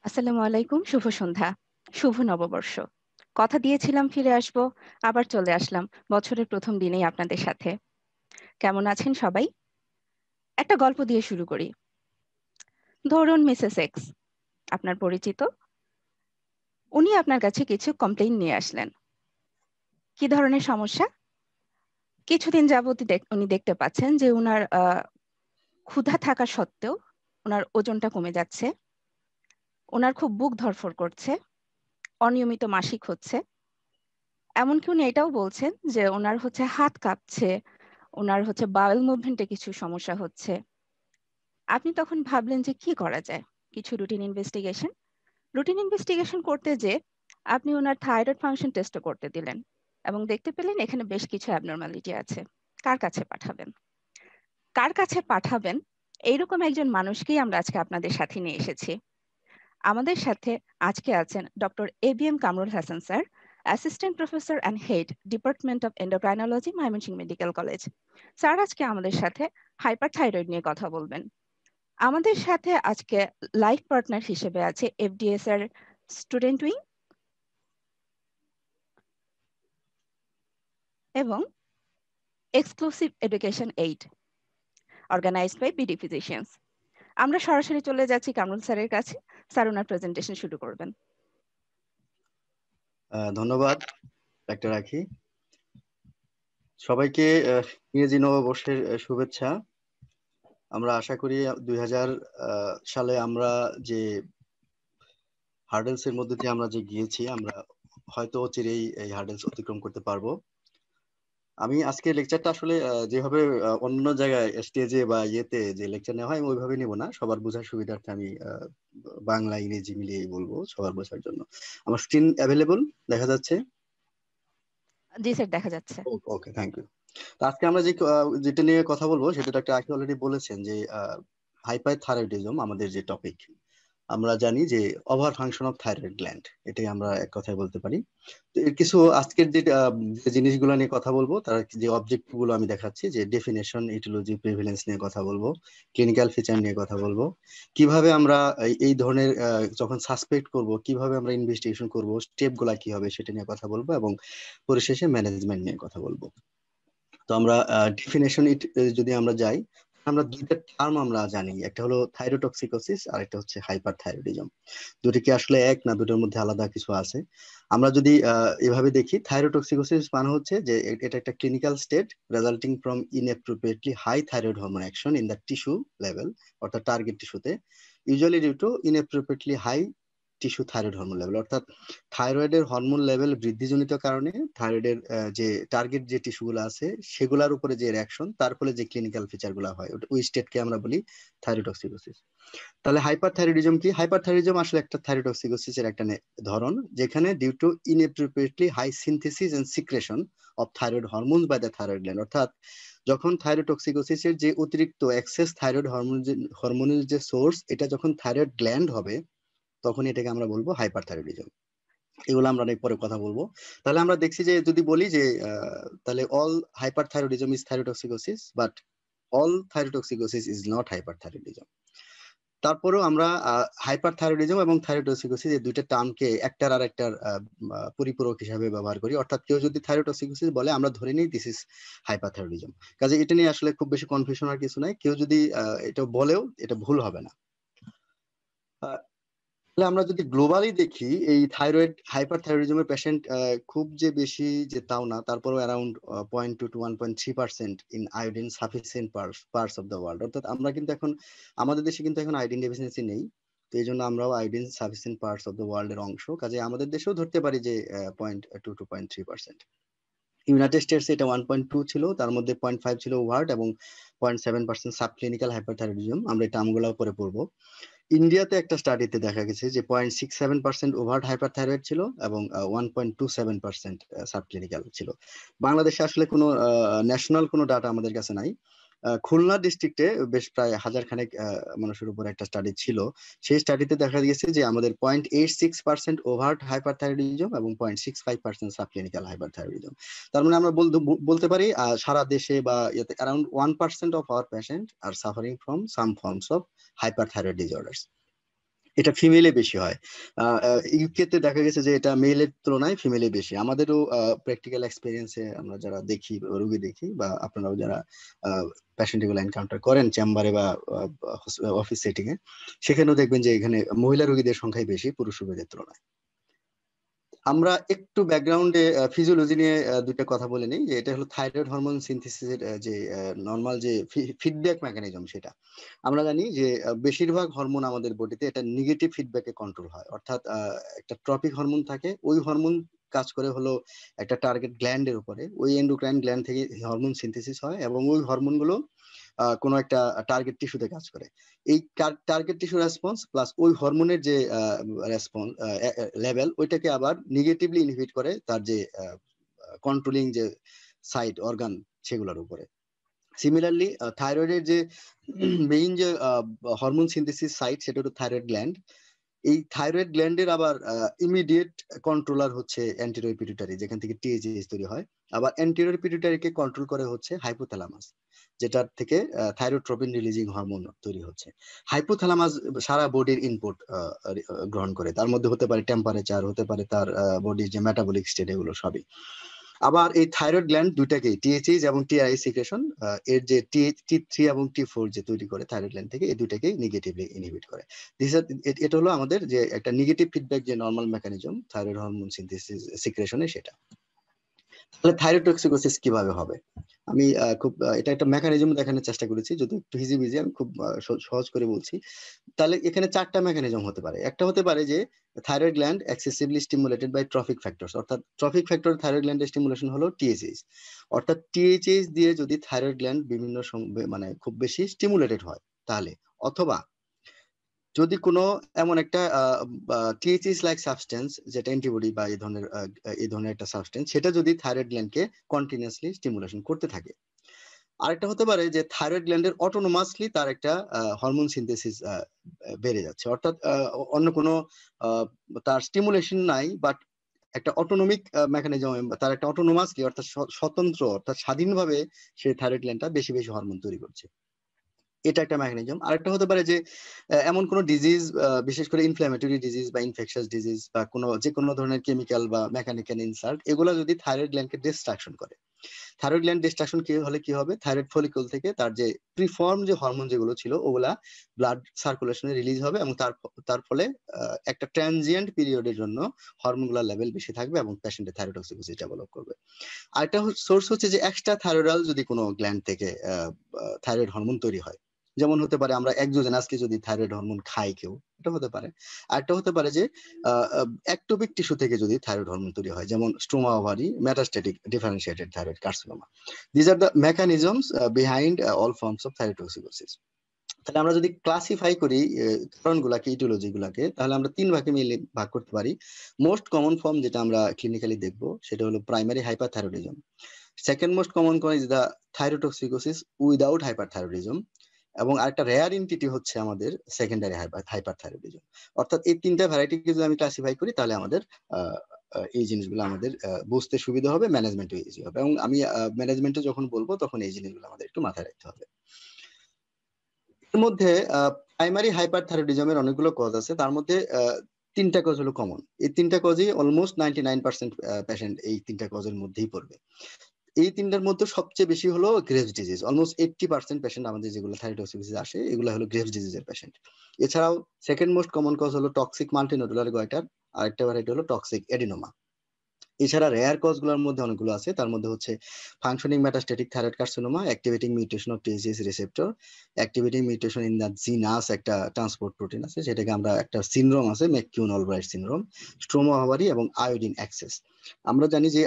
আসসালামু আলাইকুম, শুভ সন্ধ্যা, শুভ নববর্ষ। কথা দিয়েছিলাম ফিরে আসব, আবার চলে আসলাম বছরের প্রথম দিনেই আপনাদের সাথে। কেমন আছেন সবাই? একটা গল্প দিয়ে শুরু করি। ধরুন মিসেস এক্স, আপনার পরিচিত, উনি আপনার কাছে কিছু কমপ্লেইন নিয়ে আসলেন। কি ধরনের সমস্যা? কিছুদিন যাবত উনি দেখতে পাচ্ছেন যে উনার ক্ষুধা থাকা সত্ত্বেও ওনার ওজনটা কমে যাচ্ছে, ওনার খুব বুক ধড়ফড় করছে, অনিয়মিত মাসিক হচ্ছে। এমনকি উনি এটাও বলছেন যে ওনার হাত কাঁপছে, ওনার বাওয়েল মুভমেন্টে কিছু সমস্যা হচ্ছে। আপনি তখন ভাবলেন যে কি করা যায়, কিছু রুটিন ইনভেস্টিগেশন করতে যে আপনি ওনার থাইরয়েড ফাংশন টেস্টও করতে দিলেন এবং দেখতে পেলেন এখানে বেশ কিছু অ্যাবনর্মালিটি আছে। কার কাছে পাঠাবেন? কার কাছে পাঠাবেন এইরকম একজন মানুষকেই আমরা আজকে আপনাদের সাথে নিয়ে এসেছি। আমাদের সাথে আজকে আছেন doctor ABM Kamrul Hasan sir, assistant professor and head, department of endocrinology, Mymensingh medical college. Sir আজকে আমাদের সাথে হাইপারথাইরয়েড নিয়ে কথা বলবেন। আমাদের সাথে আজকে লাইফ পার্টনার হিসেবে আছে এফডিএস এর স্টুডেন্ট উইং এবং exclusive education aid organised by BD physicians. আমরা সরাসরি চলে যাচ্ছি কামরুল স্যারের কাছে। স্যার ওনার প্রেজেন্টেশন শুরু করবেন। ধন্যবাদ ডাক্তার রাখি। সবাইকে ইংরেজি নববর্ষের শুভেচ্ছা। আমরা আশা করি 2000 সালে আমরা যে হার্ডেলস এর মধ্যে দিয়ে আমরা যে গিয়েছি, আমরা হয়তো চিরেই এই হার্ডেলস অতিক্রম করতে পারবো। আমি আজকে লেকচারটা আসলে যেভাবে অন্য জায়গায় স্টেজে বা ইয়েতে যে লেকচার নেওয়া হয় আমি ওইভাবে নেবো না, সবার বোঝার সুবিধার্থে আমি বাংলা ইংরেজি মিলিয়েই বলবো সবার বোঝার জন্য। আমার স্ক্রিন অ্যাভেলেবল দেখা যাচ্ছে? জি স্যার, দেখা যাচ্ছে। ওকে, থ্যাংক ইউ। তো আজকে আমরা যেটা নিয়ে কথা বলবো সেটা একটা আগে অলরেডি বলেছেন যে হাইপারথাইরয়েডিজম আমাদের যে টপিক। আমরা জানি যে over function of thyroid gland, এটাই আমরা এক কথায় বলতে পারি। তো এর কিছু আজকের যে জিনিসগুলো নিয়ে কথা বলবো, তার যে অবজেক্টিভ গুলো আমি দেখাচ্ছি, যে ডেফিনেশন, ইটিওলজি, প্রিভিলেন্স নিয়ে কথা বলবো, ক্লিনিক্যাল ফিচার নিয়ে কথা বলবো, কিভাবে আমরা এই ধরনের যখন সাসপেক্ট করব কিভাবে আমরা ইনভেস্টিগেশন করব, স্টেপ গুলা কি হবে সেটা নিয়ে কথা বলবো, এবং পরিশেষে ম্যানেজমেন্ট নিয়ে কথা বলবো। তো আমরা ডেফিনেশন যদি আমরা যাই, আমরা দুইটা টার্ম আমরা জানি, একটা হলো থাইরোটক্সিকোসিস আর একটা হচ্ছে হাইপারথাইরয়েডিজম। দুটি কি আসলে এক, না দুটোর মধ্যে আলাদা কিছু আছে? আমরা যদি এভাবে দেখি, থাইরোটক্সিকোসিস মানে হচ্ছে যে এটা একটা clinical state resulting from inappropriately high thyroid hormone action in the tissue level, অর্থাৎ টার্গেট টিস্যুতে, usually due to inappropriately high tissue thyroid hormone level. অর্থাৎ থাইরয়েডের হরমোন লেভেল বৃদ্ধিজনিত কারণে থাইরয়েডের যে টার্গেট যে টিস্যুগুলো আছে সেগুলোর উপরে যে রিঅ্যাকশন, তার ফলে যে ক্লিনিক্যাল ফিচার গুলো হয়, ওই স্টেটকে আমরা বলি থাইরোটক্সিকোসিস। তাহলে হাইপারথাইরয়েডিজম কি? হাইপারথাইরয়েডিজম আসলে একটা থাইরোটক্সিকোসিস এর একটা ধরন, যেখানে due to inappropriately high synthesis and secretion of thyroid hormones by the thyroid gland. অর্থাৎ যখন থাইরোটক্সিকোসিসের যে অতিরিক্ত এক্সেস থাইরয়েড হরমোনের যে সোর্স, এটা যখন থাইরয়েড গ্ল্যান্ড হবে, তখন এটাকে আমরা বলবো হাইপারথাইরয়েডিজম। এগুলো আমরা অনেক পরে কথা বলবো। তাহলে আমরা দেখছি যে যদি বলি যে তাহলে all hyperthyroidism is thyrotoxicosis, but all thyrotoxicosis is not hyperthyroidism. তারপরেও আমরা হাইপারথাইরয়েডিজম এবং থাইরোটক্সিকোসিস এই দুইটা টার্মকে একটার আর একটার পরিপূরক হিসাবে ব্যবহার করি। অর্থাৎ কেউ যদি থাইরোটক্সিকোসিস বলে, আমরা ধরে নিই দিস ইজ হাইপারথাইরয়েডিজম। কাজে এটা নিয়ে আসলে খুব বেশি কনফিউশন আর কিছু নাই, কেউ যদি এটা বলেও এটা ভুল হবে না। তাহলে আমরা যদি গ্লোবালি দেখি, এই হাইপারথাইরয়েডিজমের পেশেন্ট খুব যে বেশি যে তাও না, তারপরেও around 0.2 to 1.3% in iodine sufficient parts of the world. অর্থাৎ আমরা কিন্তু এখন আমাদের দেশে কিন্তু এখন আয়োডিন ডেফিসিয়েন্সি নেই, তো এই জন্য আমরাও iodine sufficient parts of the world এর অংশ। কাজে আমাদের দেশেও ধরতে পারি যে 0.2 to 0.3%। ইউনাইটেড স্টেটস এটা 1.2 ছিল, তার মধ্যে 0.5 ছিল ওভার্ট এবং 0.7% সাব ক্লিনিক্যাল হাইপারথাইরয়েডিজম। আমরা এই টার্মগুলো পরে পড়বো। ইন্ডিয়াতে একটা স্টাডিতে দেখা গেছে যে 0.67% ওভার্ট হাইপারথাইরয়েড ছিল এবং 1.27% সাবক্লিনিক্যাল ছিল। বাংলাদেশে আসলে কোনো ন্যাশনাল কোনো ডাটা আমাদের কাছে নাই। খুলনা ডিস্ট্রিক্টে বেশ প্রায় 1000 খানেক মানুষের উপর একটা স্টাডি ছিল। সেই স্টাডিতে দেখা গেছে যে আমাদের 0.86% ওভার্ট হাইপারথাইরয়েডিজম এবং 0.65% সাবক্লিনিক্যাল হাইপারথাইরয়েডিজম। তার মানে আমরা বলতে পারি সারা দেশে বা ইয়েতে around 1% of our patient are suffering from some forms of hyperthyroid disorders. এটা ফিমেলে বেশি হয়। ইউকেতে দেখা গেছে যে এটা মেলের তুলনায় ফিমেলে বেশি। আমাদেরও প্র্যাকটিক্যাল এক্সপিরিয়েন্সে আমরা যারা দেখি, রোগী দেখি, বা আপনারাও যারা পেশেন্ট গুলো এনকাউন্টার করেন চেম্বারে বা অফিস সেটিং এ, সেখানেও দেখবেন যে এখানে মহিলা রোগীদের সংখ্যাই বেশি পুরুষ রোগীদের তুলনায়। আমরা একটু ব্যাকগ্রাউন্ডে ফিজিওলজি নিয়ে দুইটা কথা বলে নিই, যে এটা হলো থাইরয়েড হরমোন সিনথেসিসের যে নর্মাল যে ফিডব্যাক মেকানিজম। সেটা আমরা জানি যে বেশিরভাগ হরমোন আমাদের বডিতে এটা নেগেটিভ ফিডব্যাকে কন্ট্রোল হয়। অর্থাৎ একটা ট্রপিক হরমোন থাকে, ওই হরমোন কাজ করে হলো একটা টার্গেট গ্ল্যান্ডের উপরে, ওই এন্ডোক্রাইন গ্ল্যান্ড থেকে হরমোন সিনথেসিস হয়, এবং ওই হরমোন গুলো কোনো একটা টার্গেট টিস্যুতে কাজ করে। এই টার্গেট টিস্যু রেসপন্স প্লাস ওই হরমোনের যে রেসপন্স লেভেল, ওইটাকে আবার নেগেটিভলি ইনহিবিট করে তার যে কন্ট্রোলিং যে সাইড অর্গান সেগুলোর উপরে। সিমিলারলি থাইরয়েডের যে মেইন যে হরমোন সিনথেসিস সাইট, সেটা হলো থাইরয়েড গ্ল্যান্ড। এই থাইরয়েড গ্ল্যান্ডের আবার ইমিডিয়েট কন্ট্রোলার হচ্ছে অ্যান্টেরিয়র পিটুইটারি, যেখান থেকে টিএইচএইচ তৈরি হয়। আবার অ্যান্টেরিয়র পিটুইটারিকে কন্ট্রোল করে হচ্ছে হাইপোথ্যালামাস, যেটার থেকে থাইরোট্রপিন রিলিজিং হরমোন তৈরি হচ্ছে। হাইপোথ্যালামাস সারা বডির ইনপুট গ্রহণ করে, তার মধ্যে হতে পারে টেম্পারেচার, হতে পারে তার বডির যে মেটাবলিক স্টেট, এগুলো সবই। আবার এই থাইরয়েড গ্ল্যান্ড দুইটাকেই টিএইচএইচ এবং টিআরআই সিক্রেশন, এর যে টি3 এবং টি4 যে তৈরি করে থাইরয়েড গ্ল্যান্ড থেকে, এই দুইটাকেই নেগেটিভলি ইনহিবিট করে। এটা হলো আমাদের যে একটা নেগেটিভ ফিডব্যাক যে normal mechanism thyroid hormone synthesis সিক্রেশনে, সেটা। তাহলে থাইরোটক্সিকোসিস কিভাবে হবে? আমি খুব এটা একটা মেকানিজম দেখানোর চেষ্টা করেছি, যদি একটু হিজিবিজি, আমি খুব সহজ করে বলছি। তাহলে এখানে চারটা মেকানিজম হতে পারে। একটা হতে পারে যে thyroid gland excessively stimulated by trophic factors, অর্থাৎ ট্রফিক ফ্যাক্টর থাইরয়েড গ্ল্যান্ডের স্টিমুলেশন হলো টিএইচএইচ। অর্থাৎ টিএইচএইচ দিয়ে যদি থাইরয়েড গ্ল্যান্ড বিভিন্ন মানে খুব বেশি স্টিমুলেটেড হয়, তাহলে, অথবা যদি কোনো এমন একটা টিএইচএইচ লাইক সাবস্টেন্স, যেটা অ্যান্টিবডি বা এই ধরনের একটা সাবস্টেন্স, সেটা যদি থাইরয়েড গ্ল্যান্ডকে কন্টিনিউয়াসলি স্টিমুলেশন করতে থাকে। আরেকটা হতে পারে যে থাইরয়েড গ্ল্যান্ডের অটোনোমাসলি তার একটা হরমোন সিনথেসিস বেড়ে যাচ্ছে, অর্থাৎ অন্য কোনো তার স্টিমুলেশন নাই, বাট একটা অটোনমিক মেকানিজম, তার একটা অটোনোমাসলি, অর্থাৎ স্বতন্ত্র, অর্থাৎ স্বাধীনভাবে সেই থাইরয়েড গ্ল্যান্ডটা বেশি বেশি হরমোন তৈরি করছে। এটা একটা মেকানিজম। আরেকটা হতে পারে যে এমন কোনো ডিজিজ, বিশেষ করে ইনফ্ল্যামেটরি ডিজিজ বা ইনফেকশাস ডিজিজ, বা যে কোনো ধরনের কেমিক্যাল বা মেকানিক্যাল ইনসাল্ট, এগুলো যদি থাইরয়েড গ্ল্যান্ডকে ডিস্ট্রাকশন করে। থাইরয়েড গ্ল্যান্ড ডিস্ট্রাকশন কি হলে কি হবে, থাইরয়েড ফলিকল থেকে তার যে প্রিফর্ম যে হরমোন যেগুলো ছিল, ওগুলা ব্লাড সার্কুলেশনে রিলিজ হবে, এবং তার ফলে একটা ট্রানজিয়েন্ট পিরিয়ডের জন্য হরমোনগুলোর লেভেল বেশি থাকবে, এবং পেশেন্টের থাইরয়েডক্সিকোসিস ডেভেলপ করবে। আরেকটা সোর্স হচ্ছে যে এক্সট্রা থাইরয়েডাল যদি কোনো গ্ল্যান্ড থেকে থাইরয়েড হরমোন তৈরি হয়, যেমন হতে পারে আমরা এক্সোজেনাসলি যদি থাইরয়েড হরমোন খাই কেউ, এটা হতে পারে। আরেকটা হতে পারে যে একটোপিক টিস্যু থেকে যদি থাইরয়েড হরমোন তৈরি হয়, যেমন struma ovarii, metastatic differentiated thyroid carcinoma. This are the mechanisms behind all forms of thyrotoxicosis. তাহলে আমরা যদি ক্লাসিফাই করি কারণগুলাকে, ইটিওলজি গুলাকে, তাহলে আমরা তিন ভাগে মিলে ভাগ করতে পারি। মোস্ট কমন ফর্ম যেটা আমরা ক্লিনিক্যালি দেখবো, সেটা হলো primary hyperthyroidism. Second most common cause is the thyrotoxicosis without hyperthyroidism. এবং আরেকটা রেয়ার এন্টিটি হচ্ছে আমাদের সেকেন্ডারি হাইপারথাইরয়েডিজম। অর্থাৎ এই তিনটা ভ্যারাইটিকে যদি আমি ক্লাসিফাই করি, তাহলে আমাদের এই জিনিসগুলো আমাদের বুঝতে সুবিধা হবে, ম্যানেজমেন্টও ইজি হবে। এবং আমি ম্যানেজমেন্টে যখন বলবো, তখন এই জিনিসগুলো আমাদের একটু মাথায় রাখতে হবে। এর মধ্যে প্রাইমারি হাইপারথাইরয়েডিজমের অনেকগুলো কজ আছে, তার মধ্যে তিনটা কজ হলো কমন। এই তিনটা কজই অলমোস্ট 99% পেশেন্ট এই তিনটা কজের মধ্যেই পড়বে। এই তিনটার মধ্যে সবচেয়ে বেশি হলো গ্রেভস ডিজিজ। অলমোস্ট 80% পেশেন্ট আমাদের যেগুলো থাইরয়েডক্সিকোসিস আসে, এগুলো হলো গ্রেভস ডিজিজের পেশেন্ট। এছাড়াও সেকেন্ড মোস্ট কমন কজ হলো টক্সিক মাল্টিনোডুলার গয়টার, আরেকটা ভ্যারাইটি হলো টক্সিক এডিনোমা। এছাড়া রেয়ার কজ গুলোর মধ্যে অনেকগুলো আছে, তার মধ্যে হচ্ছে functioning metastatic thyroid carcinoma, activating mutation of TSH receptor, activating mutation in the GNAS, একটা ট্রান্সপোর্ট প্রোটিন আছে, সেটাকে আমরা একটা সিনড্রোম আছে McCune Albright syndrome, struma ovary, এবং আয়োডিন অ্যাক্সেস। আমরা জানি যে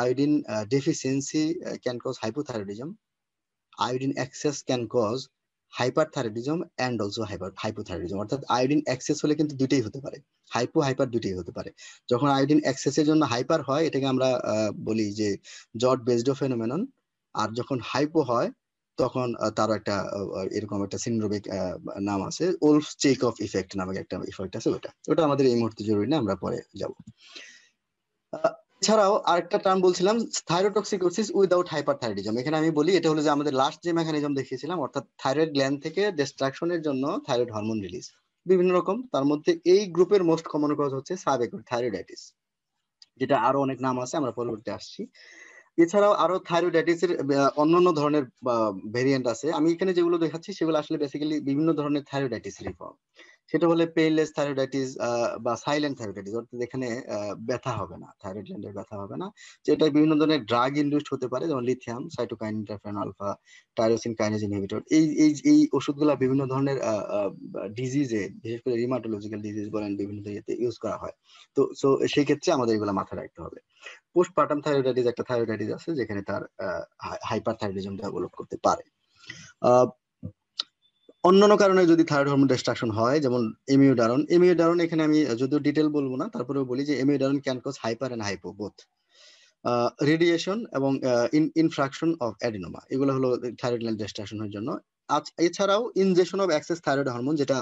iodine deficiency can cause hypothyroidism, iodine excess can cause hyperthyroidism and also hypothyroidism. অর্থাৎ আয়োডিন এক্সেস হলে কিন্তু দুইটাই হতে পারে, হাইপার দুইটাই হতে পারে। যখন আয়োডিন এক্সেসের জন্য হাইপার হয়, এটাকে আমরা বলি যে জট বেসড ফেনোমেনন। আর যখন হাইপো হয়, তখন তারও একটা এরকম একটা সিন্ড্রোমিক নাম আছে, ওলফ চেক অফ ইফেক্ট নামে একটা ইফেক্ট আছে। ওটা ওটা আমাদের এই মুহূর্তে জরুরি না, আমরা পরে যাব। এছাড়াও আরেকটা টার্ম বলছিলাম, থাইরোটক্সিকোসিস উইদাউট হাইপারথাইরয়েডিজম। এখানে আমি বলি এটা হলো যে আমাদের লাস্ট যে মেকানিজম দেখিয়েছিলাম, অর্থাৎ থাইরয়েড গ্ল্যান্ড থেকে ডিস্ট্রাকশনের জন্য থাইরয়েড হরমোন রিলিজ, বিভিন্ন রকম, তার মধ্যে এই গ্রুপের মোস্ট কমন কজ হচ্ছে সাবএকুট থাইরয়েডাইটিস, যেটা আরো অনেক নাম আছে, আমরা পরবর্তী আসছি। এছাড়াও আরো থাইরয়েডাইটিস এর অন্যান্য ধরনের ভেরিয়েন্ট আছে, আমি এখানে যেগুলো দেখাচ্ছি সেগুলো আসলে বেসিক্যালি বিভিন্ন ধরনের থাইরয়েডাইটিস ফর্ম। সেটা হলে পেইনলেস থাইরয়েডাইটিস বা সাইলেন্ট থাইরয়েডাইটিস, অর্থাৎ এখানে ব্যথা হবে না, থাইরয়েড গ্ল্যান্ডের ব্যথা হবে না, যেটা বিভিন্ন ধরনের ড্রাগ ইনডিউসড হতে পারে, যেমন lithium, cytokine, interferon alpha, tyrosine kinase inhibitor. এই ওষুধগুলো বিভিন্ন ধরনের ডিজিজে, বিশেষ করে রিমাটোলজিক্যাল ডিজিজ বলেন, বিভিন্ন ইয়েতে ইউজ করা হয়। তো সেই ক্ষেত্রে আমাদের এগুলো মাথায় রাখতে হবে। পোস্টপার্টাম থাইরয়েডাইটিস একটা থাইরয়েডাইটিস আছে, যেখানে তার হাইপার থাইরয়েডিজম ডেভেলপ করতে পারে। অন্যান্য কারণে যদি থাইরয়েড হরমোন ডিস্ট্রাকশন হয়, যেমন এমিউডারন, এখানে আমি যদিও ডিটেল বলবো না, তারপরেও বলি যে amiodarone can cause hyper and hypo both. Radiation এবং ইনফ্রাকশন অফ অ্যাডিনোমা, এগুলো হলো থাইরয়েড গ্ল্যান্ড ডিস্ট্রাকশনের জন্য। এছাড়াও injection of excess thyroid hormone, যেটা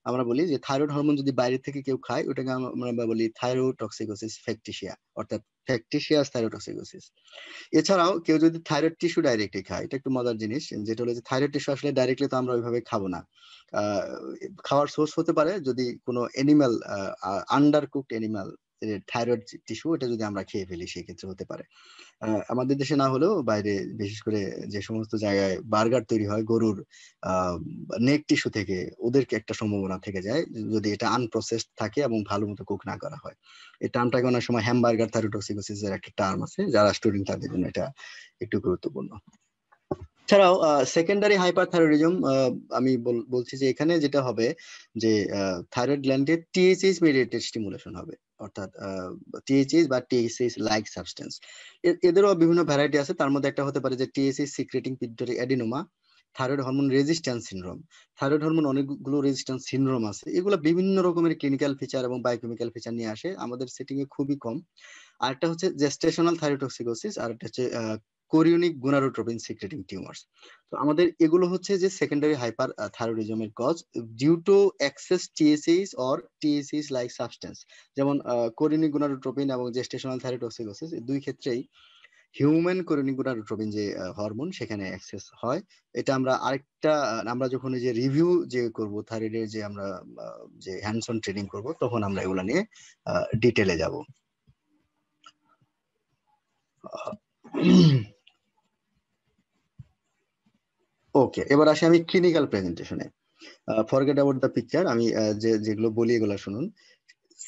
আমরা বলি যে থাইরয়েড হরমোন যদি বাইরে থেকে কেউ খায়, ওটাকে আমরা বলি থাইরোটক্সিকোসিস ফ্যাকটিসিয়া, অর্থাৎ ফ্যাকটিসিয়াস থাইরোটক্সিকোসিস। এছাড়াও কেউ যদি থাইরয়েড টিস্যু ডাইরেক্টলি খায়, এটা একটু মজার জিনিস, যেটা হলো যে থাইরয়েড টিস্যু আসলে ডাইরেক্টলি তো আমরা ওইভাবে খাবো না। খাওয়ার সোর্স হতে পারে যদি কোনো animal, under cooked animal thyroid tissue, এটা যদি আমরা খেয়ে ফেলি সেই ক্ষেত্রে হতে পারে। আমাদের দেশে না হলেও বাইরে, বিশেষ করে যে সমস্ত জায়গায় বার্গার তৈরি হয় গরুর নেক টিস্যু থেকে, ওদেরকে একটা সম্ভাবনা থেকে যায় যদি এটা আনপ্রসেসড থাকে এবং ভালো মতো কুক না করা হয়। এই টার্মটাকে অনেক সময় হ্যামবার্গার থাইরোটক্সিকোসিস এর একটা টার্ম আছে, যারা স্টুডেন্ট তাদের জন্য এটা একটু গুরুত্বপূর্ণ। এছাড়াও সেকেন্ডারি হাইপারথাইরয়েডিজম, আমি বলছি যে এখানে যেটা হবে যে থাইরয়েড গ্ল্যান্ডে টিএইচএইচ মেডিয়েটেড স্টিমুলেশন হবে, অর্থাৎ টিএইচএইচ বা টিএইচএইচ লাইক সাবস্টেন্স। এদেরও বিভিন্ন ভ্যারাইটি আছে, তার মধ্যে একটা হতে পারে যে TSH secreting pituitary adenoma, thyroid hormone resistance syndrome. Thyroid hormone অনেকগুলো রেজিস্ট্যান্স সিনড্রোম আছে, এগুলো বিভিন্ন রকমের ক্লিনিক্যাল ফিচার এবং বায়োকেমিক্যাল ফিচার নিয়ে আসে, আমাদের সেটিং এ খুবই কম। আরেকটা হচ্ছে জেস্টেশনাল থাইরোটক্সিকোসিস, আর একটা হচ্ছে কোরিওনিক গোনাডোট্রোপিন সিক্রেটিং টিউমার্স। তো আমাদের এগুলো হচ্ছে যে সেকেন্ডারি হাইপার থাইরয়েডিজমের cause due to excess TSH or TSH like substance. যেমন কোরিওনিক গোনাডোট্রোপিন এবং জেস্টেশনাল থাইরোটক্সিকোসিস, এই দুই ক্ষেত্রেই হিউম্যান কোরিওনিক গোনাডোট্রোপিন যে হরমোন সেখানে অ্যাক্সেস হয়। এটা আমরা আরেকটা, আমরা যখন যে রিভিউ যে করব থাইরয়েডের, যে আমরা যে হ্যান্ডস অন ট্রেনিং করব, তখন আমরা এগুলো নিয়ে ডিটেলে যাব। ওকে, এবার আসি আমি ক্লিনিক্যাল প্রেজেন্টেশনে। ফরগেট অ্যাবাউট দ্য পিকচার, আমি যেগুলো বলি এগুলো শুনুন।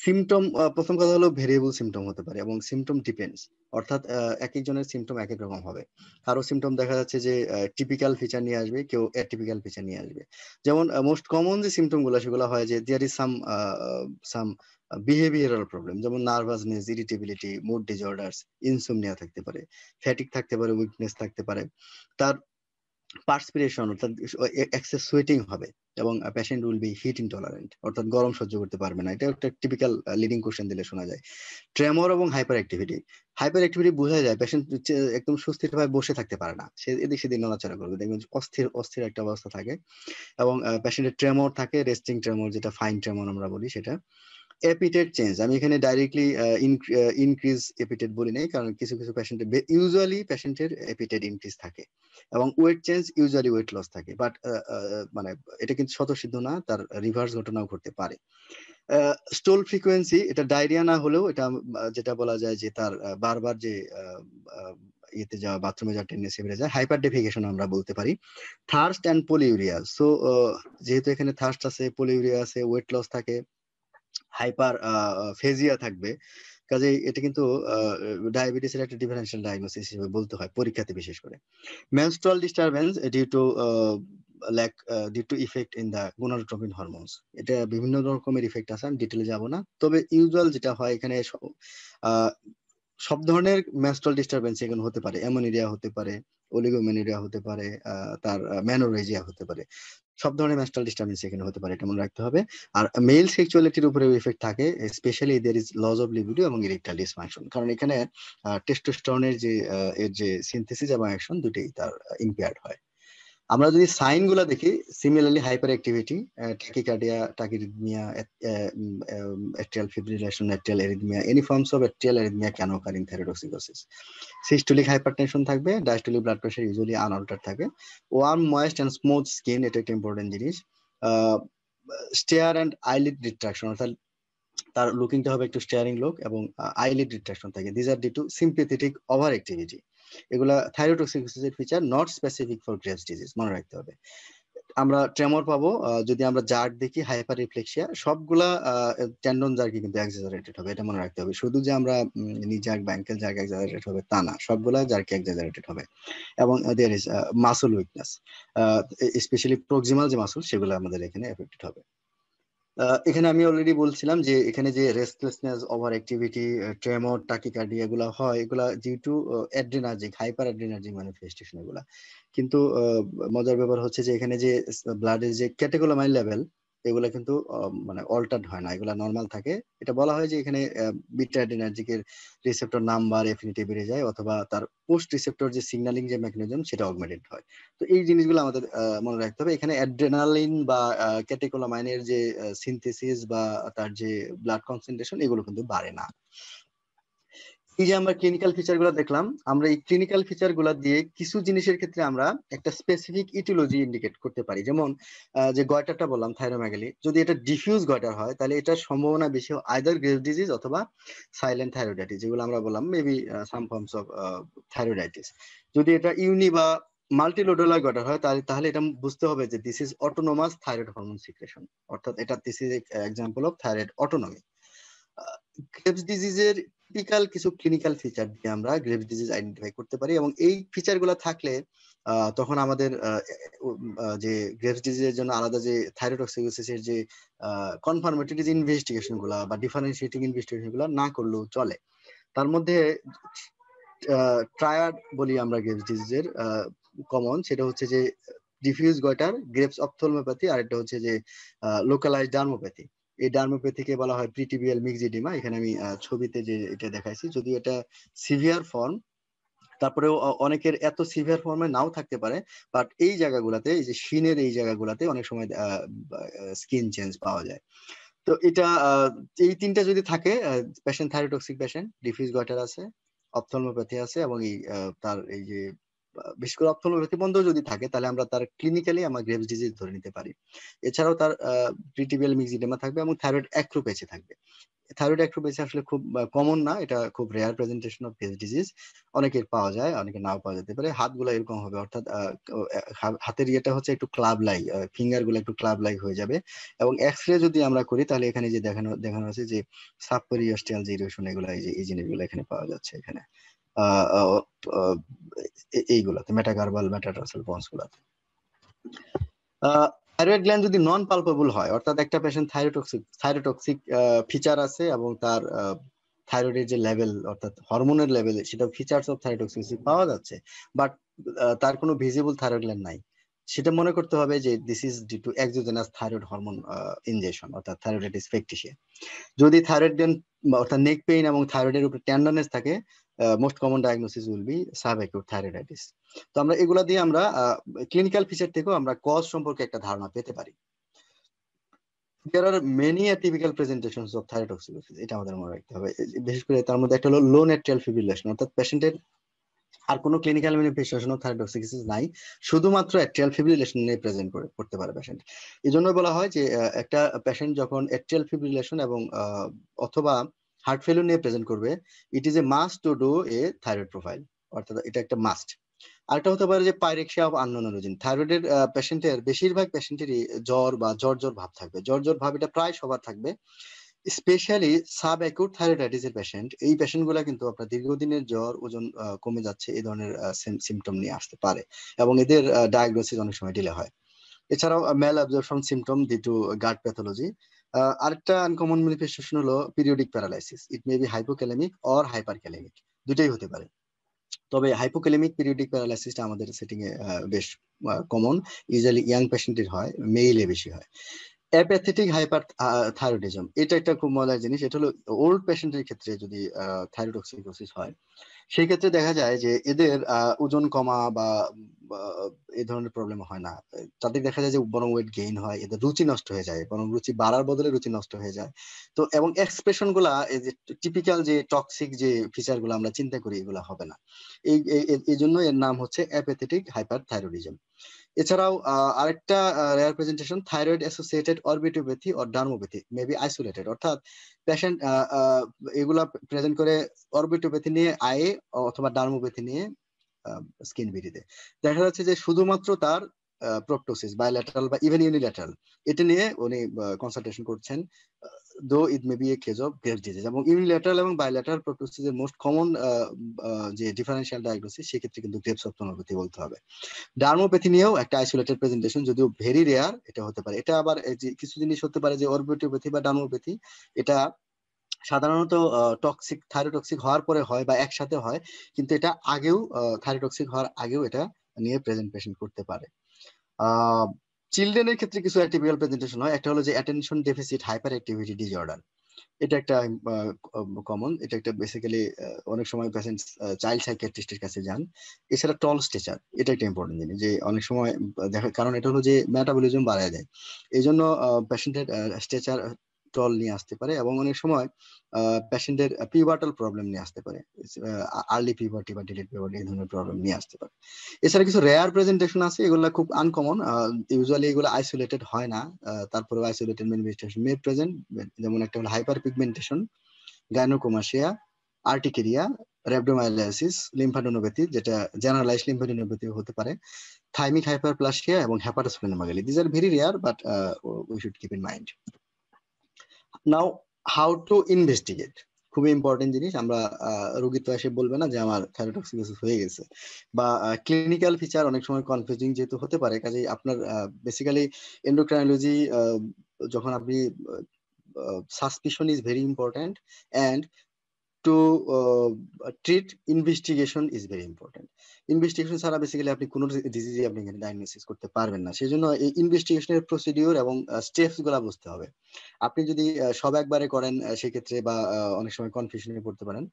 সিমটম, প্রথম কথা হলো ভেরিয়েবল সিমটম হতে পারে এবং সিমটম ডিপেন্ডস, অর্থাৎ এক একজনের সিমটম এক এক রকম হবে। কারো সিমটম দেখা যাচ্ছে যে টিপিক্যাল ফিচার নিয়ে আসবে, কেউ অ্যাটিপিক্যাল ফিচার নিয়ে আসবে। যেমন মোস্ট কমন যে সিমটম গুলো সেগুলো হয় যে there is some behavioural problem, যেমন nervousness, irritability, mood disorders, insomnia থাকতে পারে, ফ্যাটিক থাকতে পারে, উইকনেস থাকতে পারে, তার পার্সপিরেশন অর্থাৎ এক্সেস সোয়েটিং হবে, এবং patient will be heat intolerant, অর্থাৎ গরম সহ্য করতে পারবে না। এটা একটা টিপিক্যাল লিডিং কোশ্চেন দিলে শোনা যায়। ট্রেমর এবং হাইপার অ্যাক্টিভিটি বোঝা যায়, পেশেন্ট একদম সুস্থিরভাবে বসে থাকতে পারে না, সে এদিক সেদিক নড়াচড়া করবে, দেখবেন অস্থির অস্থির একটা অবস্থা থাকে। এবং পেশেন্টের ট্রেমর থাকে, রেস্টিং ট্রেমর, যেটা ফাইন ট্রেমর আমরা বলি সেটা। এপিটেট চেঞ্জ, আমি এখানে ডাইরেক্টলি ইনক্রিজ এপিটেট বলি নাই, কারণ কিছু কিছু পেশেন্টের, ইউজুয়ালি পেশেন্টের এপিটেট ইনক্রিজ থাকে, এবং weight change usually weight loss থাকে, বাট মানে এটা কিন্তু স্বতঃসিদ্ধ না, তার রিভার্স ঘটনাও ঘটতে পারে। স্টোল ফ্রিকোয়েন্সি, এটা ডায়রিয়া না হলেও এটা যেটা বলা যায় যে তার বারবার যে ইয়েতে যাওয়া, বাথরুমে যাওয়ার টেন্ডেন্সি বেড়ে যায়, হাইপার ডেফিকেশন আমরা বলতে পারি। থার্স্ট অ্যান্ড পলিউরিয়া, সো যেহেতু এখানে থার্স্ট আছে, পলিউরিয়া আছে, ওয়েট লস থাকে, হাইপার ফেজিয়া থাকবে, কাজেই এটা কিন্তু ডায়াবেটিসের একটা ডিফারেন্সিয়াল ডায়াগনোসিস হিসেবে বলতে হয় পরীক্ষাতে, বিশেষ করে। Menstrual disturbance due to lack due to effect in the gonadotropin hormones, এটা বিভিন্ন রকমের ইফেক্ট আছে, আমি ডিটেলে যাব না, তবে ইউজুয়াল যেটা হয় এখানে সব ধরনের মেনস্ট্রুয়াল ডিস্টারবেন্স এখানে হতে পারে, অ্যামোনিরিয়া হতে পারে, অলিগোমেনিরিয়া হতে পারে, তার ম্যানোরেজিয়া হতে পারে, সব ধরনের মেনস্ট্রুয়াল ডিস্টারবেন্স এখানে হতে পারে, এটা মনে রাখতে হবে। আর মেল সেক্সুয়ালিটির উপরে ইফেক্ট থাকে, specially there is loss of libido এবং ইরেকটাইল ডিসফাংশন, কারণ এখানে টেস্টোস্টেরনের যে এর যে সিনথেসিস এবং অ্যাকশন দুটেই তার ইম্পেয়ার্ড হয়। আমরা যদি সাইন গুলা দেখি, similarly hyper activity, tachycardia, tachyarrhythmia, atrial fibrillation, atrial arrhythmia, any forms of atrial arrhythmia can occur in thyrotoxicosis. Systolic hypertension থাকবে, diastolic blood pressure usually unaltered থাকে। Warm, moist and smooth skin, এটা একটা important জিনিস। Stair and eyelid retraction, অর্থাৎ তার লুকিংটা হবে একটু স্টেয়ারিং লুক, এবং আইলিড রিট্রাকশন থাকে। This are due to sympathetic over activity. এগুলা থাইরোটক্সিকোসিসের feature, not specific for Graves disease, মনে রাখতে হবে। আমরা ট্রেমর পাবো যদি আমরা জার্ক দেখি, হাইপার রিফ্লেক্সিয়া, সবগুলা টেন্ডন জার্কই কিন্তু এক্সাজারেটেড হবে, এটা মনে রাখতে হবে। শুধু যে আমরা নি জার্ক বা অ্যাঙ্কেল জার্ক এক্সাজারেটেড হবে তা না, সবগুলা জার্ক এক্সাজারেটেড হবে। এবং there is muscle weakness, specially proximal যে মাসল, সেগুলো আমাদের এখানে এফেক্টেড হবে। এখানে আমি অলরেডি বলছিলাম যে এখানে যে রেস্টলেসনেস, ওভার অ্যাক্টিভিটি, ট্রেমর, টাকিকার্ডি এগুলা হয়, এগুলা ডিউ টু অ্যাড্রিনার্জিক, হাইপার অ্যাড্রিনার্জিক ম্যানিফেস্টেশন এগুলা। কিন্তু মজার ব্যাপার হচ্ছে যে এখানে যে ব্লাডের যে ক্যাটেকোলামাইন লেভেল, এগুলা কিন্তু মানে অল্টার্ড হয় না, এগুলা নর্মাল থাকে। এটা বলা হয় যে এখানে বিটা অ্যাড্রিনার্জিকের রিসেপ্টর নাম্বার, এফিনিটি বেড়ে যায়, অথবা তার পোস্ট রিসেপ্টর যে সিগন্যালিং যে মেকানিজম, সেটা অগমেন্টেড হয়। তো এই জিনিসগুলো আমাদের মনে রাখতে হবে। এখানে অ্যাড্রেনালিন বা ক্যাটেকোলামাইনের যে সিনথেসিস বা তার যে ব্লাড কনসেন্ট্রেশন, এগুলো কিন্তু বাড়ে না। এই যে আমরা ক্লিনিক্যাল ফিচার গুলো দেখলাম, আমরা এই ক্লিনিক্যাল ফিচার গুলা দিয়ে কিছু জিনিসের ক্ষেত্রে আমরা একটা স্পেসিফিক ইটিওলজি ইন্ডিকেট করতে পারি। যেমন যে গয়টারটা বললাম, থাইরোমেগালি, যদি এটা ডিফিউজ গয়টার হয় তাহলে এটার সম্ভাবনা বেশি আইদার গ্রেভ ডিজিজ অথবা সাইলেন্ট থাইরয়েডাইটিস, যেগুলো আমরা বললাম maybe some forms of thyroiditis. যদি এটা ইউনি বা মাল্টিলোডুলার গয়টার হয় তাহলে এটা বুঝতে হবে যে this is autonomous thyroid hormone secretion, অর্থাৎ এটা this is example of thyroid autonomy. Graves ডিজিজের টিপিক্যাল কিছু ক্লিনিক্যাল ফিচার দিয়ে আমরা গ্রেভস ডিজিজ আইডেন্টিফাই করতে পারি, এবং এই ফিচার গুলো থাকলে তখন আমাদের যে গ্রেভস ডিজিজের জন্য আলাদা যে থাইরোটক্সিকোসিসের যে কনফার্মেটরি যে ইনভেস্টিগেশন গুলা বা ডিফারেন্সিয়েটিং ইনভেস্টিগেশন গুলা না করলেও চলে। তার মধ্যে ট্রায়াড বলি আমরা গ্রেভস ডিজিজের, কমন, সেটা হচ্ছে যে ডিফিউজ গয়টার, গ্রেভস অপথলমোপ্যাথি, আর একটা হচ্ছে যে লোকালাইজড ডার্মোপ্যাথি। এই ডার্মোপ্যাথিকে বলা হয় প্রিটিবিয়াল মিক্সিডিমা। এখানে আমি ছবিতে যে এটা দেখাইছি, যদি এটা সিভিয়ার ফর্ম, তারপরেও অনেকের এত সিভিয়ার ফর্মে নাও থাকতে পারে, বাট এই জায়গাগুলাতে, এই যে শিনের এই জায়গাগুলাতে অনেক সময় স্কিন চেঞ্জ পাওয়া যায়। তো এটা এই তিনটা যদি থাকে, patient thyrotoxic patient, diffuse goitre আছে, অপথলমোপ্যাথি আছে, এবং এই তার এই যে বিশেষ করে অপথলমোপ্যাথি বন্ধ যদি থাকে, তাহলে আমরা তার ক্লিনিক্যালি আমরা গ্রেভস ডিজিজ ধরে নিতে পারি। এছাড়াও তার প্রিটিবিয়াল মিক্সিডেমা থাকবে এবং থাইরয়েড অ্যাক্রোপ্যাচি থাকবে। থাইরয়েড অ্যাক্রোপ্যাচি আসলে খুব কমন না, এটা খুব rare presentation of Graves disease. অনেকের পাওয়া যায়, অনেকে নাও পাওয়া যেতে পারে। হাতগুলো এরকম হবে, অর্থাৎ হাতের ইয়েটা হচ্ছে একটু ক্লাব লাইক, ফিঙ্গার গুলো একটু ক্লাব লাইক হয়ে যাবে। এবং এক্সরে যদি আমরা করি, তাহলে এখানে যে দেখানো দেখানো আছে যে সাবপেরিওস্টিয়াল যে ইরোশন, এগুলো এই জিনিসগুলো এখানে পাওয়া যাচ্ছে এখানে এইগুলাতে, মেটাকার্বাল মেটাটার্সাল বন্স গুলাতে। থাইরয়েড গ্ল্যান্ড যদি নন পালপেবল হয়, অর্থাৎ একটা পেশেন্ট থাইরোটক্সিক ফিচার আছে এবং তার থাইরয়েডের যে লেভেল, অর্থাৎ হরমোনের লেভেল, সেটা ফিচার্স অফ থাইরোটক্সিসিটি পাওয়া যাচ্ছে, বাট তার কোনো ভিজিবল থাইরয়েড গ্ল্যান্ড নাই, সেটা মনে করতে হবে যে this is due to exogenous thyroid hormone injection, অর্থাৎ থাইরয়েডাইটিস ফ্যাকটিসিয়া। যদি থাইরয়েড গ্ল্যান্ড অর্থাৎ নেক পেইন এবং থাইরয়েডের উপরে টেন্ডারনেস থাকে, most common diagnosis will be subacute thyroiditis. তো আমরা এগুলা দিয়ে আমরা ক্লিনিক্যাল ফিচার থেকেও আমরা কজ সম্পর্কে একটা ধারণা পেতে পারি। There are many atypical presentations of thyrotoxicosis, এটা আমাদের মনে রাখতে হবে। বিশেষ করে তার মধ্যে একটা হলো লো atrial fibrillation, অর্থাৎ পেশেন্টের আর কোনো ক্লিনিক্যাল ম্যানিফেস্টেশন অফ থাইরোটক্সিকোসিস নাই, শুধুমাত্র অ্যাট্রিয়াল ফিব্রিলেশন নিয়ে প্রেজেন্ট করতে পারে পেশেন্ট। এই জন্য বলা হয় যে একটা পেশেন্ট যখন অ্যাট্রিয়াল ফিব্রিলেশন এবং অথবা হার্ট ফেলিউর নিয়ে প্রেজেন্ট করবে, it is a must to do a thyroid profile, অর্থাৎ এটা একটা মাস্ট। আরেকটা হতে পারে যে পাইরেক্সিয়া অফ আননোন অরিজিন। থাইরয়েডের পেশেন্টের বেশিরভাগ পেশেন্টেরই জ্বর বা জ্বর ভাব থাকবে, জ্বর ভাব এটা প্রায় সবার থাকবে, স্পেশালি সাব অ্যাকিউট থাইরয়েডাইটিস এর পেশেন্ট। এই পেশেন্ট গুলা কিন্তু আপনার দীর্ঘদিনের জ্বর, ওজন কমে যাচ্ছে, এই ধরনের সিমটম নিয়ে আসতে পারে, এবং এদের ডায়াগনোসিস অনেক সময় ডিলে হয়। এছাড়াও mal absorption symptom due to gut pathology. আরেকটা আনকমন ম্যানিফেস্টেশন হলো periodic paralysis. It may be hypokalemic or hyperkalemic, দুটাই হতে পারে। তবে হাইপোক্যালেমিক পিরিয়ডিক প্যারালাইসিসটা আমাদের সেটিং এ বেশ কমন, ইউজুয়ালি ইয়াং পেশেন্টের হয়, মেইলে বেশি হয়। অ্যাপ্যাথেটিক হাইপার থাইরয়েডিজম, এটা একটা খুব মজার জিনিস। এটা হলো ওল্ড পেশেন্টের ক্ষেত্রে যদি থাইরোটক্সিকোসিস হয়, সেই ক্ষেত্রে দেখা যায় যে এদের ওজন কমা বা এই ধরনের প্রবলেম হয় না, তাদের দেখা যায় যে বরং ওয়েট গেইন হয়, এদের রুচি নষ্ট হয়ে যায়, বরং রুচি বাড়ার বদলে রুচি নষ্ট হয়ে যায়। তো এবং এক্সপ্রেশন গুলা, এই যে টিপিক্যাল যে টক্সিক যে ফিচার গুলো আমরা চিন্তা করি, এগুলো হবে না। এই এই জন্য এর নাম হচ্ছে অ্যাপ্যাথেটিক হাইপার থাইরয়েডিজম। এছাড়াও আরেকটা rare presentation thyroid associated orbitopathy or dermopathy maybe isolated, অর্থাৎ পেশেন্ট এগুলা প্রেজেন্ট করে অরবিটোপ্যাথি নিয়ে আয়ে অথবা ডার্মোপ্যাথি নিয়ে স্কিন বিডিতে। দেখা যাচ্ছে যে শুধুমাত্র তার প্রপটোসিস বাইল্যাটারাল বা ইভেন ইউনিল্যাটারাল এটা নিয়ে উনি কনসালটেশন করছেন, though it may be a case of Graves disease. এবং ইউনিল্যাটারাল এবং বাইল্যাটারাল প্রপটোসিসের মোস্ট কমন যে ডিফারেন্সিয়াল ডায়াগনোসিস সেক্ষেত্রে কিন্তু গ্রেভস অপথলমোপ্যাথি বলতে হবে। ডার্মোপ্যাথি নিয়েও একটা আইসোলেটেড প্রেজেন্টেশন, যদিও ভেরি রেয়ার এটা হতে পারে। এটা আবার কিছু জিনিস হতে পারে যে অরবিটোপ্যাথি বা ডার্মোপ্যাথি এটা সাধারণত টক্সিক থাইরোটক্সিক হওয়ার পরে হয় বা একসাথে হয়, কিন্তু এটা আগেও থাইরোটক্সিক হওয়ার আগেও এটা নিয়ে প্রেজেন্টেশন করতে পারে। চিলড্রেনের ক্ষেত্রে কিছু অ্যাটিপিক্যাল প্রেজেন্টেশন হয়। একটা হলো যে attention deficit hyper activity disorder, এটা একটা কমন। এটা একটা বেসিক্যালি অনেক সময় পেশেন্ট চাইল্ড সাইকিয়াট্রিস্টের কাছে যান। এছাড়া টল স্ট্রেচার, এটা একটা ইম্পর্টেন্ট জিনিস যে অনেক সময় দেখা, কারণ এটা হলো যে মেটাবলিজম বাড়ায় যায়, এই জন্য পেশেন্টের স্ট্রেচার টল নিয়ে আসতে পারে। এবং অনেক সময় পেশেন্টের পিউবার্টাল প্রবলেম নিয়ে আসতে পারে, আর্লি পিউবার্টি বা ডিলেড পিউবার্টি এই ধরনের প্রবলেম নিয়ে আসতে পারে। এছাড়া কিছু রেয়ার প্রেজেন্টেশন আছে, এগুলো খুব আনকমন, ইউজুয়ালি এগুলো আইসোলেটেড হয় না, তারপরে আইসোলেটেড ম্যানিফেস্টেশন মে প্রেজেন্ট। যেমন একটা হলো হাইপার পিগমেন্টেশন, গাইনোকোমাসিয়া, আর্টিকেরিয়া, রেবডোমাইলাইসিস, লিম্ফাডেনোপ্যাথি যেটা জেনারেলাইজ লিম্ফাডেনোপ্যাথি হতে পারে, থাইমিক হাইপারপ্লাসিয়া এবং hepatosplenomegaly. This are very rare but we should keep in mind. Now how to investigate, খুবই ইম্পর্টেন্ট জিনিস। আমরা রোগী তো এসে বলবে না যে আমার থাইরোটক্সিকোসিস হয়ে গেছে, বা ক্লিনিক্যাল ফিচার অনেক সময় কনফিউজিং যেহেতু হতে পারে, কাজেই আপনার বেসিক্যালি এন্ডোক্রাইনোলজি যখন আপনি suspicion is very important, and to treat investigation is very important. Investigation ছাড়া বেসিক্যালি আপনি কোনো ডিজিজে আপনি এখানে ডায়াগনোসিস করতে পারবেন না। সেই জন্য এই ইনভেস্টিগেশনের প্রসিডিউর এবং স্টেপস গুলা বুঝতে হবে। আপনি যদি সব একবারে করেন সেক্ষেত্রে বা অনেক সময় কনফিউশনে পড়তে পারেন।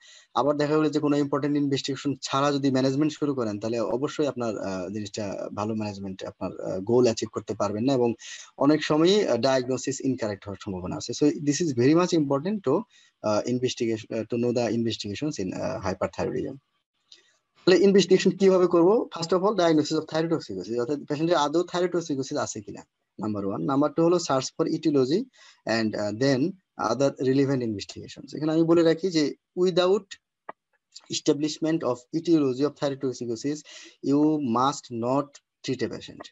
আবার দেখা গেলো যে কোনো ইম্পর্টেন্ট ইনভেস্টিগেশন ছাড়া যদি ম্যানেজমেন্ট শুরু করেন, তাহলে অবশ্যই আপনার জিনিসটা ভালো ম্যানেজমেন্ট আপনার গোল অ্যাচিভ করতে পারবেন না, এবং অনেক সময়ই ডায়াগনোসিস ইনকারেক্ট হওয়ার সম্ভাবনা আছে। So this is very much important to investigation, to know the investigations in hyperthyroidism. তাহলে ইনভেস্টিগেশন কিভাবে করব? First of all diagnosis of thyrotoxicosis, অর্থাৎ পেশেন্টের আদৌ থাইরোটক্সিকোসিস আছে কিনা, নাম্বার ওয়ান। নাম্বার টু হলো search for etiology and then other relevant investigation. এখানে আমি বলে রাখি যে without establishment of etiology of thyrotoxicosis you must not treat a patient.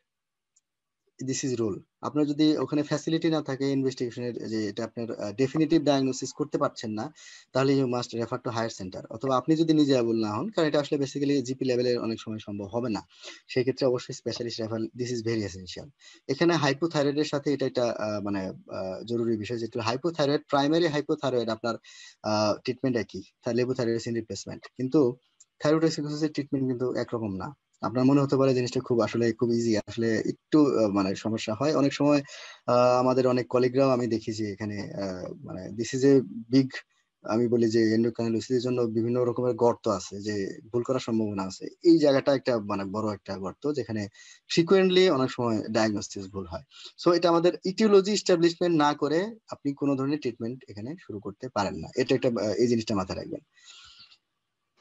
This is rule. আপনার যদি ওখানে ফ্যাসিলিটি না থাকে ইনভেস্টিগেশনের, যে এটা আপনার ডেফিনিটিভ ডায়াগনোসিস করতে পারছেন না, তাহলে you must refer to higher centre. অথবা আপনি যদি নিজে অ্যাবল না হন, কারণ এটা আসলে বেসিক্যালি জিপি লেভেলের অনেক সময় সম্ভব হবে না, সেই ক্ষেত্রে অবশ্যই specialist refer, this is very essential. এখানে হাইপোথাইরয়েডের সাথে এটা একটা মানে জরুরি বিষয়, যেহেতু হাইপোথাইরয়েড প্রাইমারি হাইপোথাইরয়েড আপনার ট্রিটমেন্ট একই, লেভোথাইরোসিন রিপ্লেসমেন্ট, কিন্তু থাইরোটক্সিকোসিসের ট্রিটমেন্ট কিন্তু একরকম না। আপনার মনে হতে পারে জিনিসটা খুব আসলে খুব ইজি, আসলে একটু মানে সমস্যা হয় অনেক সময়। আমাদের অনেক কলিগরাও আমি দেখি যে এখানে মানে দিস ইজ এ বিগ, আমি বলি যে এন্ডোক্রাইনোলজির জন্য বিভিন্ন রকমের গর্ত আছে, যে ভুল করার সম্ভাবনা আছে। এই জায়গাটা একটা মানে বড় একটা গর্ত, যেখানে ফ্রিকুয়েন্টলি অনেক সময় ডায়াগনোসিস ভুল হয়। সো এটা আমাদের ইটিওলজি এস্টাবলিশমেন্ট না করে আপনি কোনো ধরনের ট্রিটমেন্ট এখানে শুরু করতে পারেন না, এটা একটা এই জিনিসটা মাথায় রাখবেন।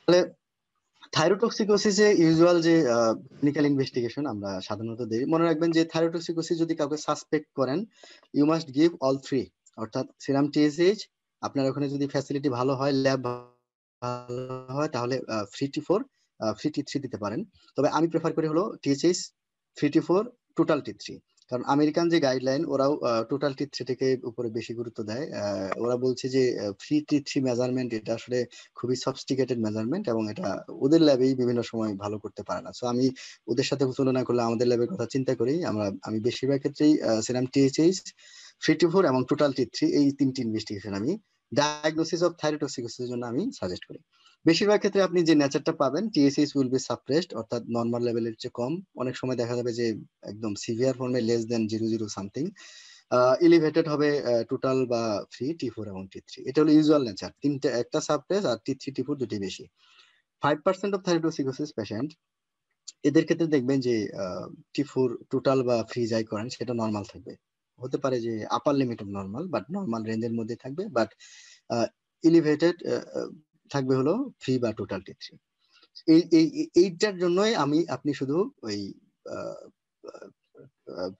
তাহলে থাইরোটক্সিকোসিসে ইউজুয়াল যে ক্লিনিক্যাল ইনভেস্টিগেশন আমরা সাধারণত দিই, মনে রাখবেন যে থাইরোটক্সিকোসিস যদি কাউকে সাসপেক্ট করেন, you must give all three, অর্থাৎ সিরাম টিএসএইচ, আপনার ওখানে যদি ফ্যাসিলিটি ভালো হয়, ল্যাব ভালো হয়, তাহলে free T four, free T three দিতে পারেন। তবে আমি প্রেফার করি হলো TSH, free T four, total T three. কারণ আমেরিকান যে গাইডলাইন, ওরাও টোটাল টি থ্রি থেকে উপরে বেশি গুরুত্ব দেয়। ওরা বলছে যে ফ্রি টি থ্রি মেজারমেন্ট এটা আসলে খুবই সফিস্টিকেটেড মেজারমেন্ট, এবং এটা ওদের ল্যাবেই বিভিন্ন সময় ভালো করতে পারে না। সো আমি ওদের সাথে তুলনা করলে আমাদের ল্যাবের কথা চিন্তা করি, আমি বেশিরভাগ ক্ষেত্রেই সিরাম টিএইচএইচ, ফ্রি টি ফোর এবং টোটাল টি থ্রি, এই তিনটি ইনভেস্টিগেশন আমি ডায়াগনোসিস অফ থাইরোটক্সিকোসিসের জন্য আমি সাজেস্ট করি। বেশিরভাগ ক্ষেত্রে আপনি যে নেচারটা পাবেন, টিএসএইচ উইল বি সাপ্রেসড, অর্থাৎ নর্মাল লেভেলের চেয়ে কম। অনেক সময় দেখা যাবে যে একদম সিভিয়ার ফর্মে লেস দেন 0.0 সামথিং, এলিভেটেড হবে টোটাল বা ফ্রি টি ফোর এবং টি থ্রি। এটা হলো ইউজুয়াল নেচার, তিনটা একটা সাপ্রেস আর টি থ্রি টি ফোর দুটি বেশি। 5% অফ থাইরোটক্সিকোসিস পেশেন্ট, এদের ক্ষেত্রে দেখবেন যে টি ফোর টোটাল বা ফ্রি যাই করেন সেটা নর্মাল থাকবে। হতে পারে যে আপার limit of normal, but normal রেঞ্জের মধ্যে থাকবে, বাট এলিভেটেড থাকবে হলো ফ্রি বা টোটাল টি থ্রি। এইটার জন্যই আপনি শুধু ওই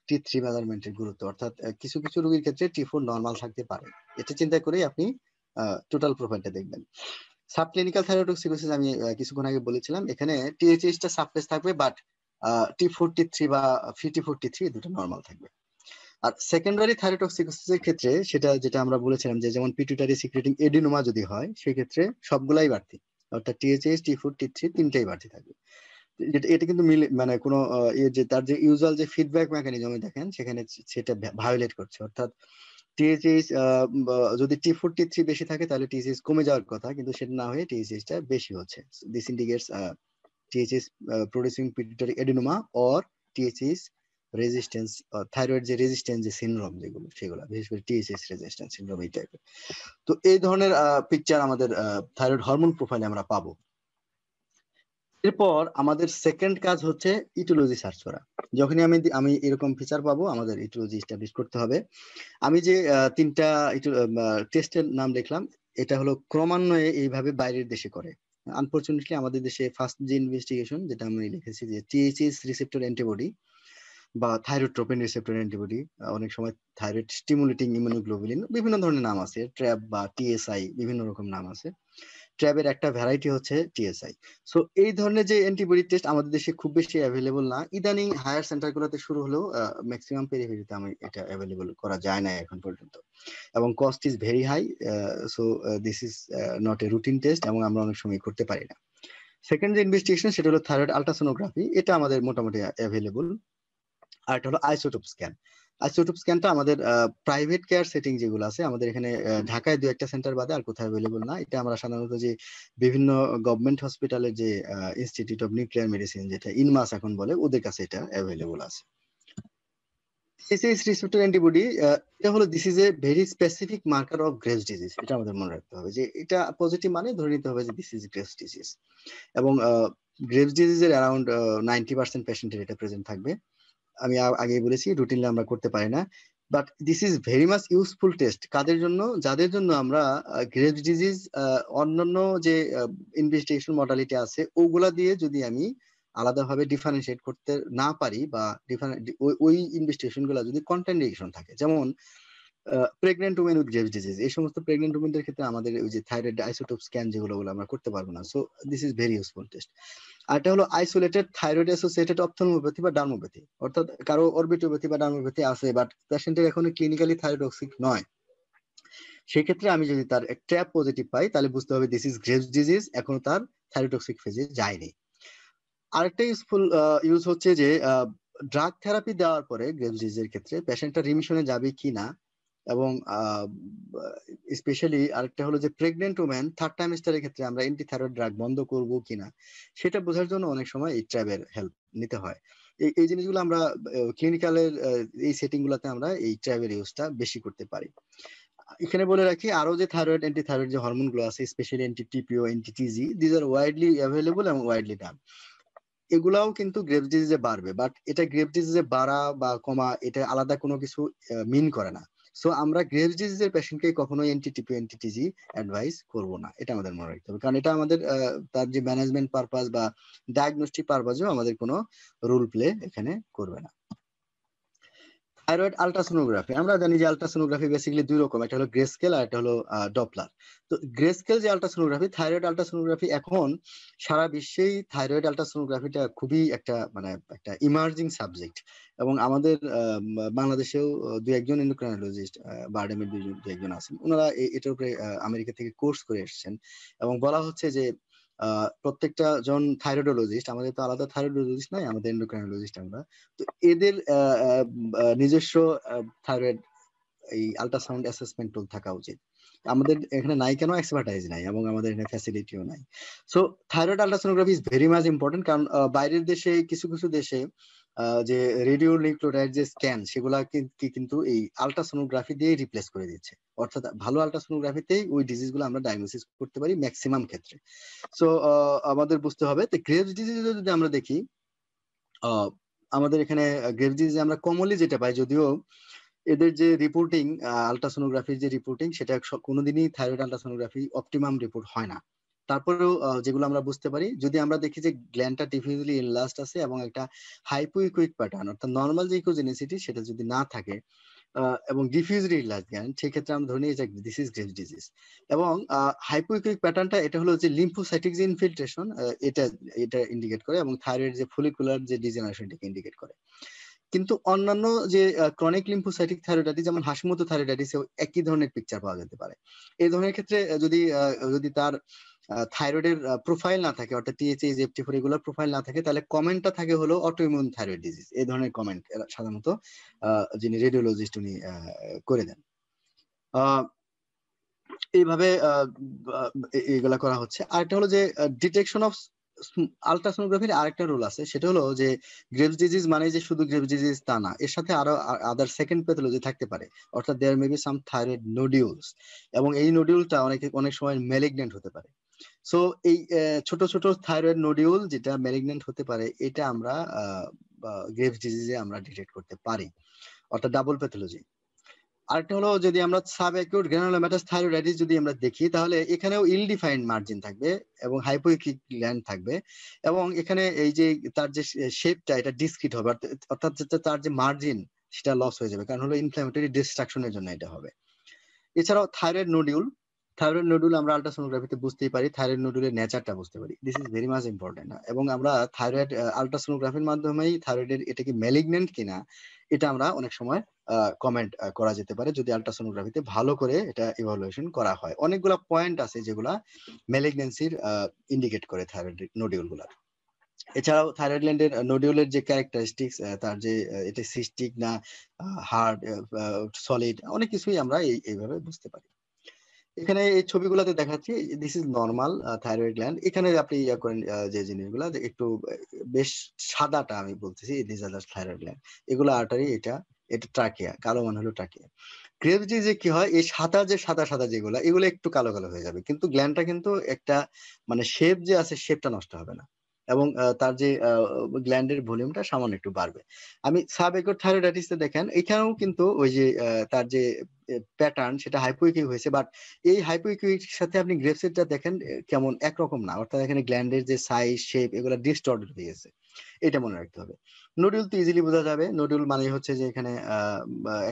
T3 মেজারমেন্টের গুরুত্ব, অর্থাৎ কিছু কিছু রোগীর ক্ষেত্রে T4 নর্মাল থাকতে পারে। এটা চিন্তা করেই আপনি টোটাল প্রোফাইলটা দেখবেন। সাবক্লিনিক্যাল থাইরয়েডোটক্সিকোসিস আমি কিছুক্ষণ আগে বলেছিলাম, এখানে THH টা সাপ্রেস থাকবে, বাট T4 T3 বা T4 T3 দুটো নর্মাল থাকবে। আর সেকেন্ডারি থাইরয়েডোটক্সিকোসিসের ক্ষেত্রে যেটা আমরা বলেছিলাম যে যেমন পিটুইটারি সিক্রেটিং এডিনোমা যদি হয়, সেই ক্ষেত্রে সবগুলাই বাড়তি, অর্থাৎ THH T4 T3 তিনটাই বাড়তি থাকবে। এটা কিন্তু মানে কোনো যে তার যে ইউজুয়াল যে ফিডব্যাক মেকানিজম দেখেন সেখানে সেটা ভায়োলেট করছে, অর্থাৎ THH যদি T4 T3 বেশি থাকে তাহলে THH কমে যাওয়ার কথা, কিন্তু সেটা না হয়ে THH টা বেশি হচ্ছে। This indicates THH producing pituitary adenoma or THH resistance, thyroid যে রেজিস্ট্যান্স যে সিনড্রোম যেগুলো, সেগুলো বিশেষ করে THH রেজিস্ট্যান্স সিনড্রোম এই টাইপের। তো এই ধরনের পিকচার আমাদের থাইরয়েড হরমোন প্রোফাইলে আমরা পাবো। এরপর আমাদের সেকেন্ড কাজ হচ্ছে ইটিওলজি সার্চ করা। যখনই আমি এরকম ফিচার পাবো, আমাদের ইটিওলজি এস্টাবলিশ করতে হবে। আমি যে তিনটা টেস্টের নাম লিখলাম, এটা হলো ক্রমান্বয়ে এইভাবে বাইরের দেশে করে। আনফরচুনেটলি আমাদের দেশে ফার্স্ট যে ইনভেস্টিগেশন যেটা আমি লিখেছি যে THH রিসেপ্টর অ্যান্টিবডি বা থাইরোট্রোপিন রিসেপ্টর অ্যান্টিবডি, অনেক সময় থাইরয়েড স্টিমুলেটিং ইমিউনোগ্লোবুলিন, বিভিন্ন ধরনের নাম আছে, ট্র্যাপ বা TSI, বিভিন্ন রকম নাম আছে। ট্র্যাবের একটা ভ্যারাইটি হচ্ছে TSI। সো এই ধরনের যে অ্যান্টিবডি টেস্ট আমাদের দেশে খুব বেশি অ্যাভেলেবল না, ইদানিং হায়ার সেন্টারগুলোতে শুরু হলেও ম্যাক্সিমাম পেরিফেরিতে আমি এটা অ্যাভেলেবল করা যায় না এখন পর্যন্ত, এবং cost is very high. So this is not a routine test, এবং আমরা অনেক সময় করতে পারি না। সেকেন্ড যে ইনভেস্টিগেশন সেটা হলো থাইরয়েড আলট্রাসোনোগ্রাফি, এটা আমাদের মোটামুটি অ্যাভেলেবল। আর এটা হলো আইসোটোপ স্ক্যান। আইসোটোপ স্ক্যানটা আমাদের প্রাইভেট কেয়ার সেটিং যেগুলো আছে, আমাদের এখানে ঢাকায় দু একটা সেন্টার বাদে আর কোথাও অ্যাভেলেবল না। এটা আমরা সাধারণত যে বিভিন্ন গভর্নমেন্ট হসপিটালের যে ইনস্টিটিউট অফ নিউক্লিয়ার মেডিসিন, যেটা ইনমাস এখন বলে, ওদের কাছে এটা অ্যাভেলেবল আছে। TSH রিসেপ্টর অ্যান্টিবডি, এটা হলো this is a very specific marker of Graves disease. এটা আমাদের মনে রাখতে হবে যে এটা পজিটিভ মানে ধরে নিতে হবে যে দিস ইজ গ্রেভস ডিজিজ, এবং গ্রেভস ডিজিজের অ্যারাউন্ড 90% পেশেন্টের এটা প্রেজেন্ট থাকবে। আমি আগে বলেছি রুটিনলি আমরা করতে পারি না, but this is very much useful test কাদের জন্য, যাদের জন্য আমরা গ্রেভস ডিজিজ অন্যান্য যে ইনভেস্টিগেশন মডালিটি আছে ওগুলা দিয়ে যদি আমি আলাদাভাবে ডিফারেন্সিয়েট করতে না পারি, বা ওই ইনভেস্টিগেশন গুলা যদি কন্ট্রাইন্ডিকেশন থাকে, যেমন pregnant women with graves disease, এই সমস্ত প্রেগনেন্ট উমেনদের ক্ষেত্রে আমাদের ওই যে থাইরয়েড আইসোটোপ স্ক্যান যেগুলো আমরা করতে পারবো না। So this is very useful test. আর এটা হলো আইসোলেটেড থাইরয়েড অ্যাসোসিয়েটেড অপথলমোপ্যাথি বা ডার্মোপ্যাথি, অর্থাৎ কারো অরবিটোপ্যাথি বা ডার্মোপ্যাথি আছে বাট পেশেন্টের এখনো ক্লিনিক্যালি থাইরয়েডক্সিক নয়, সেক্ষেত্রে আমি যদি তার ট্র্যাপ পজিটিভ পাই তাহলে বুঝতে হবে দিস ইজ গ্রেভস ডিজিজ, এখনো তার থাইরয়েডক্সিক ফেজে যায়নি। আরেকটা ইউজফুল ইউজ হচ্ছে যে ড্রাগ থেরাপি দেওয়ার পরে গ্রেভস ডিজিজের ক্ষেত্রে পেশেন্টটা রিমিশনে যাবে কিনা, এবং স্পেশালি আরেকটা হলো যে প্রেগনেন্ট ওমেন থার্ড টাইমেস্টারের ক্ষেত্রে আমরা এন্টি থাইরয়েড ড্রাগ বন্ধ করব কিনা, সেটা বোঝার জন্য অনেক সময় এই ট্র্যাবের হেল্প নিতে হয়। এই জিনিসগুলো আমরা ক্লিনিক্যালের এই সেটিং গুলোতে আমরা এই ট্র্যাবের ইউজটা বেশি করতে পারি। এখানে বলে রাখি আরো যে থাইরয়েড অ্যান্টি থাইরয়েড যে হরমোন গুলো আছে, specially anti TPO, anti টিজি, these are widely available এবং ওয়াইডলি ডান। এগুলাও কিন্তু গ্রেভস ডিজিজে বাড়বে, বাট এটা গ্রেভস ডিজিজে বাড়া বা কমা এটা আলাদা কোনো কিছু মিন করে না। সো আমরা গ্রেভস ডিজিজের পেশেন্টকে কখনোই এনটিটিপি এনটিটিজি অ্যাডভাইস করব না, এটা আমাদের মনে রাখতে হবে, কারণ এটা আমাদের তার যে ম্যানেজমেন্ট পারপাস বা ডায়াগনস্টিক পারপাসেও আমাদের কোনো রোল প্লে এখানে করবে না। থাইরয়েড আলট্রাসোনোগ্রাফি, আমরা জানি যে আলট্রাসোনোগ্রাফি বেসিক্যালি দুই রকম, একটা হলো গ্রে স্কেল আর একটা হলো ডপলার। তো গ্রে স্কেল যে আলট্রাসোনোগ্রাফি, থাইরয়েড আলট্রাসোনোগ্রাফি, এখন সারা বিশ্বেই থাইরয়েড আলট্রাসোনোগ্রাফিটা খুবই একটা মানে একটা ইমার্জিং সাবজেক্ট, এবং আমাদের বাংলাদেশেও দু একজন এন্ডোক্রাইনোলজিস্ট, বারডেমের দু একজন আছেন, ওনারা এটার উপরে আমেরিকা থেকে কোর্স করে এসেছেন, এবং বলা হচ্ছে যে প্রত্যেকটা জন থাইরয়েডোলজিস্ট, আমাদের তো আলাদা থাইরয়েডোলজিস্ট নাই, আমাদের এন্ডোক্রাইনোলজিস্ট আমরা, তো এদের নিজস্ব থাইরয়েড এই আল্ট্রাসাউন্ড অ্যাসেসমেন্ট টুল থাকা উচিত। আমাদের এখানে নাই কেন, এক্সপার্টাইজ নাই, এবং আমাদের এখানে ফ্যাসিলিটিও নাই। So thyroid ultrasonography is very much important, কারণ বাইরের দেশে কিছু কিছু দেশে যে রেডিও নিউক্লিওটাইড যে স্ক্যান, সেগুলা কিন্তু এই আল্ট্রাসোনোগ্রাফি দিয়ে রিপ্লেস করে দিচ্ছে, অর্থাৎ ভালো আল্ট্রাসোনোগ্রাফিতেই ওই ডিজিজ গুলো আমরা ডায়াগনোসিস করতে পারি ম্যাক্সিমাম ক্ষেত্রে। সো আমাদের বুঝতে হবে তো গ্রেভস ডিজিজ যদি আমরা দেখি, আমাদের এখানে গ্রেভস ডিজিজ আমরা কমনলি যেটা পাই, যদিও এদের যে রিপোর্টিং আলট্রাসোনোগ্রাফির যে রিপোর্টিং, সেটা কোনোদিনই থাইরয়েড আলট্রাসোনোগ্রাফি অপটিমাম রিপোর্ট হয় না। তারপরেও যেগুলো আমরা বুঝতে পারি, যদি আমরা দেখি যে গ্ল্যান্ডটা ডিফিউজলি এনলার্জড আছে এবং একটা হাইপোইকুইক প্যাটার্ন অর্থাৎ নর্মাল যে ইকোজেনিসিটি সেটা যদি না থাকে এবং ডিফিউজলি এনলার্জড গ্ল্যান্ড, সেক্ষেত্রে আমরা ধরে নিই যে দিস ইজ গ্রেভস ডিজিজ। এবং হাইপোইকুইক প্যাটার্নটা এটা হলো যে লিম্ফোসাইটিক যে ইনফিল্ট্রেশন, এটা এটা ইন্ডিকেট করে, এবং থাইরয়েড যে ফলিকুলার যে ডিজেনারেশন এটাকে ইন্ডিকেট করে। কিন্তু অন্যান্য যে ক্রনিক লিম্ফোসাইটিক থাইরয়েডাইটিস যেমন হাসিমোতো থাইরয়েডাইটিস একই ধরনের পিকচার পাওয়া যেতে পারে। এই ধরনের ক্ষেত্রে যদি তার থাইরয়েডের প্রোফাইল না থাকে, অর্থাৎ টিএইচএইচ এফটি4 এগুলোর প্রোফাইল না থাকে, তাহলে কমেন্টটা থাকে হলো অটোইমিউন থাইরয়েড ডিজিজ। এই ধরনের কমেন্ট সাধারণত যিনি রেডিওলজিস্ট উনি করে দেন। এইভাবে এগুলা করা হচ্ছে। আরেকটা হলো যে ডিটেকশন অফ আলট্রাসোনোগ্রাফির আরেকটা রোল আছে, সেটা হলো যে গ্রেভস ডিজিজ মানে যে শুধু গ্রেভস ডিজিজ তা না, এর সাথে আরো আদার সেকেন্ড প্যাথোলজি থাকতে পারে, অর্থাৎ there may be some thyroid nodules, এবং এই নোডিউলটা অনেক সময় ম্যালিগন্যান্ট হতে পারে। সো এই ছোট ছোট থাইরয়েড নোডিউল যেটা ম্যালিগন্যান্ট হতে পারে, এটা আমরা গ্রেভস ডিজিজে আমরা ডিটেক্ট করতে পারি, অর্থাৎ ডাবল প্যাথোলজি। আরেকটা হলো যদি আমরা সাব অ্যাকিউট গ্রানুলোমাটাস থাইরয়েডাইটিস যদি আমরা দেখি, তাহলে এখানেও ইল ডিফাইন্ড মার্জিন থাকবে এবং হাইপোইকিক গ্ল্যান্ড থাকবে, এবং এখানে এই যে তার যে শেপটা এটা ডিসক্রিট হবে, অর্থাৎ তার যে মার্জিন সেটা লস হয়ে যাবে, কারণ হলো ইনফ্ল্যামেটরি ডিস্ট্রাকশনের জন্য এটা হবে। এছাড়াও থাইরয়েড নোডুল আমরা আলট্রাসোনোগ্রাফিতে বুঝতেই পারি, থাইরয়েড নোডুলের নেচারটা বুঝতে পারি, this is very much important. এবং আমরা থাইরয়েড আলট্রাসোনোগ্রাফির মাধ্যমেই থাইরয়েডের এটা কি ম্যালিগন্যান্ট কিনা এটা আমরা অনেক সময় কমেন্ট করা যেতে পারে, যদি আলট্রাসোনোগ্রাফিতে ভালো করে এটা ইভালুয়েশন করা হয়। অনেকগুলা পয়েন্ট আছে যেগুলা ম্যালিগন্যান্সির ইন্ডিকেট করে থাইরয়েড নোডিউল গুলা। এছাড়াও থাইরয়েড গ্ল্যান্ডের নোডিউলের যে ক্যারেক্টারিস্টিক্স, তার যে এটা সিস্টিক না হার্ড সলিড, অনেক কিছুই আমরা এইভাবে বুঝতে পারি। এখানে এই ছবিগুলোতে দেখাচ্ছি, this is normal thyroid gland. এখানে আপনি করেন যে জিনিসগুলো একটু বেশ সাদাটা আমি বলতেছি, দিস আর থাইরয়েড গ্ল্যান্ড, এগুলো আর্টারি, এটা এটা ট্রাকিয়া, কালো মানে হলো ট্রাকিয়া। গ্রেভস ডিজিজে কি হয়, এই সাদা সাদা যেগুলো এগুলো একটু কালো কালো হয়ে যাবে, কিন্তু গ্ল্যান্ডটা কিন্তু একটা মানে শেপ যে আছে শেপটা নষ্ট হবে না, এবং তার যে গ্ল্যান্ডের ভলিউমটা সামান্য একটু বাড়বে। আমি সাবএকুট থাইরয়েডাইটিসে দেখেন এখানেও কিন্তু ওই যে তার যে প্যাটার্ন সেটা হাইপোইকিক হয়েছে, বাট এই হাইপোইকিক সাথে আপনি গ্রেভসেরটা দেখেন কেমন একরকম না, অর্থাৎ এখানে গ্ল্যান্ডের যে সাইজ শেপ এগুলো ডিস্টর্টেড হয়ে গেছে, এটা মনে রাখতে হবে। নোডিউল তো ইজিলি বোঝা যাবে, নোডিউল মানে হচ্ছে যে এখানে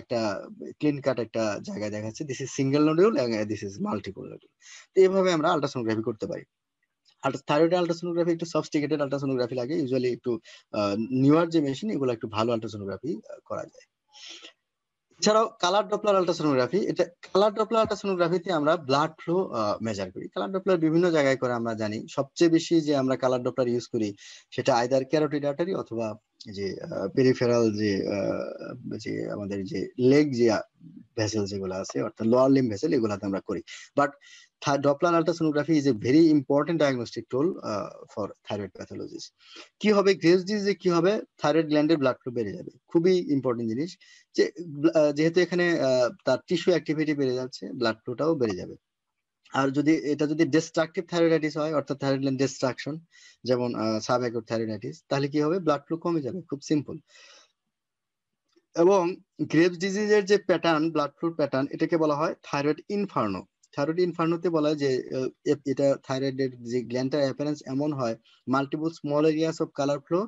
একটা ক্লিন কাট একটা জায়গায় দেখাচ্ছে, দিস ইজ সিঙ্গেল নোডিউল এবং দিস ইজ মাল্টিপল নোডিউল। তো এইভাবে আমরা আল্ট্রাসোনোগ্রাফি করতে পারি। থাইরয়েড আল্ট্রাসোনোগ্রাফি একটু সফিস্টিকেটেড আল্ট্রাসোনোগ্রাফি লাগে, ইউজুয়ালি একটু নিউয়ার যে মেশিন এগুলো একটু ভালো আল্ট্রাসোনোগ্রাফি করা যায়। এছাড়াও কালার ডপলার আল্ট্রাসোনোগ্রাফি, এটা কালার ডপলার আল্ট্রাসোনোগ্রাফিতে আমরা ব্লাড ফ্লো মেজার করি। কালার ডপলার বিভিন্ন জায়গায় করে আমরা জানি, সবচেয়ে বেশি যে আমরা কালার ডপলার ইউজ করি সেটা আইদার ক্যারোটিড আর্টারি অথবা যে পেরিফেরাল যে আমাদের যে লেগ যে ভেসেল যেগুলো আছে, অর্থাৎ লোয়ার লিম্ব ভেসেল, এগুলাতে আমরা করি। But Doppler ultrasonography is a very important diagnostic tool for thyroid pathologies. কি হবে গ্রেভস ডিজিজে, কি হবে থাইরয়েড গ্ল্যান্ডের ব্লাড ফ্লো বেড়ে যাবে, খুবই ইম্পর্টেন্ট জিনিস। যে যেহেতু এখানে তার টিস্যু অ্যাক্টিভিটি বেড়ে যাচ্ছে, ব্লাড ফ্লোটাও বেড়ে যাবে। আর যদি ডিস্ট্রাকটিভ থাইরয়েডাইটিস হয়, অর্থাৎ থাইরয়েড গ্ল্যান্ড ডিস্ট্রাকশন, যেমন সাবঅ্যাকুট থাইরয়েডাইটিস, তাহলে কি হবে ব্লাড ফ্লো কমে যাবে, খুব সিম্পল। এবং গ্রেভস ডিজিজের যে প্যাটার্ন, ব্লাড ফ্লো প্যাটার্ন, এটাকে বলা হয় থাইরয়েড ইনফার্নো। থাইরয়েড ইনফার্নোতে বলা হয় যে এটা থাইরয়েডের যে গ্ল্যান্ডের অ্যাপিয়ারেন্স এমন হয়, multiple small areas of colour flow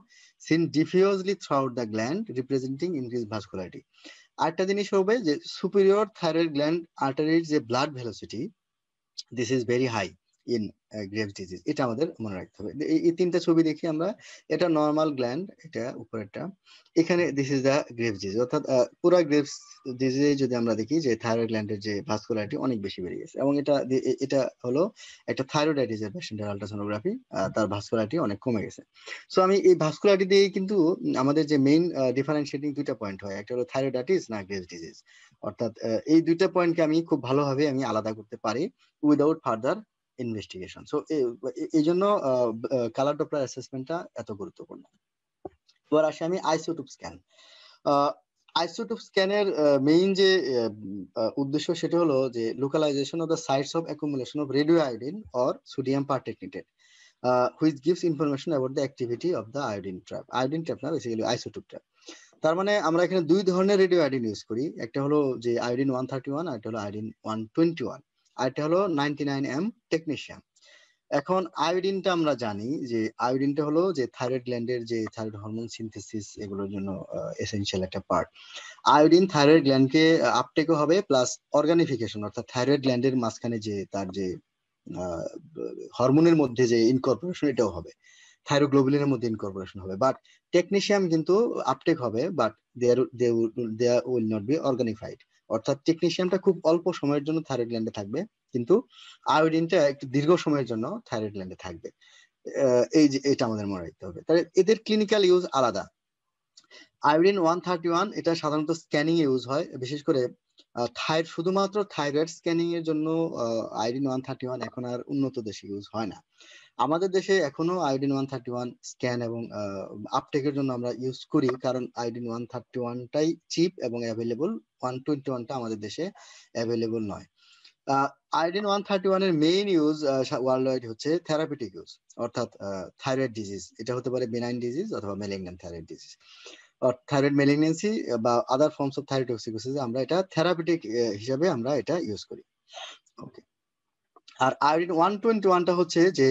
seen diffusely throughout the gland representing increase vascularity. আরেকটা জিনিস হবে যে সুপিরিয়র থাইরয়েড গ্ল্যান্ড আর্টারির যে blood velocity, this is very high in Graves disease, এটা আমাদের মনে রাখতে হবে। এই তিনটা ছবি দেখি আমরা, এটা নর্মাল গ্ল্যান্ড, এটা উপরেরটা, এখানে this is the graves disease, অর্থাৎ পুরো গ্রেভস ডিজিজে যদি আমরা দেখি যে থাইরয়েড গ্ল্যান্ডের যে ভাস্কুলারিটি অনেক বেশি বেড়ে গেছে, এবং এটা হলো একটা থাইরয়েডাইটিসের পেশেন্টের আল্ট্রাসোনোগ্রাফি, তার ভাস্কুলারিটি অনেক কমে গেছে। সো আমি এই ভাস্কুলারিটি দিয়ে কিন্তু আমাদের যে মেইন ডিফারেন্সিয়েটিং দুইটা পয়েন্ট হয়, একটা হলো থাইরয়েডাইটিস না গ্রেভস ডিজিজ, অর্থাৎ এই দুইটা পয়েন্টকে আমি খুব ভালোভাবে আমি আলাদা করতে পারি উইদাউট ফার্দার ইনভেস্টিগেশন। সো এই জন্য কালার ডপলার অ্যাসেসমেন্টটা এত গুরুত্বপূর্ণ। এবার আসি আমি আইসোটোপ স্ক্যান। আইসোটোপ স্ক্যানের মেইন যে উদ্দেশ্য সেটা হলো যে localization of the sites of accumulation of radio iodine or sodium pertechnetate, which gives information about the activity of the iodine trap. Iodine trap না, বেসিক্যালি আইসোটোপ ট্র্যাপ। তার মানে আমরা এখানে দুই ধরনের রেডিও আয়োডিন ইউজ করি, একটা হলো যে আয়োডিন 131, আর একটা হলো আয়োডিন 121, আর একটা হলো 99M টেকনিশিয়াম। এখন আয়োডিনটা আমরা জানি যে আয়োডিনটা হলো যে থাইরয়েড গ্ল্যান্ডের যে থাইরয়েড হরমোন সিনথেসিস এগুলোর জন্য এসেনশিয়াল একটা পার্ট। আয়োডিন থাইরয়েড গ্ল্যান্ডকে আপটেকও হবে, প্লাস অর্গানিফিকেশন অর্থাৎ থাইরয়েড গ্ল্যান্ডের মাঝখানে যে তার যে হরমোনের মধ্যে যে ইনকর্পোরেশন এটাও হবে, থাইরোগ্লোবুলিনের মধ্যে ইনকর্পোরেশন হবে। বাট টেকনিশিয়াম কিন্তু আপটেক হবে, but there will not be organified. অর্থাৎ টেকনিশিয়ামটা খুব অল্প সময়ের জন্য থাইরয়েড গ্ল্যান্ডে থাকবে, কিন্তু আয়োডিনটা একটু দীর্ঘ সময়ের জন্য থাইরয়েড গ্ল্যান্ডে থাকবে। এই যে এটা আমাদের মনে রাখতে হবে। তাহলে এদের ক্লিনিক্যাল ইউজ আলাদা। আয়োডিন 131 এটা সাধারণত স্ক্যানিং এ ইউজ হয়, বিশেষ করে শুধুমাত্র থাইরয়েড স্ক্যানিং এর জন্য আয়োডিন 131 এখন আর উন্নত দেশে ইউজ হয় না। আমাদের দেশে এখনো আয়োডিন 131 স্ক্যান এবং আপটেকের জন্য আমরা ইউজ করি, কারণ আয়োডিন 131টাই চিপ এবং অ্যাভেলেবল, 121টা আমাদের দেশে অ্যাভেলেবল নয়। আয়োডিন 131 এর মেইন ইউজ ওয়ার্ল্ড ওয়াইড হচ্ছে থেরাপিউটিক ইউজ, অর্থাৎ থাইরয়েড ডিজিজ, এটা হতে পারে বেনাইন ডিজিজ অথবা malignant thyroid disease, thyroid malignancy বা আদার ফর্মস অফ থাইরয়েডোক্সিকোসিস আমরা এটা থেরাপিউটিক হিসাবে আমরা এটা ইউজ করি। ওকে। আর আয়োডিন 121টা হচ্ছে যে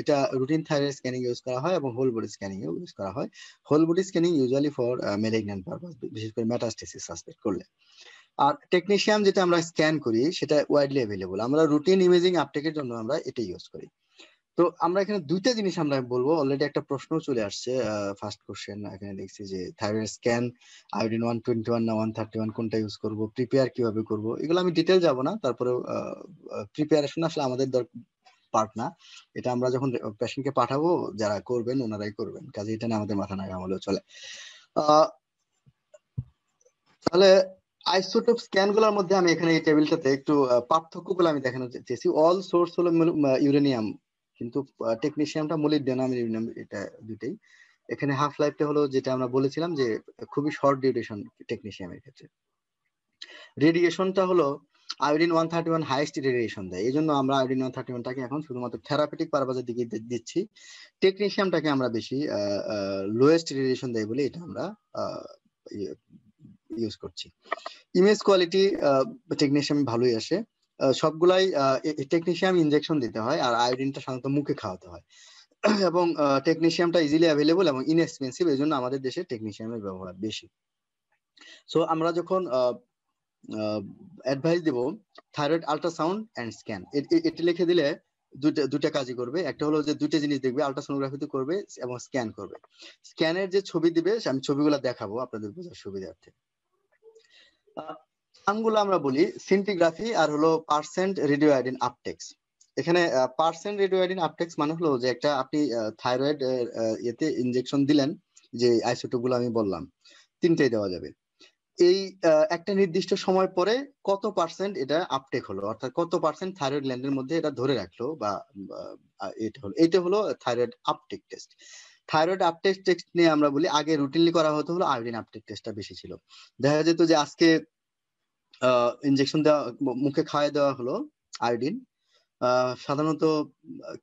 এটা রুটিন থাইরয়েড স্ক্যানিং ইউজ করা হয় এবং হোল বডি স্ক্যানিং এও ইউজ করা হয়। Whole body scanning usually for malignant purpose, বিশেষ করে মেটাস্টেসিস সাসপেক্ট করলে। আর টেকনিশিয়াম যেটা আমরা স্ক্যান করি সেটা ওয়াইডলি অ্যাভেলেবল, আমরা রুটিন ইমেজিং আপটেকের জন্য আমরা এটা ইউজ করি। তো আমরা এখানে দুইটা জিনিস আমরা বলবো, অলরেডি একটা প্রশ্ন চলে আসছে, ফার্স্ট কোশ্চেন এখানে দেখছি যে থাইরয়েড স্ক্যান আয়োডিন 121 না 131 কোনটা ইউজ করব, প্রিপেয়ার কিভাবে করব, এগুলো আমি ডিটেল যাব না। তারপরে প্রিপারেশন আসলে আমাদের পার্ট না, এটা আমরা যখন পেশেন্টকে পাঠাবো যারা করবেন ওনারাই করবেন, কাজে এটা নিয়ে আমাদের মাথা না ঘামালেও চলে। তাহলে আইসোটোপ স্ক্যান গুলোর মধ্যে আমি এখানে এই টেবিলটাতে একটু পার্থক্যগুলো আমি দেখানো চেয়েছি। অল সোর্স হলো ইউরেনিয়াম, কিন্তু টেকনিশিয়ামটা মোলিবডেনাম ইউরেনিয়াম, এটা দুটেই। এখানে হাফ লাইফটা হলো যেটা আমরা বলেছিলাম যে খুবই শর্ট ডিউরেশন টেকনিশিয়ামের ক্ষেত্রে। রেডিয়েশনটা হলো আয়োডিন 131 হাইয়েস্ট রেডিয়েশন দেয়, এই জন্য আমরা আয়োডিন 131টাকে এখন শুধুমাত্র থেরাপিউটিক পারপাসের দিকে দিচ্ছি। টেকনিশিয়ামটাকে আমরা বেশি লোয়েস্ট রেডিয়েশন দেয় বলে এটা আমরা ইউজ করছি। ইমেজ কোয়ালিটি টেকনিশিয়াম ভালোই আসে, সবগুলাই টেকনিশিয়াম ইনজেকশন দিতে হয়, আর আয়োডিনটা সাধারণত মুখে খাওয়াতে হয়। এবং টেকনিশিয়ামটা ইজিলি অ্যাভেলেবল এবং ইনএক্সপেন্সিভ, এই জন্য আমাদের দেশে টেকনিশিয়ামের ব্যবহার বেশি। সো আমরা যখন অ্যাডভাইস দেব থাইরয়েড আল্ট্রাসাউন্ড এন্ড স্ক্যান, এটা লিখে দিলে দুটা কাজই করবে। একটা হলো যে দুইটা জিনিস দেখবে, আল্ট্রাসোনোগ্রাফিতে করবে এবং স্ক্যান করবে। স্ক্যানের যে ছবি দিবে আমি ছবিগুলো দেখাবো আপনাদের বোঝার সুবিধার্থে। নামগুলো আমরা বলি সিন্টিগ্রাফি আর হলো পার্সেন্ট রেডিও আয়োডিন আপটেক্স। এখানে পার্সেন্ট রেডিও আয়োডিন আপটেক্স মানে হলো যে একটা আপনি থাইরয়েড এতে ইনজেকশন দিলেন, যে আইসোটোপ গুলো আমি বললাম তিনটাই দেওয়া যাবে। এই একটা নির্দিষ্ট সময় পরে কত পার্সেন্ট এটা আপটেক হলো, অর্থাৎ কত পার্সেন্ট থাইরয়েড গ্ল্যান্ডের মধ্যে এটা ধরে রাখলো, বা এটা হলো thyroid uptake test. Thyroid uptake test নিয়ে আমরা বলি আগে রুটিনলি করা হতো হলো আয়োডিন আপটেক টেস্টটা বেশি ছিল। দেখা যেত যে আজকে ইনজেকশন দেওয়া, মুখে খাওয়াই দেওয়া হলো আয়োডিন, সাধারণত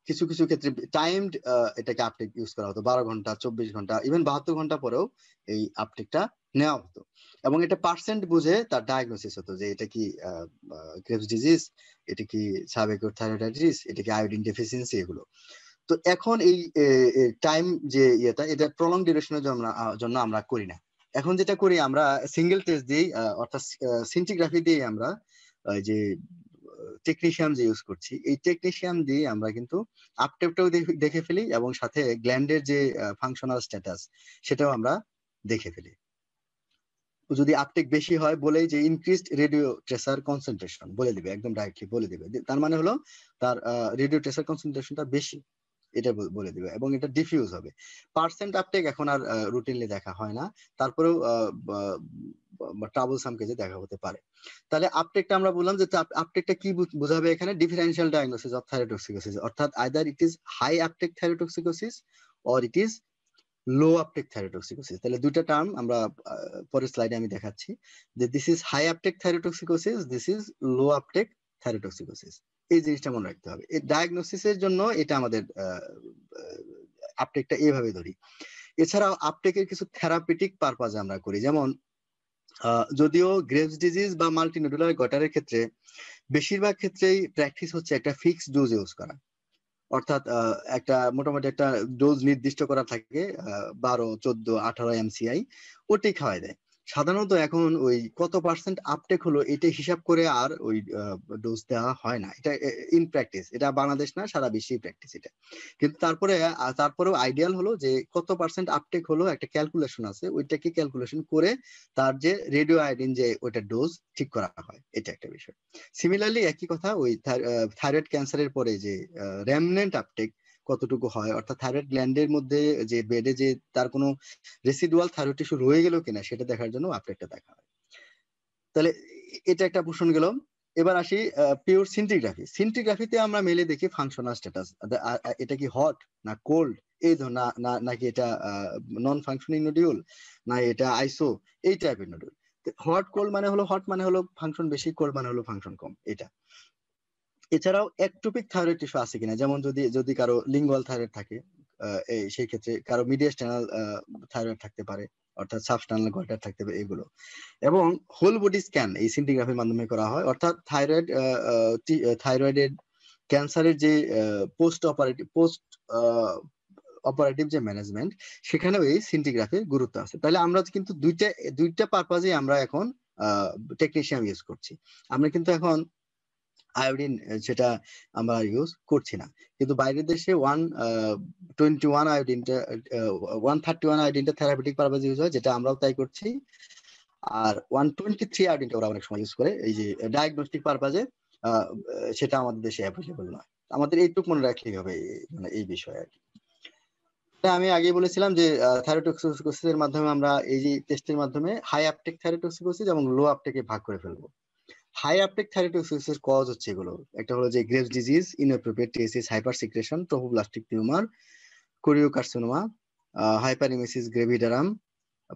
কিছু কিছু ক্ষেত্রে টাইমড এটাকে আপটেক ইউজ করা হতো, 12 ঘন্টা 24 ঘন্টা ইভেন 72 ঘন্টা পরেও এই আপটেকটা নেওয়া হতো, এবং এটা পার্সেন্ট বুঝে তার ডায়াগনোসিস হতো যে এটা কি গ্রেভস ডিজিজ, এটা কি সাবেকুর থাইরয়েডাইটিস, এটা কি আয়োডিন ডেফিসিয়েন্সি, এগুলো। তো এখন এই টাইম যে এটা প্রলং ডিউরেশনের জন্য আমরা করি না। এখন যেটা করি আমরা সিঙ্গেল টেস্ট দিই, অর্থাৎ সিন্টিগ্রাফি দিয়ে আমরা যে টেকনিশিয়াম যে ইউজ করছি, এই টেকনিশিয়াম দিয়ে আমরা কিন্তু আপটেকটাও দেখে ফেলি এবং সাথে গ্ল্যান্ডের যে ফাংশনাল স্ট্যাটাস সেটাও আমরা দেখে ফেলি। যদি আপটেক বেশি হয় বলেই যে ইনক্রিজড রেডিও ট্রেসার কনসেন্ট্রেশন বলে দিবে, একদম ডাইরেক্টলি বলে দিবে, তার মানে হলো তার রেডিও ট্রেসার কনসেন্ট্রেশনটা বেশি, এটা বলে দিবে, এবং এটা ডিফিউজ হবে। পার্সেন্ট আপটেক এখন আর রুটিনলি দেখা হয় না, তারপরেও ট্রাবলসাম কেসে দেখা হতে পারে। তাহলে আপটেকটা আমরা বললাম যে আপটেকটা কি বোঝাবে এখানে, ডিফারেন্সিয়াল ডায়াগনোসিস অফ থাইরোটক্সিকোসিস, অর্থাৎ either it is high uptake thyrotoxicosis or it is low uptake thyrotoxicosis. তাহলে দুইটা টার্ম আমরা পরের স্লাইডে আমি দেখাচ্ছি, যে this is high uptake thyrotoxicosis, this is low uptake thyrotoxicosis. এই জিনিসটা মনে রাখতে হবে। এই ডায়াগনোসিসের জন্য এটা আমাদের আপটেকটা এইভাবে ধরি। এছাড়াও আপটেকের কিছু থেরাপিউটিক পারপাজে আমরা করি, যেমন যদিও গ্রেভস ডিজিজ বা মাল্টিনোডুলার গটারের ক্ষেত্রে বেশিরভাগ ক্ষেত্রেই প্র্যাকটিস হচ্ছে একটা ফিক্সড ডোজ ইউজ করা, অর্থাৎ একটা মোটামুটি একটা ডোজ নির্দিষ্ট করা থাকে, 12, 14, 18 MCI, ওটাই খাওয়াই দেয়। সাধারণত এখন ওই কত পার্সেন্ট আপটেক হলো এটা হিসাব করে আর ওই ডোজ দেওয়া হয় না। এটা ইন প্র্যাকটিস, এটা বাংলাদেশ না সারা বিশ্বেই প্র্যাকটিস এটা। কিন্তু তারপরেও আইডিয়াল হলো যে কত পার্সেন্ট আপটেক হলো একটা ক্যালকুলেশন আছে, ওইটাকে ক্যালকুলেশন করে তার যে রেডিও আয়োডিন যে ওইটা ডোজ ঠিক করা হয়, এটা একটা বিষয়। সিমিলারলি একই কথা ওই থাইরয়েড ক্যান্সারের পরে যে রেমনেন্ট আপটেক কতটুকু হয়, অর্থাৎ থাইরয়েড গ্ল্যান্ডের মধ্যে যে বেডে যে তার কোনো রেসিডুয়াল থাইরয়েড টিস্যু রয়ে গেল কিনা সেটা দেখার জন্য আপটেকটা দেখা হয়। তাহলে এটা একটা পোর্শন গেল। এবার আসি পিওর সিন্টিগ্রাফি। সিন্টিগ্রাফিতে আমরা মেলে দেখি ফাংশনাল স্ট্যাটাস, এটা কি হট না কোল্ড, এই ধর নাকি এটা নন ফাংশনিং নডিউল, না এটা আইসো, এই টাইপের নডিউল। হট কোল্ড মানে হলো হট মানে হলো ফাংশন বেশি, কোল্ড মানে হলো ফাংশন কম, এটা। এছাড়াও একটোপিক থাইরয়েড টিস্যু আছে কিনা, যেমন যদি কারো লিঙ্গুয়াল থাইরয়েড থাকে, সেই ক্ষেত্রে কারো মিডিয়াস্টাইনাল থাইরয়েড থাকতে পারে, অর্থাৎ সাবস্টাইনাল গয়টার থাকতে পারে, এগুলো। এবং হোল বডি স্ক্যান এই সিন্টিগ্রাফির মাধ্যমে করা হয়, অর্থাৎ থাইরয়েডের ক্যান্সারের যে পোস্ট অপারেটিভ যে ম্যানেজমেন্ট, সেখানেও এই সিন্টিগ্রাফির গুরুত্ব আছে। তাহলে আমরা কিন্তু দুইটা পারপাজে আমরা এখন টেকনিশিয়ান ইউজ করছি। আমরা কিন্তু এখন আয়োডিন সেটা আমরা ইউজ করছি না, কিন্তু বাইরের দেশে 121 আয়োডিনটা 131 আয়োডিনটা থেরাপিউটিক পারপাজে ইউজ হয়, যেটা আমরাও তাই করছি। আর 123 আয়োডিনটা ওরা অনেক সময় ইউজ করে এই যে ডায়াগনস্টিক পারপাজে, সেটা আমাদের দেশে অ্যাভেলেবল নয়। আমাদের এইটুকু মনে রাখলেই হবে মানে এই বিষয়ে আর কি। আমি আগে বলেছিলাম যে থাইরোটক্সিকোসিসের মাধ্যমে আমরা এই যে টেস্টের মাধ্যমে হাই আপটেক থাইরোটক্সিকোসিস এবং লো আপটেকে ভাগ করে ফেলবো। হাই আপটেক থাইরোটক্সিকোসিসের কজ হচ্ছে এগুলো, একটা হলো যে Graves disease, inappropriate TSH hyper secretion, trophoblastic tumour, choriocarcinoma, hyperemesis gravidarum,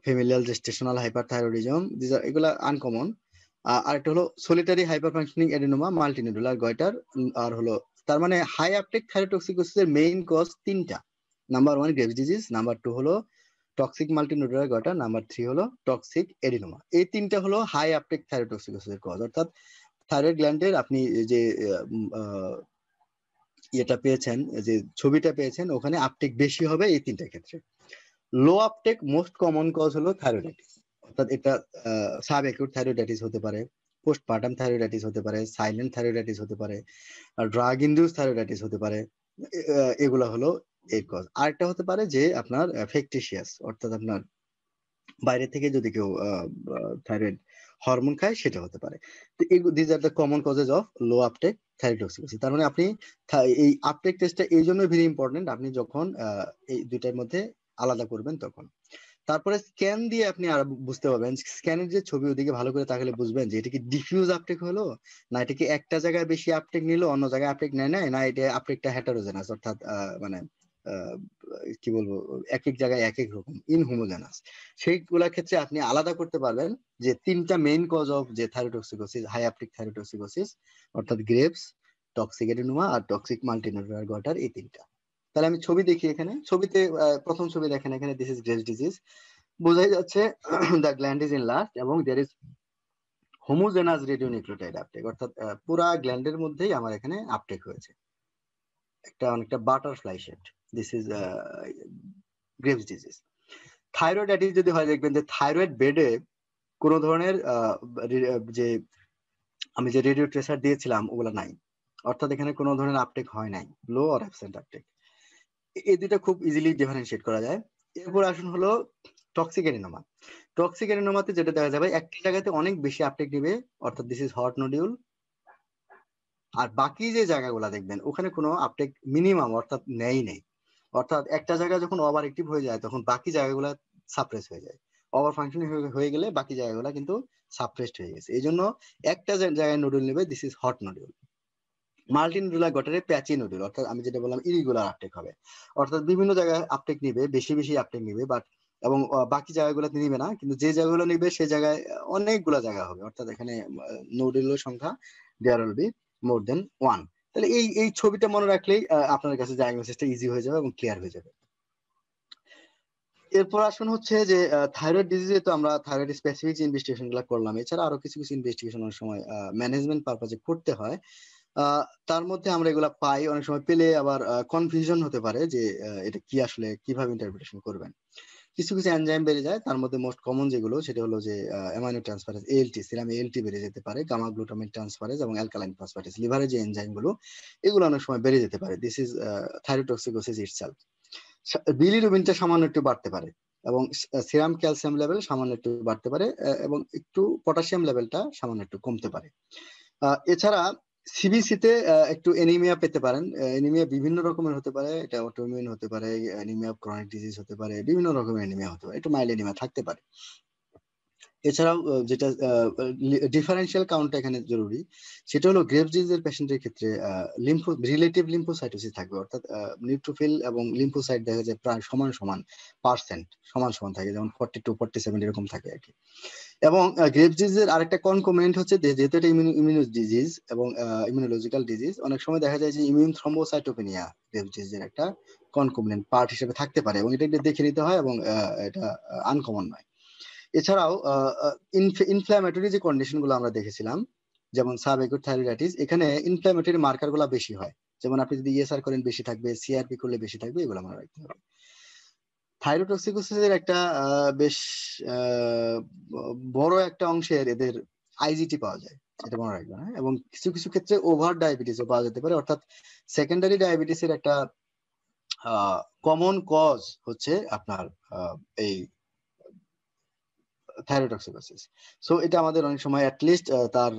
familial gestational hyperthyroidism, এগুলা আনকমন। আর একটা হলো solitary hyper functioning adenoma multinodular goitre. আর হলো তার মানে হাই আপটেক থাইরোটক্সিকোসিসের মেইন কজ তিনটা। নাম্বার 1 গ্রেভস ডিজিজ, নাম্বার 2 হলো টক্সিক মাল্টিনোডুলার গয়টার, নাম্বার 3 হলো টক্সিক এডিনোমা। এই তিনটা হলো হাই আপটেক থাইরোটক্সিকোসিসের কজ। অর্থাৎ থাইরয়েড গ্ল্যান্ডের আপনি যে এটা পেয়েছেন, যে ছবিটা পেয়েছেন, ওখানে আপটেক বেশি হবে এই তিনটা ক্ষেত্রে। লো আপটেক মোস্ট কমন কজ হলো থাইরয়েডাইটিস, অর্থাৎ এটা সাব অ্যাকিউট থাইরয়েডাইটিস হতে পারে, পোস্টপার্টাম থাইরয়েডাইটিস হতে পারে, সাইলেন্ট থাইরয়েডাইটিস হতে পারে, ড্রাগ ইনডিউস থাইরয়েডাইটিস হতে পারে। এগুলা হলো এই কজ। আরেকটা হতে পারে যে আপনার ফেকটিশিয়াস, অর্থাৎ আপনার বাইরে থেকে যদি কেউ থাইরয়েড হরমোন খায়, সেটা হতে পারে। তো these are the common causes of low uptake thyrotoxicosis. তার মানে আপনি এই আপটেক টেস্টটা এই জন্য ভেরি ইম্পর্টেন্ট, আপনি যখন এই দুইটার মধ্যে আলাদা করবেন তখন। তারপরে স্ক্যান দিয়ে আপনি আর বুঝতে পারবেন, স্ক্যানের যে ছবি ওদিকে ভালো করে তাকালে বুঝবেন যে এটা কি ডিফিউজ আপটেক হলো, না এটা কি একটা জায়গায় বেশি আপটেক নিল অন্য জায়গায় আপটেক নেয় নাই, না এটা আপটেকটা হেটারোজেনাস, অর্থাৎ মানে কি বলবো, এক এক জায়গায় এক এক রকম ইনহোমোজেনাস। সেইগুলোর ক্ষেত্রে আপনি আলাদা করতে পারবেন যে তিনটা মেইন কজ অফ যে থাইরোটক্সিকোসিস, হাই আপটেক থাইরোটক্সিকোসিস, অর্থাৎ গ্রেভস, টক্সিক এডিনোমা আর টক্সিক মাল্টিনোডুলার গয়টার, এই তিনটা। তাহলে আমি ছবি দেখি, এখানে ছবিতে প্রথম ছবি দেখেন, এখানে দিস ইজ গ্রেভস ডিজিজ, বোঝাই যাচ্ছে দ্য গ্ল্যান্ড ইজ ইনলার্জড এবং দেয়ার ইজ হোমোজেনাস রেডিওনিউক্লিওটাইড আপটেক, অর্থাৎ পুরা গ্ল্যান্ডের মধ্যেই আমার এখানে আপটেক হয়েছে, একটা অনেকটা butterfly shape. This is graves disease. Thyroiditis যদি হয়, দেখবেন যে থাইরয়েড বেডে কোন ধরনের যে আমি যে রেডিও ট্রেসার দিয়েছিলাম ওগুলা নাই, অর্থাৎ এখানে কোনো ধরনের আপটেক হয় নাই, লো অর অ্যাবসেন্ট আপটেক। এই দুইটা খুব ইজিলি ডিফারেন্সিয়েট করা যায়। এরপর আসুন হলো টক্সিক এডিনোমা। টক্সিক এডিনোমাতে যেটা দেখা যাবে, একটা জায়গাতে অনেক বেশি আপটেক দিবে, অর্থাৎ দিস ইজ হট নডিউল। আর বাকি যে জায়গাগুলা দেখবেন ওখানে কোনো আপটেক মিনিমাম, অর্থাৎ নেই। অর্থাৎ একটা জায়গা যখন ওভার অ্যাক্টিভ হয়ে যায় তখন বাকি জায়গাগুলো সাপ্রেস হয়ে যায়, ওভার ফাংশনিং হয়ে গেলে বাকি জায়গাগুলো কিন্তু সাপ্রেসড হয়ে গেছে। এই জন্য একটা জায়গায় নডুল নেবে, this is hot nodule. Multinodular গটারে প্যাচি নডুল, অর্থাৎ আমি যেটা বললাম ইরিগুলার আপটেক হবে, অর্থাৎ বিভিন্ন জায়গায় আপটেক নিবে, বেশি আপটেক নিবে, বাট এবং বাকি জায়গাগুলোতে নিবে না, কিন্তু যে জায়গাগুলো নিবে সে জায়গায় অনেকগুলা জায়গা হবে, অর্থাৎ এখানে নোডুলের সংখ্যা there will be more than one. তাহলে এই ছবিটা মনে রাখলেই আপনার কাছে ডায়াগনোসিসটা ইজি হয়ে যাবে এবং ক্লিয়ার হয়ে যাবে। এরপর আসুন হচ্ছে যে থাইরয়েড ডিজিজে তো আমরা থাইরয়েড স্পেসিফিক ইনভেস্টিগেশন গুলো করলাম, এছাড়া আরো কিছু ইনভেস্টিগেশন অনেক সময় ম্যানেজমেন্ট পারপাজে করতে হয়। তার মধ্যে আমরা এগুলা পাই, অনেক সময় পেলে আবার কনফিউশন হতে পারে যে এটা কি আসলে কিভাবে ইন্টারপ্রিটেশন করবেন। কিছু কিছু এনজাইম বেড়ে যায়, তার মধ্যে মোস্ট কমন যেগুলো সেটা হলো যে amino transferase ALT, serum ALT বেড়ে যেতে পারে, গামা গ্লুটামেট ট্রান্সফারেজ এবং অ্যালকালাইন ফসফেটেজ, লিভারে যে এনজাইম গুলো এগুলো অনেক সময় বেড়ে যেতে পারে। This is thyrotoxicosis itself. বিলিরুবিনটা সামান্য একটু বাড়তে পারে এবং সিরাম ক্যালসিয়াম লেভেল সামান্য একটু বাড়তে পারে, এবং একটু পটাশিয়াম লেভেলটা সামান্য একটু কমতে পারে। এছাড়া সিবিসিতে একটু এনিমিয়া পেতে পারেন। এনিমিয়া বিভিন্ন রকমের হতে পারে, এটা অটোইমিউন হতে পারে, এনিমিয়া ক্রনিক ডিজিজ হতে পারে, বিভিন্ন রকমের এনিমিয়া হতে পারে, একটু মাইল্ড এনিমিয়া থাকতে পারে। এছাড়াও যেটা ডিফারেন্সিয়াল কাউন্টটা এখানে জরুরি, সেটা হলো গ্রেভস ডিজিজের পেশেন্টের ক্ষেত্রে রিলেটিভ লিম্ফোসাইটোসিস থাকবে, অর্থাৎ নিউট্রোফিল এবং লিম্ফোসাইট দেখা যায় প্রায় সমান সমান পার্সেন্ট সমান সমান থাকে, যেমন 42-47 এরকম থাকে আর কি। এবং গ্রেভস ডিজিজের আরেকটা কনকমিনেন্ট হচ্ছে যেহেতু এটা ইমিউনো ডিজিজ এবং ইমিউনোলজিক্যাল ডিজিজ, অনেক সময় দেখা যায় যে ইমিউন থ্রম্বোসাইটোপেনিয়া গ্রেভস ডিজিজের একটা কনকমিনেন্ট পার্ট হিসেবে থাকতে পারে, এবং এটা দেখে নিতে হয়, এবং এটা আনকমন নয়। এছাড়াও ইনফ্ল্যামেটরি যে কন্ডিশন গুলো আমরা দেখেছিলাম, যেমন সাব একুট থাইরয়েডাইটিস, এখানে ইনফ্ল্যামেটরি মার্কার গুলো বেশি হয়, যেমন আপনি যদি ইএসআর করেন বেশি থাকবে, সিআরপি করলে বেশি থাকবে, এগুলো আমরা রাখতে হবে। থাইরোটক্সিকোসিসের একটা বেশ বড় একটা অংশের এদের আইজিটি পাওয়া যায়, সেটা মনে রাখবেন। হ্যাঁ, এবং কিছু কিছু ক্ষেত্রে ওভার ডায়াবেটিসও পাওয়া যেতে পারে, অর্থাৎ সেকেন্ডারি ডায়াবেটিসের একটা কমন কজ হচ্ছে আপনার এই থাইরোটক্সিকোসিস। সো এটা আমাদের অনেক সময় অ্যাটলিস্ট তার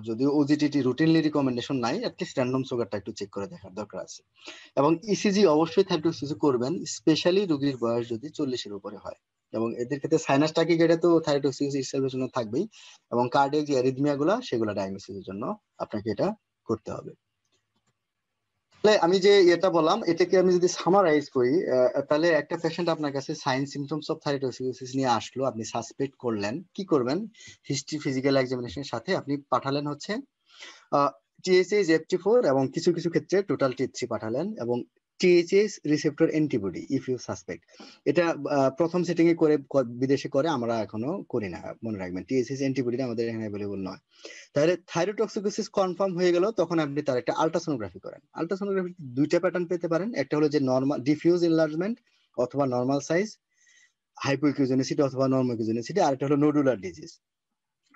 যদিও ওজিটিটি রুটিনলি রিকমেন্ডেশন নাই, অ্যাটলিস্ট র্যান্ডম সুগারটা একটু চেক করে দেখার দরকার আছে। এবং ইসিজি অবশ্যই থাইরোটক্সিকোসিস করবেন, স্পেশালি রোগীর বয়স যদি 40-এর উপরে হয়। এবং এদের ক্ষেত্রে সাইনাস টাকিকার্ডিয়া তো থাইরোটক্সিকোসিস এর জন্য থাকবেই, এবং কার্ডিয়াক যে অ্যারিথমিয়া গুলা সেগুলো ডায়াগনোসিসের জন্য আপনাকে এটা করতে হবে। তাহলে আমি যে এটা বললাম, এটাকে আমি যদি সামারাইজ করি, তাহলে একটা পেশেন্ট আপনার কাছে সাইন সিমটমস অফ থাইরয়েডোসিস নিয়ে আসলো, আপনি সাসপেক্ট করলেন, কি করবেন? হিস্ট্রি, ফিজিক্যাল এক্সামিনেশনের সাথে আপনি পাঠালেন হচ্ছে টিএসএইচ এফ4 এবং কিছু কিছু ক্ষেত্রে টোটাল টি3 পাঠালেন, এবং TSH receptor antibody if you suspect. এটা প্রথম সেটিং এ করে বিদেশে করে, আমরা এখনো করি না, মনে রাখবেন টিএইচএস অ্যান্টিবডি আমাদের এখানে অ্যাভেলেবল নয়। তাহলে থাইরোটক্সিকোসিস কনফার্ম হয়ে গেল, তখন আপনি তার একটা আল্ট্রাসোনোগ্রাফি করেন। আল্ট্রাসোনোগ্রাফি দুইটা প্যাটার্ন পেতে পারেন, একটা হলো যে নরমাল ডিফিউজ এনলার্জমেন্ট অথবা নরমাল সাইজ হাইপোইকিউজেনিসিটি অথবা নরমোইকিউজেনিসিটি, আর একটা হলো নোডুলার ডিজিজ।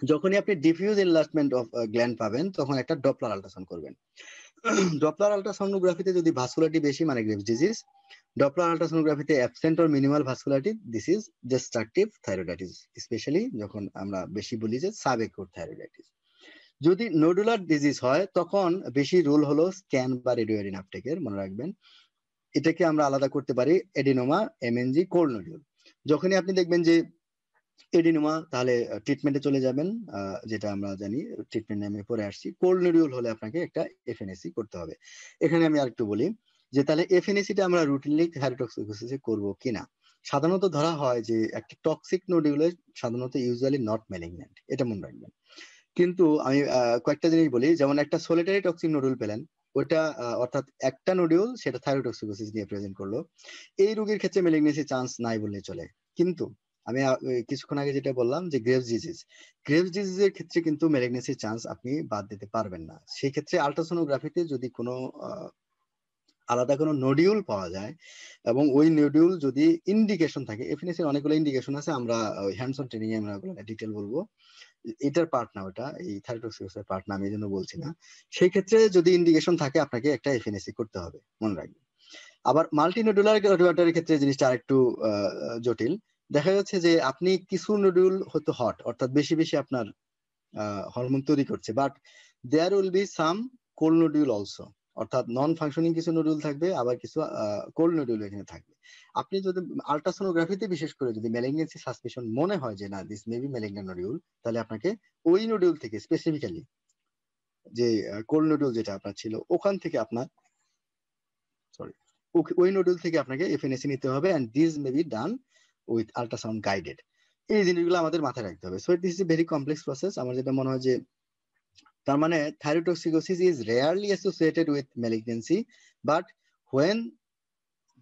যখনই আপনি ডিফিউজ এনলার্জমেন্ট অফ গ্ল্যান্ড পাবেন, তখন একটা ডপলার আল্ট্রাসাউন্ড করবেন। ডপলার আল্ট্রাসোনোগ্রাফিতে যদি ভাস্কুলারিটি বেশি, মানে গ্রেভস ডিজিজ, ডপলার আল্ট্রাসোনোগ্রাফিতে absent or minimal vascularity, this is destructive thyroiditis, specially যখন আমরা বেশি বলি যে সাবএকুট থাইরয়েডাইটিস। যদি নোডুলার ডিজিজ হয়, তখন বেশি রুল হলো স্ক্যান বা রেডিওয়ারিন আপটেকের, মনে রাখবেন। এটাকে আমরা আলাদা করতে পারি এডিনোমা, এমএনজি, কোল্ড নোডুল। যখনই আপনি দেখবেন যে এডিনোমা, তাহলে ট্রিটমেন্টে চলে যাবেন, যেটা আমরা জানি ট্রিটমেন্ট নামে পরে আসছি। কোল্ড নোডুল হলে আপনাকে একটা এফএনএসি করতে হবে। এখানে আমি আরেকটু বলি যে তাহলে এফএনএসিটা আমরা রুটিনলি থাইরোটক্সিকোসিসে করব কিনা। সাধারণত ধরা হয় যে একটা টক্সিক নোডুলে সাধারণত ইউজুয়ালি নট ম্যালিগন্যান্ট, এটা মনে রাখবেন। কিন্তু আমি কয়েকটা জিনিস বলি, যেমন একটা সোলিটারি টক্সিক নোডুল পেলেন, ওটা অর্থাৎ একটা নোডিউল, সেটা থাইরোটক্সিকোসিস নিয়ে প্রেজেন্ট করলো, এই রোগীর ক্ষেত্রে মেলিগনেসি চান্স নাই বললে চলে। কিন্তু আমি কিছুক্ষণ আগে যেটা বললাম যে গ্রেভস ডিজিজের ক্ষেত্রে কিন্তু মেলিগনেসির চান্স আপনি বাদ দিতে পারবেন না। সেই ক্ষেত্রে আল্ট্রাসোনোগ্রাফিতে যদি কোনো আলাদা কোনো নডিউল পাওয়া যায়, এবং ওই নডিউল যদি ইন্ডিকেশন থাকে, এফএনএসির অনেকগুলো ইন্ডিকেশন আছে, আমরা হ্যান্ডস অন ট্রেনিং এ আমরা ওগুলো ডিটেল বলবো, এটার পার্ট না, ওটা এই থাইরোটক্সিকোসিসের পার্ট না, আমি এই জন্য বলছি না। সেই ক্ষেত্রে যদি ইন্ডিকেশন থাকে, আপনাকে একটা এফএনএসি করতে হবে, মনে রাখবেন। আবার মাল্টিনোডুলার রিওয়াটারের ক্ষেত্রে জিনিসটা আরেকটু জটিল। দেখা যাচ্ছে যে আপনি কিছু নোডুল হয়তো হট, অর্থাৎ বেশি বেশি আপনার হরমোন তৈরি করছে, but there will be some cold nodule also, অর্থাৎ নন ফাংশনিং কিছু নোডুল থাকবে, আবার কিছু কোল্ড নোডুল এখানে থাকবে। আপনি যদি আল্ট্রাসোনোগ্রাফিতে বিশেষ করে যদি ম্যালিগনেন্সি সাসপিশন মনে হয় যে না দিস মেবি ম্যালিগন্যান্ট নোডুল, তাহলে আপনাকে ওই নোডুল থেকে স্পেসিফিক্যালি যে কোল্ড নোডুল যেটা আপনার ছিল, ওখান থেকে আপনার সরি ওই নোডুল থেকে আপনাকে এফএনএসি নিতে হবে, and this may be done with ultrasound guided. এই জিনিসগুলো আমাদের মাথায় রাখতে হবে। So this is a very complex process. আমার যেটা মনে হয় যে তার মানে thyrotoxicosis is rarely associated with malignancy, but when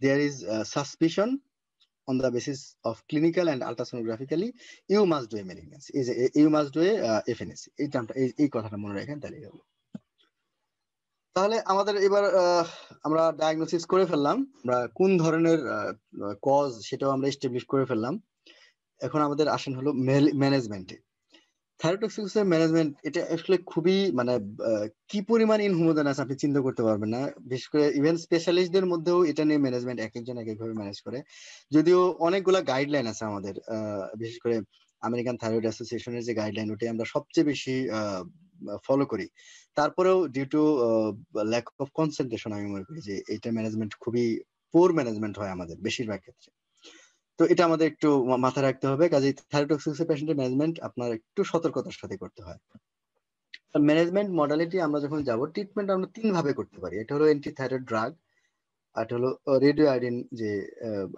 there is suspicion on the basis of clinical and ultrasonographically, you must do a malignancy, you must do a FNAC। এই টার্মটা, এই কথাটা মনে রাখেন, তাহলেই হবে। তাহলে আমাদের এবার আমরা ডায়াগনোসিস করে ফেললাম, আমরা কোন ধরনের কজ সেটাও আমরা এস্টাবলিশ করে ফেললাম। এখন আমাদের আসেন হলো ম্যানেজমেন্টে। থাইরোটক্সিকোসিসের ম্যানেজমেন্ট এটা আসলে খুবই মানে কি পরিমাণ ইনহোমোজেনাস আপনি চিন্তা করতে পারবেন না। বিশেষ করে ইভেন স্পেশালিস্টদের মধ্যেও এটা নিয়ে ম্যানেজমেন্ট এক একজন এক একভাবে ম্যানেজ করে। যদিও অনেকগুলা গাইডলাইন আছে আমাদের, বিশেষ করে আমেরিকান থাইরয়েড অ্যাসোসিয়েশনের যে গাইডলাইন ওটাই আমরা সবচেয়ে বেশি ফলো করি। তারপরেও due to lack of concentration আমি মনে করি যে এটা ম্যানেজমেন্ট খুবই পোর ম্যানেজমেন্ট হয় আমাদের বেশিরভাগ ক্ষেত্রে। তো এটা আমাদের একটু মাথায় রাখতে হবে। কাজেই থাইরয়েডক্সিকোসিস পেশেন্টের ম্যানেজমেন্ট আপনার একটু সতর্কতার সাথে করতে হয়। ম্যানেজমেন্ট মডালিটি আমরা যখন যাব, ট্রিটমেন্ট আমরা 3 ভাবে করতে পারি। এটা হলো অ্যান্টি থাইরয়েড ড্রাগ, আর এটা হলো রেডিও আয়োডিন, যে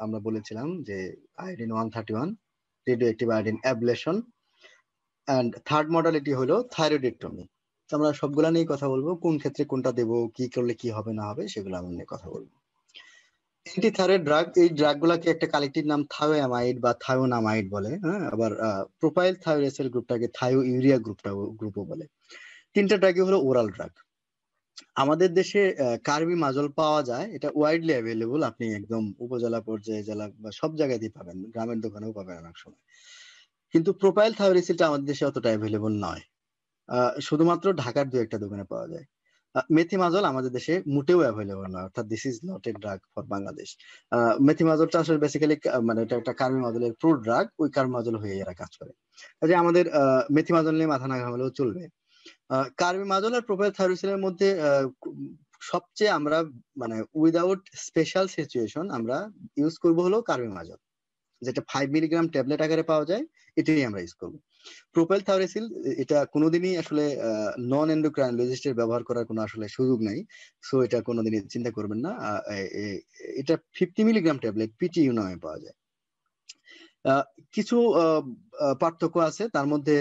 আমরা বলেছিলাম যে iodine 131, radio active iodine ablation, and third modality হলো থাইরয়েডেক্টমি। তো আমরা সবগুলা নিয়ে কথা বলবো, কোন ক্ষেত্রে কোনটা দেবো, কি করলে কি হবে না হবে সেগুলো আমরা নিয়ে কথা বলবো। অ্যান্টি থাইরয়েড ড্রাগ, এই ড্রাগ গুলাকে একটা কালেক্টিভ নাম থায়োঅ্যামাইড বা থায়োনামাইড বলে, হ্যাঁ। আবার প্রোপাইল থায়োরেসের গ্রুপটাকে থায়ো ইউরিয়া গ্রুপও বলে। 3টা ড্রাগই হলো ওরাল ড্রাগ। আমাদের দেশে কার্বিমাজল পাওয়া যায়, এটা ওয়াইডলি অ্যাভেলেবল। আপনি একদম উপজেলা পর্যায়ে, জেলা বা সব জায়গাতেই পাবেন, গ্রামের দোকানেও পাবেন অনেক সময়। কিন্তু প্রোপাইল থায়োরেসিলটা আমাদের দেশে অতটা অ্যাভেলেবল নয়। শুধুমাত্র ঢাকার 2-1টা দোকানে পাওয়া যায়। মেথিমাজল আমাদের দেশে মোটেও অ্যাভেলেবল না, অর্থাৎ this is not a drug for Bangladesh. মেথিমাজলটা আসলে বেসিক্যালি মানে এটা একটা কার্বিমাজলের প্রো ড্রাগ, ওই কার্বিমাজল হয়ে এরা কাজ করে। কাজে আমাদের মেথিমাজল নিয়ে মাথা না ঘামালেও চলবে। কার্বিমাজল আর প্রোপাইল থায়োরেসিলের মধ্যে সবচেয়ে আমরা মানে উইদাউট স্পেশাল সিচুয়েশন আমরা ইউজ করব হলো কার্বিমাজল, যেটা 5 মিলিগ্রাম ট্যাবলেট আকারে পাওয়া যায়, এটাই আমরা ইউজ করবো। প্রোপাইল থায়োরেসিল এটা কোনোদিনই আসলে নন এন্ডোক্রাইনোলজিস্টের ব্যবহার করার কোনো আসলে সুযোগ নাই, সো এটা কোনোদিনই চিন্তা করবেন না। এটা 50 মিলিগ্রাম ট্যাবলেট পিটিইউ নামে পাওয়া যায়। কিছু পার্থক্য আছে, তার মধ্যে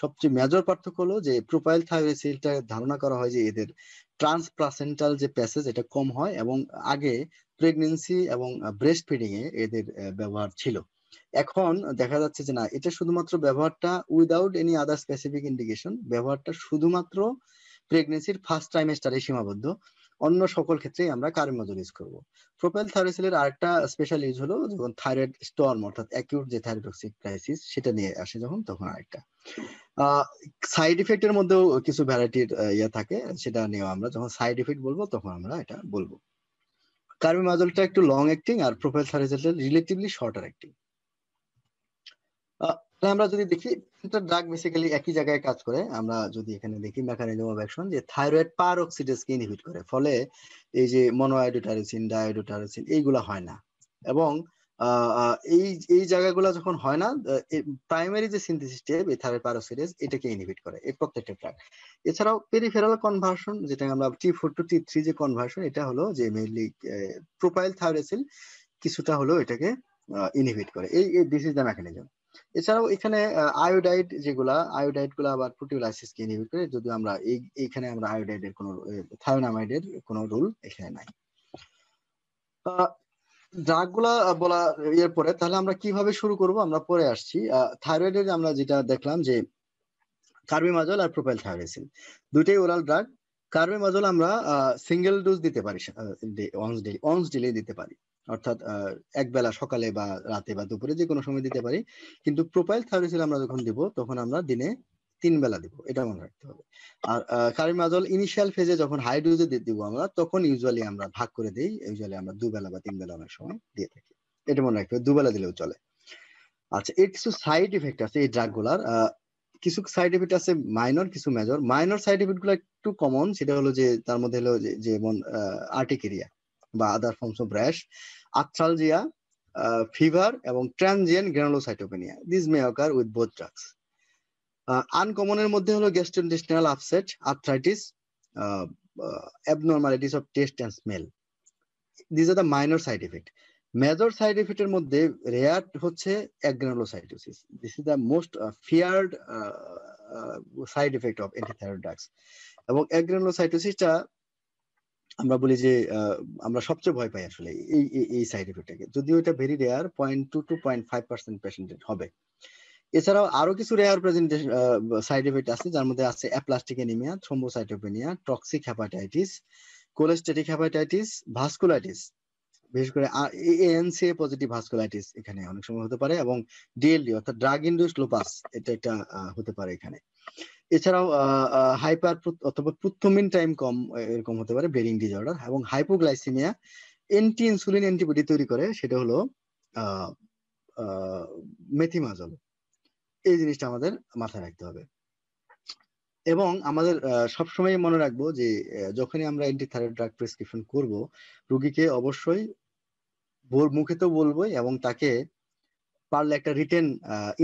সবচেয়ে মেজর পার্থক্য হলো যে প্রোপাইল থায়োরেসিলটা ধারণা করা হয় যে এদের ট্রান্সপ্লাসেন্টাল যে প্যাসেজ এটা কম হয়, এবং আগে প্রেগনেন্সি এবং ব্রেস্ট ফিডিং এ এদের ব্যবহার ছিল। এখন দেখা যাচ্ছে যে না, এটা শুধুমাত্র ব্যবহারটা without any other specific indication, ব্যবহারটা শুধুমাত্র প্রেগনেন্সির ফার্স্ট ট্রাইমেস্টারে সীমাবদ্ধ। অন্য সকল ক্ষেত্রেই আমরা কার্বিমাজল ইউজ করবো। প্রোপাইল থায়োরেসিলের আরেকটা স্পেশাল ইউজ হলো যখন থাইরয়েড স্টর্ম অর্থাৎ অ্যাকিউট যে থাইরয়েডক্সিক ক্রাইসিস সেটা নিয়ে আসে যখন, তখন আরেকটা। সাইড ইফেক্টের মধ্যেও কিছু ভ্যারাইটির ইয়ে থাকে, সেটা নিয়েও আমরা যখন সাইড ইফেক্ট বলবো তখন আমরা এটা বলবো। কার্বিমাজলটা একটু লং অ্যাক্টিং আর প্রোপাইল থায়োরেসিলটা রিলেটিভলি শর্টার অ্যাক্টিং। আমরা যদি দেখি, এটা ড্রাগ বেসিক্যালি একই জায়গায় কাজ করে। আমরা যদি এখানে দেখি মেকানিজম অফ অ্যাকশন, যে থাইরয়েড পারঅক্সিডেজকে ইনহিবিট করে, ফলে এই যে মনোআইডোটাইরোসিন, ডায়োডোটাইরোসিন এইগুলা হয় না। এবং এই এই জায়গাগুলো যখন হয় না, প্রাইমারি যে সিনথেসিস স্টেপ এই থাইরয়েড পারঅক্সিডেজ এটাকে ইনহিবিট করে এই প্রত্যেকটা ড্রাগ। এছাড়াও পেরিফেরাল কনভার্সন, যেটা আমরা T4 to T3 যে কনভার্সন, এটা হলো যে মেইনলি প্রোপাইল থায়োরেসিল কিছুটা হলো এটাকে ইনহিবিট করে। এই দিস ইজ দ্য মেকানিজম। এছাড়াও এখানে আয়োডাইড যেগুলা, আয়োডাইড গুলা আবার প্রোটিওলাইসিস কে ইনহিবিট করে, যদিও আমরা এইখানে আমরা আয়োডাইডের কোনো থায়োনামাইডের কোনো রুল এখানে নাই। ড্রাগ গুলা বলা এর পরে তাহলে আমরা কিভাবে শুরু করব আমরা পরে আসছি। থাইরয়েডের আমরা যেটা দেখলাম যে কার্বিমাজল আর প্রোপাইল থায়োরেসিল দুইটাই ওরাল ড্রাগ। কার্বিমাজল আমরা সিঙ্গেল ডোজ দিতে পারি, ওয়ান্স ডেলি দিতে পারি, অর্থাৎ এক বেলা সকালে বা রাতে বা দুপুরে যে কোনো সময় দিতে পারি। কিন্তু প্রোপাইল থায়োরেসিল আমরা যখন দিব তখন আমরা দিনে 3 বেলা দিব, এটা মনে রাখতে হবে। আর কার্বিমাজল ইনিশিয়াল ফেজে যখন হাই ডোজে দিব আমরা, তখন ইউজুয়ালি আমরা ভাগ করে দিই, ইউজুয়ালি আমরা 2 বেলা বা 3 বেলা অনেক সময় দিয়ে থাকি, এটা মনে রাখতে হবে, 2 বেলা দিলেও চলে। আচ্ছা, এর কিছু সাইড ইফেক্ট আছে এই ড্রাগ গুলার। কিছু সাইড ইফেক্ট আছে মাইনর, কিছু মেজর। মাইনর সাইড ইফেক্ট গুলো একটু কমন, সেটা হলো যে তার মধ্যে হলো যেমন আর্টিকেরিয়া বা other forms of rash, arthralgia, fever এবং transient granulocytopenia. This may occur with both drugs. আনকমনের মধ্যে হলো gastrointestinal upset, arthritis, abnormalities of taste and smell. These are the minor side effect. Major side এফেক্টের মধ্যে rare হচ্ছে agranulocytosis. This is the most feared side effect of antithyroid drugs. এবং অ্যাগ্রানুলোসাইটোসিসটা আমরা বলি যে আমরা সবচেয়ে ভয় পাই আসলে এই সাইড এফেক্টটাকে, যদিও এটা ভেরি রেয়ার, 0.2 to 0.5% পেশেন্টের হবে। এছাড়াও আরো কিছু রেয়ার প্রেজেন্টেশন সাইড এফেক্ট আছে, যার মধ্যে আছে aplastic anaemia, thrombocytopenia, toxic hepatitis, cholestatic hepatitis, vasculitis, বিশেষ করে এএনসি পজিটিভ ভাস্কুলাইটিস এখানে অনেক সময় হতে পারে, এবং ডিএলডি অর্থাৎ ড্রাগ ইনডিউসড লুপাস এটা একটা হতে পারে এখানে। এছাড়াও হাইপার অথবা পুথমিন টাইম কম এরকম হতে পারে, ব্লিডিং ডিসঅর্ডার, এবং হাইপোগ্লাইসিমিয়া এন্টি ইনসুলিন অ্যান্টিবডি তৈরি করে, সেটা হলো মেথিমাজল। এই জিনিসটা আমাদের মাথায় রাখতে হবে। এবং আমাদের সবসময় মনে রাখবো যে যখনই আমরা অ্যান্টিথাইরয়েড ড্রাগ প্রেসক্রিপশন করব, রোগীকে অবশ্যই মুখে তো বলবোই, এবং তাকে পারলে একটা রিটেন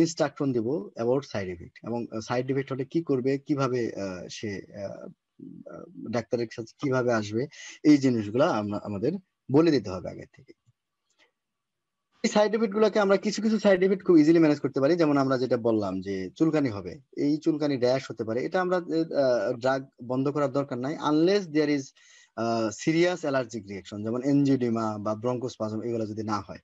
ইনস্ট্রাকশন দিব অ্যাবাউট সাইড ইফেক্ট, এবং সাইড ইফেক্ট হলে কি করবে, কিভাবে সে ডাক্তারের কাছে কিভাবে আসবে, এই জিনিসগুলো আমাদের বলে দিতে হবে আগে থেকে। এই সাইড এফেক্ট গুলোকে আমরা কিছু কিছু সাইড এফেক্ট খুব ইজিলি ম্যানেজ করতে পারি, যেমন আমরা যেটা বললাম যে চুলকানি হবে, এই চুলকানি র্যাশ হতে পারে, এটা আমরা ড্রাগ বন্ধ করার দরকার নাই unless there is serious allergic reaction, যেমন এনজিওডিমা বা ব্রঙ্কোস্পাজম, এগুলো যদি না হয়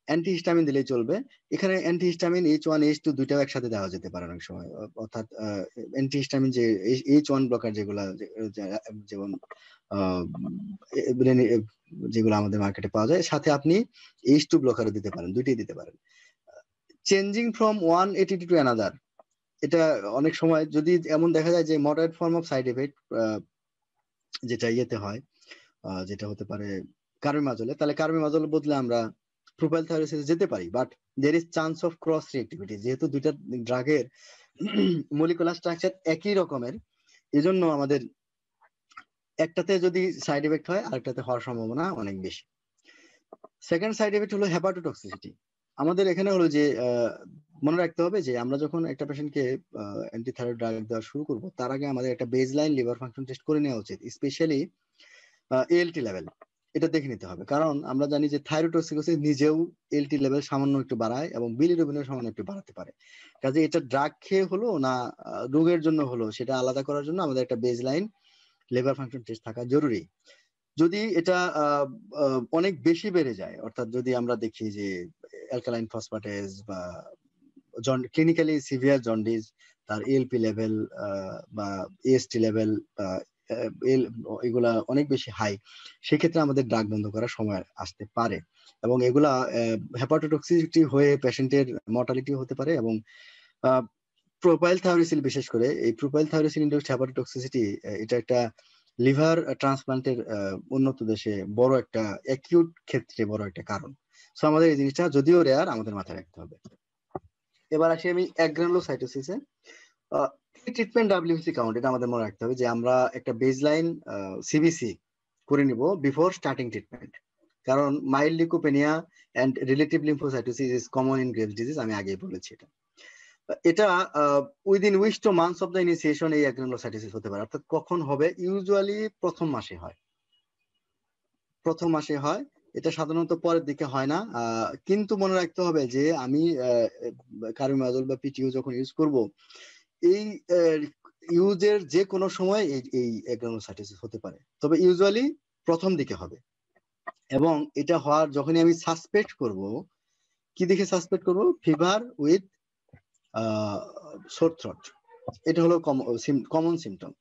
অ্যান্টিহিস্টামিন দিলেই চলবে। এখানে অ্যান্টিহিস্টামিন H1 H2 দুইটাও একসাথে দেওয়া যেতে পারে অনেক সময়, অর্থাৎ অ্যান্টিহিস্টামিন যে H1 ব্লকার যেগুলা, যেমন যেগুলো আমাদের মার্কেটে পাওয়া যায়, সাথে আপনি H2 ব্লকারও দিতে পারেন, দুইটাই দিতে পারেন। Changing from one ATT to another, এটা অনেক সময় যদি এমন দেখা যায় যে moderate form of side effect যেটা ইয়েতে হয়, যেটা হতে পারে কার্বিমাজলে, তাহলে কার্বিমাজলের বদলে আমরা প্রোপাইল থাইরোসিসে যেতে পারি, but there is chance of cross reactivity, যেহেতু দুইটা ড্রাগের মলিকুলার স্ট্রাকচার একই রকমের, এজন্য আমাদের একটাতে যদি সাইড এফেক্ট হয় আরেকটাতে হওয়ার সম্ভাবনা অনেক বেশি। সেকেন্ড সাইড এফেক্ট হলো হেপাটোটক্সিসিটি। আমাদের এখানে হলো যে মনে রাখতে হবে যে আমরা যখন একটা পেশেন্টকে অ্যান্টিথাইরয়েড ড্রাগ দেওয়া শুরু করব, তার আগে আমাদের একটা বেজলাইন লিভার ফাংশন টেস্ট করে নেওয়া উচিত, স্পেশালি এএলটি লেভেল, এটা দেখে নিতে হবে। কারণ আমরা জানি যে থাইরোটক্সিকোসিস নিজেও এলটি লেভেল সামান্য একটু বাড়ায় এবং বিলিরুবিনও সামান্য একটু বাড়াতে পারে। কাজে এটা ড্রাগ খেয়ে হলো না রোগের জন্য হলো, সেটা আলাদা করার জন্য আমাদের একটা বেজলাইন লিভার ফাংশন টেস্ট থাকা জরুরি। যদি এটা অনেক বেশি বেড়ে যায়, অর্থাৎ যদি আমরা দেখি যে অ্যালকালাইন ফসফেটেজ বা ক্লিনিক্যালি সিভিয়ার জন্ডিস, তার এএলপি লেভেল বা এএসটি লেভেল এগুলা অনেক বেশি হাই, সেক্ষেত্রে আমাদের ড্রাগ বন্ধ করার সময় আসতে পারে, এবং এগুলা হেপাটোটক্সিসিটি হয়ে পেশেন্টের মর্টালিটি হতে পারে। এবং প্রোপাইল থাইরোসিল, বিশেষ করে এই প্রোপাইল থাইরোসিল ইনডিউসড হেপাটোটক্সিসিটি, এটা একটা লিভার ট্রান্সপ্লান্টের উন্নত দেশে বড় একটা অ্যাকিউট ক্ষেত্রে বড় একটা কারণ। সো আমাদের এই জিনিসটা যদিও রেয়ার, আমাদের মাথায় রাখতে হবে। এবার আসি আমি অ্যাগ্রানুলোসাইটোসিসে। ট্রিটমেন্ট ডাব্লিউসি কাউন্ট, এটা আমাদের মনে রাখতে হবে যে আমরা একটা বেজলাইন সিবিসি করে নিব বিফোর স্টার্টিং ট্রিটমেন্ট, কারণ mild leukopenia and relative lymphocytosis is common in Graves disease, আমি আগেই বলেছি। এটা within weeks to months of the initiation এই অ্যাগ্রানুলোসাইটোসিস হতে পারে, অর্থাৎ কখন হবে, ইউজুয়ালি প্রথম মাসে হয়, প্রথম মাসে হয়, এটা সাধারণত পরের দিকে হয় না। কিন্তু মনে রাখতে হবে যে আমি কার্বিমাজল বা পিটিইউ যখন ইউজ করব, এই ইউজের যে কোনো সময় এই অ্যাগ্রানুলোসাইটোসিস হতে পারে, তবে ইউজুয়ালি প্রথম দিকে হবে। এবং এটা হওয়ার যখনই আমি সাসপেক্ট করব, কি দেখে সাসপেক্ট করব, ফিভার উইথ সোর থ্রোট, এটা হলো কমন সিমটম।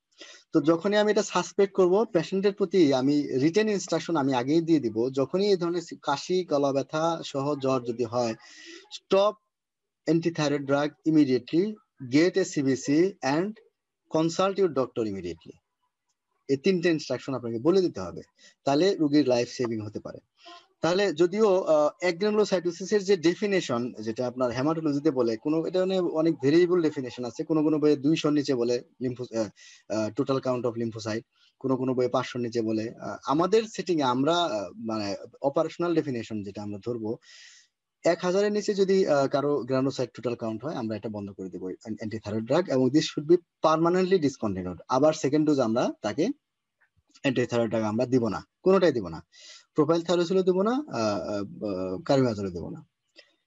তো যখনই আমি এটা সাসপেক্ট করব, পেশেন্টের প্রতি আমি রিটেন ইনস্ট্রাকশন আমি আগেই দিয়ে দিব, যখনই এই ধরনের কাশি, গলা ব্যথা সহ জ্বর যদি হয়, stop antithyroid drug immediately, gate A CBC and consult your doctor immediately. এই তিনটে ইনস্ট্রাকশন আপনাকে বলে দিতে হবে, তাহলে রোগীর লাইফ সেভিং হতে পারে। তাহলে যদিও অ্যাগ্রানুলোসাইটোসিসের যে ডেফিনেশন, যেটা আপনার হেমাটোলজিতে বলে, এটা অনেক ভেরিয়েবল ডেফিনেশন আছে, কোনো বইয়ে 200 নিচে বলে টোটাল কাউন্ট অফ লিম্ফোসাইট, কোনো বইয়ে 500 নিচে বলে। আমাদের সেটিং এ আমরা মানে অপারেশনাল ডেফিনেশন যেটা আমরা ধরবো, 1000-এর নিচে যদি কারো গ্রানুলোসাইট টোটাল কাউন্ট হয়, আমরা এটা বন্ধ করে দেবো অ্যান্টিথাইরয়েড ড্রাগ, এবং this should be permanently discontinued. আবার সেকেন্ড ডোজ আমরা তাকে অ্যান্টিথাইরয়েড ড্রাগ আমরা দিব না, কোনোটাই দিব না, প্রোপাইল থাইরোসিলও দেবো না, কার্বিমাজলও দেবো না।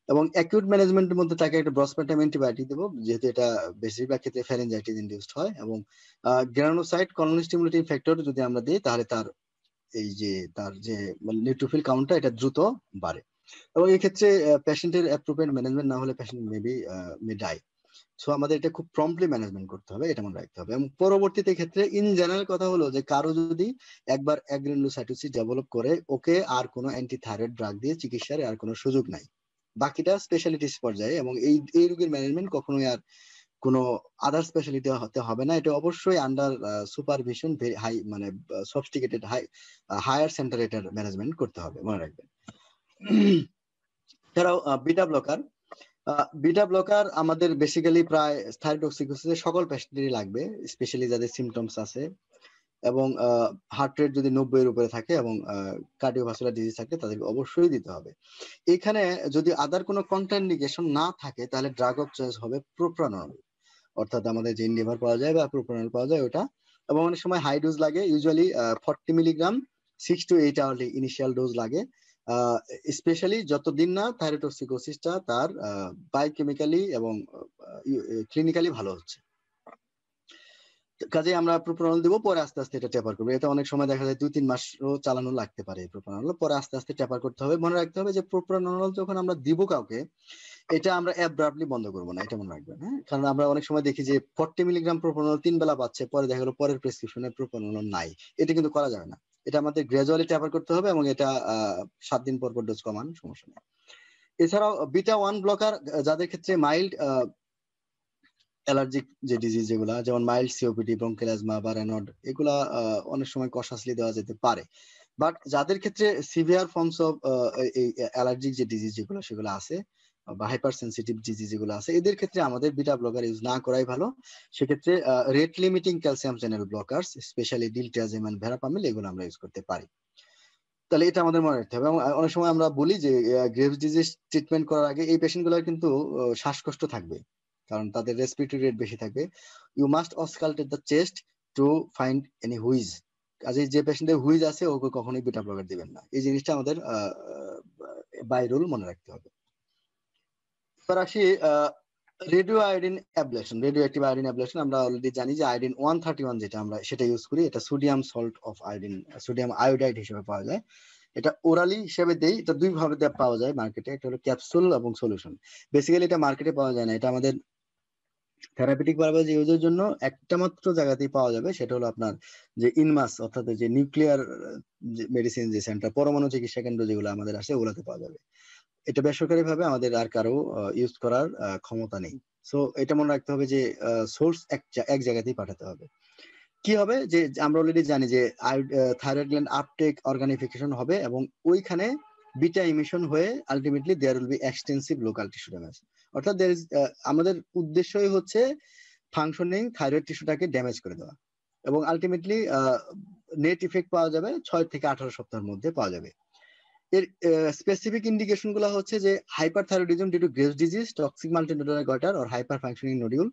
এবং অ্যাকিউট ম্যানেজমেন্টের মধ্যে তাকে একটা ব্রসপেন্টাম অ্যান্টিবায়োটিক দেবো, যেহেতু এটা বেশিরভাগ ক্ষেত্রে ফ্যারিনজাইটিস ইনডিউসড হয়। এবং গ্রানুলোসাইট কলোনি স্টিমুলেটিং ফ্যাক্টর যদি আমরা দিই, তাহলে তার যে নিউট্রোফিল কাউন্টটা এটা দ্রুত বাড়ে। এবং এই ক্ষেত্রে পেশেন্টের অ্যাপ্রোপ্রিয়েট ম্যানেজমেন্ট না হলে পেশেন্ট মে ডাই। সো আমাদের এটা খুব প্রম্পটলি ম্যানেজমেন্ট করতে হবে, এটা মনে রাখতে হবে। এবং পরবর্তীতে ক্ষেত্রে ইন জেনারেল কথা হলো যে কারো যদি একবার অ্যাগ্রানুলোসাইটোসিস ডেভেলপ করে, ওকে আর কোনো অ্যান্টি থাইরয়েড ড্রাগ দিয়ে চিকিৎসার আর কোনো সুযোগ নাই, বাকিটা স্পেশালিটিস পর্যায়ে। এবং এই রোগের ম্যানেজমেন্ট কখনোই আর কোনো আদার স্পেশালিটি হতে হবে না, এটা অবশ্যই আন্ডার সুপারভিশন হাই মানে সফিস্টিকেটেড হায়ার সেন্টার এটার ম্যানেজমেন্ট করতে হবে, মনে রাখবেন। এছাড়াও বিটা ব্লকার, বিটা ব্লকার আমাদের বেসিক্যালি প্রায় থাইরয়েডোসিকোসিসের সকল পেশেন্টেরই লাগবে, স্পেশালি যাদের সিমটমস আছে এবং হার্ট রেট যদি 90 এর উপরে থাকে এবং কার্ডিওভাস্কুলার ডিজিজ থাকে তাদেরকে অবশ্যই দিতে হবে। এখানে যদি আদার কোনো কন্ট্রাইন্ডিকেশন না থাকে তাহলে ড্রাগ অফ চয়েস হবে প্রোপ্রানল, অর্থাৎ আমাদের যে ইন্ডিভার পাওয়া যায় বা প্রোপ্রানল পাওয়া যায় ওটা। এবং অনেক সময় হাই ডোজ লাগে, usually 40 milligram 6 to 8 hourly initial dose লাগে, স্পেশালি যতদিন না থাইরয়েডোসিকোসিসটা তার বায়োকেমিক্যালি এবং ক্লিনিক্যালি ভালো হচ্ছে। কাজে আমরা প্রোপ্রানল দিব, পরে আস্তে আস্তে এটা টেপার করবো। এটা অনেক সময় দেখা যায় 2-3 মাসও চালানো লাগতে পারে প্রোপ্রানল, পরে আস্তে আস্তে টেপার করতে হবে। মনে রাখতে হবে যে প্রোপ্রানল যখন আমরা দিব কাউকে, এটা আমরা অ্যাব্রাপ্টলি বন্ধ করবো না, এটা মনে রাখবেন। হ্যাঁ, কারণ আমরা অনেক সময় দেখি যে 40 মিলিগ্রাম প্রোপ্রানল 3 বেলা পাচ্ছে, পরে দেখা গেলো পরের প্রেসক্রিপশনে প্রোপ্রানল নাই। এটা কিন্তু করা যাবে না, এটা আমাদের গ্রাজুয়ালি টেপার করতে হবে এবং এটা 7 দিন পর পর ডোজ কমান, সমস্যা নেই। এছাড়াও বিটা 1 ব্লকার যাদের ক্ষেত্রে মাইল্ড অ্যালার্জিক যে ডিজিজ যেগুলা, যেমন মাইল্ড সিওপিডি, ব্রঙ্কিয়াল অ্যাজমা বা রেনড, এগুলা অনেক সময় কশাসলি দেওয়া যেতে পারে। বাট যাদের ক্ষেত্রে সিভিয়ার ফর্মস অফ এই অ্যালার্জিক যে ডিজিজ যেগুলো সেগুলো আছে বা হাইপার সেন্সিটিভ ডিজিজ যেগুলো আছে, এদের ক্ষেত্রে আমাদের বিটা ব্লকার ইউজ না করাই ভালো। সেক্ষেত্রে rate limiting calcium channel blockers, specially diltiazem, verapamil, এগুলো আমরা ইউজ করতে পারি। তাহলে এটা আমাদের মনে রাখতে হবে। এবং অনেক সময় আমরা বলি যে গ্রেভস ডিজিজ ট্রিটমেন্ট করার আগে এই পেশেন্ট গুলোর কিন্তু শ্বাসকষ্ট থাকবে, কারণ তাদের রেসপিরেটরি রেট বেশি থাকবে। You must auscultate the chest to find any wheeze. কাজে যে পেশেন্টের হুইজ আছে ওকে কখনোই বিটা ব্লকার দিবেন না, এই জিনিসটা আমাদের বাই রুল মনে রাখতে হবে। এবার আসি radio iodine ablation. Radio active iodine ablation আমরা অলরেডি জানি যে আয়োডিন 131 যেটা আমরা সেটা ইউজ করি, এটা sodium salt of iodine, sodium iodide হিসেবে পাওয়া যায়। এটা ওরালি হিসেবে দেই, এটা দুই ভাবে পাওয়া যায় মার্কেটে, এটা হলো ক্যাপসুল এবং সলিউশন। বেসিক্যালি এটা মার্কেটে পাওয়া যায় না, এটা আমাদের থেরাপিউটিক পারপাস ইউজের জন্য একটা মাত্র জায়গাতেই পাওয়া যাবে, সেটা হলো আপনার যে ইনমাস, অর্থাৎ যে নিউক্লিয়ার মেডিসিন যে সেন্টার, পরমাণু চিকিৎসা কেন্দ্র যেগুলো আমাদের আছে ওগুলোতে পাওয়া যাবে। এটা বেসরকারি ভাবে আমাদের আর কারো ইউজ করার ক্ষমতা নেই। সো এটা মনে রাখতে হবে যে সোর্স এক জায়গাতেই পাঠাতে হবে। কি হবে যে আমরা অলরেডি জানি যে থাইরয়েড গ্ল্যান্ড আপটেক অর্গানিফিকেশন হবে এবং ওইখানে বিটা ইমিশন হয়ে ultimately there will be extensive local tissue damage. অর্থাৎ আমাদের উদ্দেশ্যই হচ্ছে ফাংশনিং থাইরয়েড টিস্যুটাকে ড্যামেজ করে দেওয়া এবং আলটিমেটলি নেট ইফেক্ট পাওয়া যাবে 6 থেকে 18 সপ্তাহের মধ্যে পাওয়া যাবে। এর স্পেসিফিক ইন্ডিকেশন গুলো হচ্ছে যে hyperthyroidism due to Graves disease, toxic multinodular goitre or hyper functioning nodule,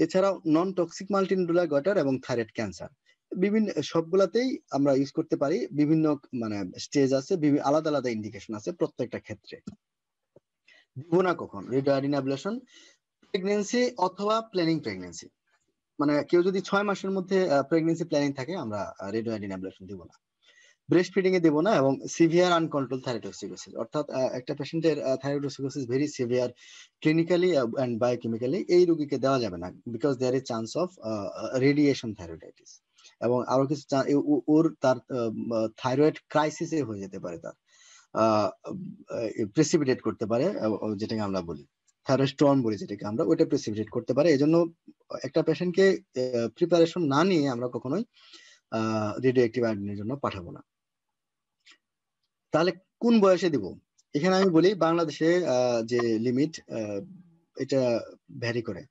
এছাড়াও নন টক্সিক মাল্টিনোডুলার গয়টার এবং থাইরয়েড ক্যান্সার। বিভিন্ন সবগুলাতেই আমরা ইউজ করতে পারি, বিভিন্ন মানে স্টেজ আছে, আলাদা আলাদা ইন্ডিকেশন আছে প্রত্যেকটা ক্ষেত্রে। দিব না কখন রেডিও আয়োডিন অ্যাবলেশন? প্রেগন্যান্সি অথবা প্ল্যানিং প্রেগন্যান্সি, মানে কেউ যদি 6 মাসের মধ্যে প্রেগন্যান্সি প্ল্যানিং থাকে আমরা রেডিও আয়োডিন অ্যাবলেশন দিব না। ব্রেস্ট ফিডিং এ দেবো না। এবং সিভিয়ার আনকন্ট্রোল থাইরয়েডোসিকোসিস, অর্থাৎ একটা পেশেন্টের thyrotoxicosis very severe clinically and biochemically, এই রোগীকে দেওয়া যাবে না, because there is chance of radiation thyroiditis. এবং আরো কিছু ওর তার থাইরয়েড ক্রাইসিসে হয়ে যেতে পারে, তার প্রেসিপিটেট করতে পারে, যেটাকে আমরা বলি থাইরয়েড স্টর্ম বলি, যেটাকে আমরা, ওইটা প্রেসিপিটেট করতে পারে। এই জন্য একটা পেশেন্টকে প্রিপারেশন না নিয়ে আমরা কখনোই রেডিও অ্যাক্টিভ আয়োডিনের জন্য পাঠাবো না। তাহলে কোন বয়সে দিব? এখানে আমি বলি বাংলাদেশে যে লিমিট এটা ভ্যারি করে।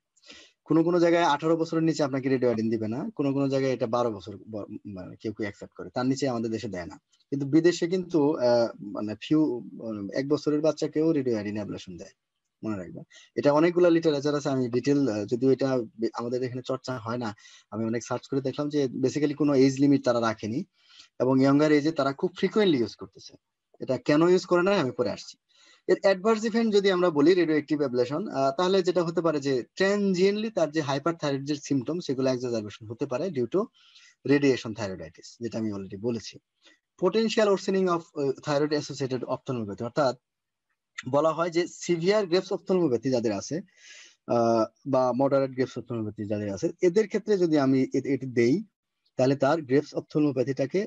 কোন জায়গায় 18 বছরের নিচে আপনাকে রেডিও আয়োডিন দিবে না, কোন জায়গায় এটা 12 বছর মানে কেউ অ্যাকসেপ্ট করে, তার নিচে আমাদের দেশে দেয় না। কিন্তু বিদেশে কিন্তু মানে 1 বছরের বাচ্চাকেও রেডিও আয়োডিন অ্যাবলেশন দেয়, মনে রাখবেন। এটা অনেকগুলো লিটারেচার আছে, আমি ডিটেল যদিও এটা আমাদের এখানে চর্চা হয় না, আমি অনেক সার্চ করে দেখলাম যে বেসিক্যালি কোনো এজ লিমিট তারা রাখেনি এবং ইয়াঙ্গার এজে তারা খুব ফ্রিকোয়েন্টলি ইউজ করতেছে। এটা কেন ইউজ করে না আমি পরে আসছি। এর অ্যাডভার্স ইফেক্ট যদি আমরা বলি রেডিও অ্যাক্টিভ অ্যাবলেশন, তাহলে যেটা হতে পারে যে ট্রানজিয়েন্টলি তার যে হাইপার থাইরয়েডের সিমটম সেগুলো এক্সাজারবেশন হতে পারে ডিউ টু রেডিয়েশন থাইরয়েডাইটিস, যেটা আমি অলরেডি বলেছি। পোটেনশিয়াল ওরসেনিং অফ থাইরয়েড অ্যাসোসিয়েটেড অপথলমোপ্যাথি, অর্থাৎ বলা হয় যে সিভিয়ার গ্রেভস অপথ্যালমোপ্যাথি যাদের আছে বা মডারেট গ্রেভস অপথ্যালমোপ্যাথি যাদের আছে, এদের ক্ষেত্রে যদি আমি এটি দেই, তাহলে তার গ্রেভস অপথ্যালমোপ্যাথিটাকে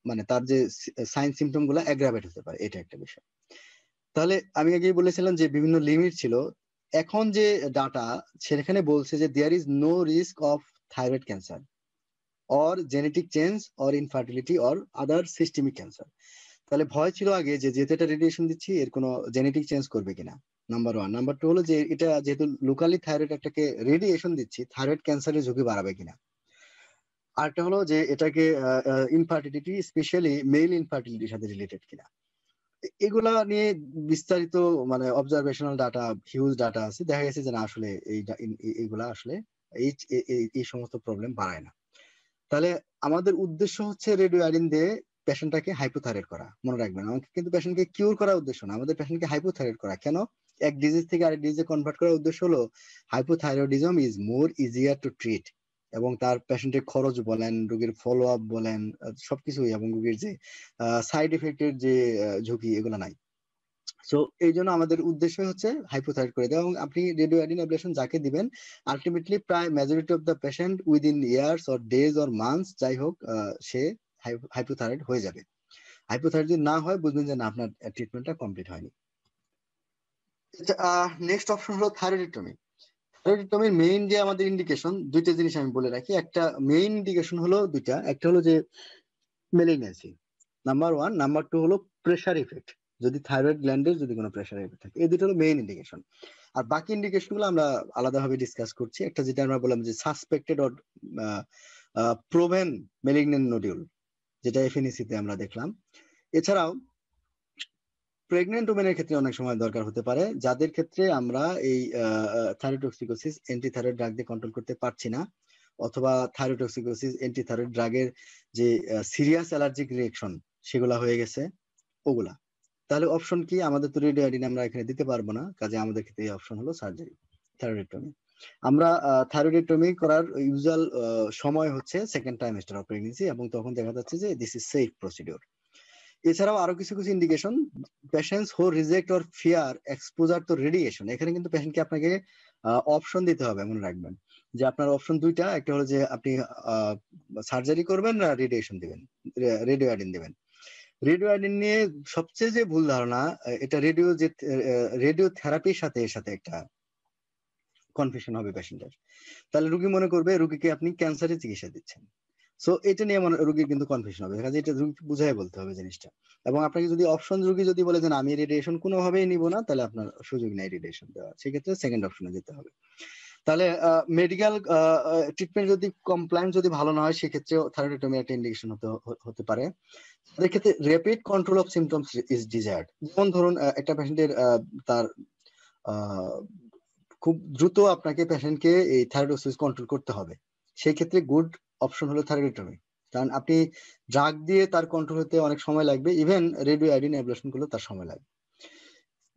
মানে তার যে সাইন সিমটম গুলো অ্যাগ্রাভেট হতে পারে, এটা একটা বিষয়। তাহলে আমি আগেই বলেছিলাম যে বিভিন্ন লিমিট ছিল। এখন যে ডাটা সেখানে বলছে যে there is no risk of thyroid cancer or genetic change or infertility or other systemic cancer. তাহলে ভয় ছিল আগে যে যেহেতু এটা রেডিয়েশন দিচ্ছি এর কোনো জেনেটিক চেঞ্জ করবে কিনা, নাম্বার ওয়ান। নাম্বার টু হলো যে এটা যেহেতু লোকালি থাইরয়েড একটাকে রেডিয়েশন দিচ্ছি, থাইরয়েড ক্যান্সারের ঝুঁকি বাড়াবে কিনা। আরেকটা হলো যে এটাকে ইনফার্টিলিটি, স্পেশালি মেল ইনফার্টিলিটির সাথে রিলেটেড কিনা। এগুলা নিয়ে বিস্তারিত মানে অবজারভেশনাল ডাটা, হিউজ ডাটা আছে, দেখা গেছে যে না আসলে এইগুলা আসলে এই সমস্ত প্রবলেম বাড়ায় না। তাহলে আমাদের উদ্দেশ্য হচ্ছে রেডিও আয়োডিন দিয়ে পেশেন্টটাকে হাইপোথাইরয়েড করা, মনে রাখবেন। আমাকে কিন্তু পেশেন্টকে কিউর করার উদ্দেশ্য না, আমাদের পেশেন্টকে হাইপোথাইরয়েড করা। কেন? এক ডিজিজ থেকে আরেক ডিজিজে কনভার্ট করার উদ্দেশ্য হলো hypothyroidism is more easier to treat, এবং তার পেশেন্টের খরচ বলেন, রোগীর ফলো আপ বলেন, সবকিছুই, এবং রোগীর যে সাইড এফেক্টের যে ঝুঁকি, এগুলো নাই। সো এই জন্য আমাদের উদ্দেশ্য হচ্ছে হাইপোথাইরয়েড করে দেওয়া। এবং আপনি রেডিও আয়োডিন অ্যাবলেশন যাকে দিবেন, আলটিমেটলি প্রায় majority of the patient within years or days or months, যাই হোক, সে হাইপোথাইরয়েড হয়ে যাবে। হাইপোথাইরয়েড যদি না হয়, বুঝবেন যে না, আপনার ট্রিটমেন্টটা কমপ্লিট হয়নি। নেক্সট অপশন হলো থাইরয়েডেক্টমি। থাইরয়েডেক্টমির মেইন যে আমাদের ইন্ডিকেশন, দুইটা জিনিস আমি বলে রাখি। একটা মেইন ইন্ডিকেশন হলো দুইটা, একটা হলো যে মেলিগন্যান্সি, নাম্বার ওয়ান। নাম্বার টু হলো প্রেশার ইফেক্ট, যদি থাইরয়েড গ্ল্যান্ডের যদি কোনো প্রেশার ইফেক্ট থাকে। এই দুটো হলো মেইন ইন্ডিকেশন। আর বাকি ইন্ডিকেশন গুলো আমরা আলাদাভাবে ডিসকাস করছি। একটা যেটা আমরা বললাম যে suspected or proven malignant nodule, যেটা এফএনএসি তে আমরা দেখলাম। এছাড়াও প্রেগনেন্ট ওমেনের ক্ষেত্রে অনেক সময় দরকার হতে পারে, যাদের ক্ষেত্রে আমরা এই থাইরোটক্সিকোসিস অ্যান্টিথাইরয়েড ড্রাগ দিয়ে কন্ট্রোল করতে পারছি না, অথবা থাইরোটক্সিকোসিস অ্যান্টিথাইরয়েড ড্রাগের যে সিরিয়াস অ্যালার্জিক রিয়েকশন সেগুলা হয়ে গেছে, ওগুলা। তাহলে অপশন কি? আমাদের তো রেডিও আয়োডিন আমরা এখানে দিতে পারবো না, কাজে আমাদের ক্ষেত্রে এই অপশন হলো সার্জারি, থাইরয়েডেক্টমি। আমরা থাইরয়েডেক্টমি করার ইউজুয়াল সময় হচ্ছে সেকেন্ড ট্রাইমেস্টার অফ প্রেগন্যান্সি, এবং তখন দেখা যাচ্ছে যে দিস ইজ সেফ প্রসিডিওর। এছাড়াও আরো কিছু কিছু indication, patients who reject or fear exposure to radiation. এখানে কিন্তু পেশেন্টকে আপনাকে অপশন দিতে হবে, মনে রাখবেন যে আপনার অপশন দুইটা, একটা হলো যে আপনি সার্জারি করবেন না রেডিয়েশন দিবেন, রেডিও আয়োডিন দিবেন। রেডিও আয়োডিন নিয়ে সবচেয়ে যে ভুল ধারণা, এটা রেডিও থেরাপির সাথে এর সাথে একটা কনফিউশন হবে পেশেন্টের। তাহলে রুগী মনে করবে রুগীকে আপনি ক্যান্সারের চিকিৎসা দিচ্ছেন। সো এটা নিয়ে রুগীর কিন্তু কনফিউশন হবে, কাজে এটা রুগীকে বুঝাই বলতে হবে জিনিসটা। এবং আপনাকে যদি অপশন রুগী যদি বলে যে আমি রেডিয়েশন কোনোভাবেই নিব না, তাহলে আপনার সুযোগ নেই রেডিয়েশন দেওয়ার, সেক্ষেত্রে সেকেন্ড অপশনে যেতে হবে। তাহলে মেডিকেল ট্রিটমেন্ট যদি কমপ্লায়েন্স যদি ভালো না হয়, সেক্ষেত্রে থাইরয়েডেক্টমি একটা ইন্ডিকেশন হতে পারে। তাদের ক্ষেত্রে rapid control of symptoms is desired. যেমন ধরুন একটা পেশেন্টের তার খুব দ্রুত আপনাকে পেশেন্টকে এই থাইরয়েড কন্ট্রোল করতে হবে, সেই ক্ষেত্রে গুড অপশন হলো থাইরয়েডেক্টমি। কারণ আপনি ড্রাগ দিয়ে তার কন্ট্রোল হতে অনেক সময় লাগবে, ইভেন রেডিও আয়োডিন অ্যাবলেশন গুলো তার সময় লাগবে।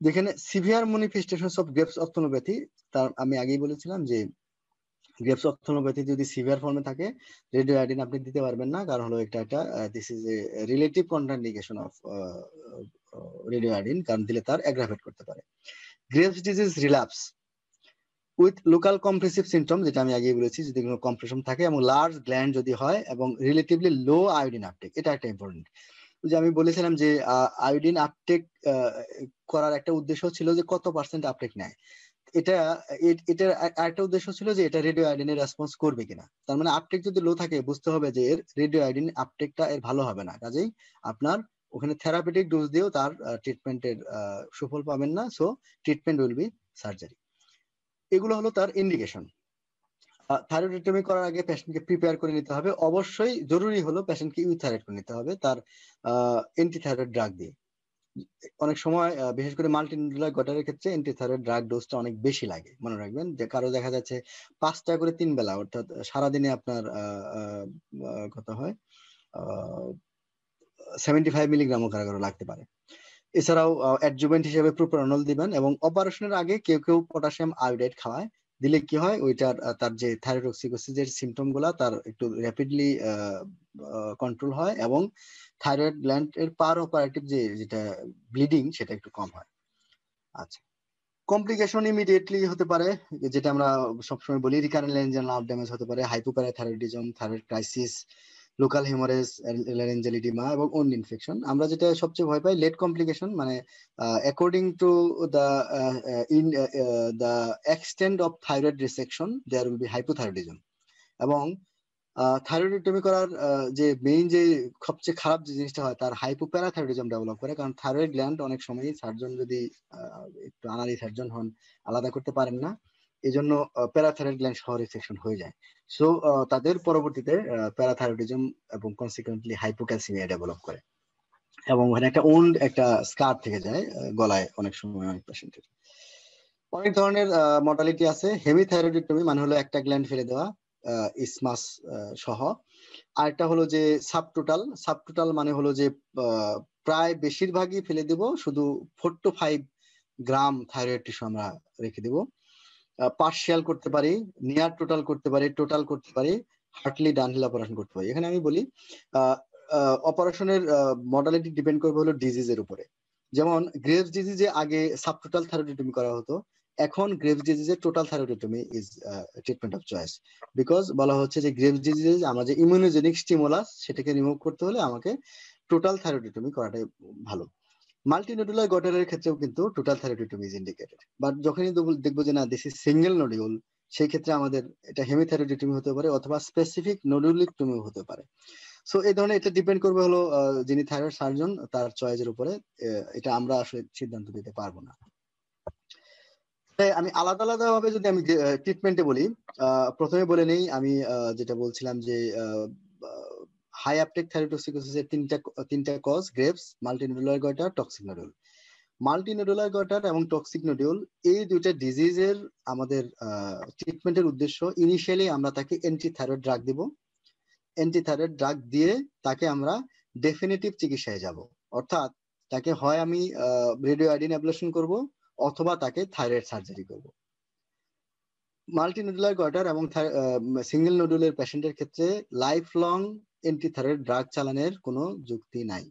যেখানে সিভিয়ার ম্যানিফেস্টেশনস অফ গ্রেভস অপথ্যালমোপ্যাথি, তার আমি আগেই বলেছিলাম যে গ্রেভস অপথ্যালমোপ্যাথি যদি সিভিয়ার ফর্মে থাকে, রেডিও আয়োডিন আপনি দিতে পারবেন না, কারণ হলো একটা this is A relative contraindication of radio iodine, কারণ দিলে তার অ্যাগ্রাভেট করতে পারে। Graves disease relapse with local compressive symptom, যেটা আমি আগেই বলেছি, যদি কোনো কম্প্রেশন থাকে এবং লার্জ গ্ল্যান্ড যদি হয় এবং রিলেটিভলি লো আয়োডিন আপটেক, এটা একটা ইম্পর্টেন্ট। যে আমি বলেছিলাম যে আয়োডিন আপটেক করার একটা উদ্দেশ্য ছিল যে কত পার্সেন্ট আপটেক নেয়। এটা এটার আরেকটা উদ্দেশ্য ছিল যে এটা রেডিও আয়োডিনের রেসপন্স করবে কিনা। তার মানে আপটেক যদি লো থাকে, বুঝতে হবে যে এর রেডিও আয়োডিন আপটেকটা এর ভালো হবে না, কাজেই আপনার ওখানে থেরাপিউটিক ডোজ দিয়েও তার ট্রিটমেন্টের সুফল পাবেন না। So treatment will be surgery. এগুলো হলো তার ইন্ডিকেশন। থাইরয়েডেক্টমি করার আগে পেশেন্টকে প্রিপেয়ার করে নিতে হবে, অবশ্যই জরুরি হলো পেশেন্টকে ইউথাইরয়েড করে নিতে হবে তার অ্যান্টিথাইরয়েড ড্রাগ দিয়ে। অনেক সময় বিশেষ করে মাল্টিনিউক্লিয়ার গটারের ক্ষেত্রে অ্যান্টিথাইরয়েড ড্রাগ ডোজটা অনেক বেশি লাগে, মনে রাখবেন যে কারো দেখা যাচ্ছে 5টা করে 3 বেলা, অর্থাৎ সারাদিনে আপনার কত হয় 75 মিলিগ্রামও কারো কারো লাগতে পারে। এছাড়াও অ্যাডজুভেন্ট হিসেবে প্রোপ্রানল দিবেন, এবং অপারেশনের আগে কেউ কেউ পটাশিয়াম আয়োডাইড খাওয়ায়। দিলে কি হয়, ওইটার তার যে থাইরয়েডক্সিকোসিসের সিমটম গুলা তার একটু র্যাপিডলি কন্ট্রোল হয়, এবং থাইরয়েড গ্ল্যান্ড এর পার অপারেটিভ যেটা ব্লিডিং, সেটা একটু কম হয়। আচ্ছা, কমপ্লিকেশন ইমিডিয়েটলি হতে পারে, যেটা আমরা সবসময় বলি রিকারেন্ট ল্যারিঞ্জিয়াল নার্ভ ড্যামেজ হতে পারে, hypoparathyroidism, thyroid crisis, local haemorrhage, laryngeal oedema এবং ওন্ড ইনফেকশন। আমরা যেটা সবচেয়ে ভয় পাই লেট কমপ্লিকেশন, মানে according to the in the extent of thyroid resection there will be hypothyroidism. এবং থাইরয়েডেক্টমি করার যে মেইন যে সবচেয়ে খারাপ যে জিনিসটা হয়, তার হাইপোপ্যারাথাইরয়েডিজম ডেভেলপ করে, কারণ থাইরয়েড গ্ল্যান্ড অনেক সময় সার্জন যদি একটু আনাড়ি সার্জন হন আলাদা করতে পারেন না, এই জন্য প্যারাথাইরয়েড গ্ল্যান্ড সহ রিসেকশন হয়ে যায়। সো তাদের পরবর্তীতে প্যারাথাইরয়েডিজম এবং কনসিকুয়েন্টলি হাইপোক্যালসিমিয়া ডেভেলপ করে, এবং ওখানে একটা ওন্ড একটা স্কার থেকে যায় গলায় অনেক সময় অনেক পেশেন্টের। অনেক ধরনের মর্টালিটি আছে। হেমিথাইরয়েডেক্টমি মানে হলো একটা গ্ল্যান্ড ফেলে দেওয়া ইসমাস সহ। আরেকটা হলো যে সাবটোটাল মানে হলো যে প্রায় বেশিরভাগই ফেলে দেব, শুধু 4 to 5 গ্রাম থাইরয়েড টিস্যু আমরা রেখে দেব। পার্শিয়াল করতে পারি, নিয়ার টোটাল করতে পারি, টোটাল করতে পারি, হার্টলি ডানহিল অপারেশন করতে পারি। এখানে আমি বলি অপারেশনের মডালিটি ডিপেন্ড করবে হলো ডিজিজের উপরে। যেমন গ্রেভস ডিজিজে আগে সাবটোটাল থাইরয়েডেক্টমি করা হতো, এখন গ্রেভস ডিজিজে total thyroidectomy is treatment of choice. Because বলা হচ্ছে যে গ্রেভস ডিজিজে আমরা যে ইমিউনোজেনিক স্টিমুলাস সেটাকে রিমুভ করতে হলে আমাকে টোটাল থাইরয়েডেক্টমি করাটাই ভালো। মাল্টিনোডুলার গটারের ক্ষেত্রেও কিন্তু total thyroidectomy is indicated. But যখনই দেখবো যে না দিস ইজ সিঙ্গেল নোডিউল, সেই ক্ষেত্রে আমাদের এটা হেমিথাইরয়েডেক্টমি হতে পারে অথবা স্পেসিফিক নোডুলিকটমি হতে পারে। সো এই ধরনের এটা ডিপেন্ড করবে হলো যিনি থাইরয়েড সার্জন তার চয়েসের উপরে। এটা আমরা আসলে সিদ্ধান্ত দিতে পারবো না। আমি আলাদা আলাদা ভাবে যদি আমি ট্রিটমেন্টে বলি, প্রথমে বলে নেই আমি যেটা বলছিলাম যে হাই আপটেক থাইরয়েডোসিকোসিসের তিনটা cause: Graves, multinodular goitre, toxic nodule. Multinodular goitre এবং টক্সিক নোডুল এই দুইটা ডিজিজের আমাদের ট্রিটমেন্টের উদ্দেশ্য, ইনিশিয়ালি আমরা তাকে অ্যান্টি থাইরয়েড ড্রাগ দিব। অ্যান্টি থাইরয়েড ড্রাগ দিয়ে তাকে আমরা ডেফিনিটিভ চিকিৎসায় যাব, অর্থাৎ তাকে হয় আমি রেডিও আয়োডিন অ্যাবলেশন করব অথবা তাকে থাইরয়েড সার্জারি করব। মাল্টিনোডুলার গয়টার এবং সিঙ্গেল নোডুলের পেশেন্টের ক্ষেত্রে life long anti thyroid drug চালানোর কোনো যুক্তি নাই,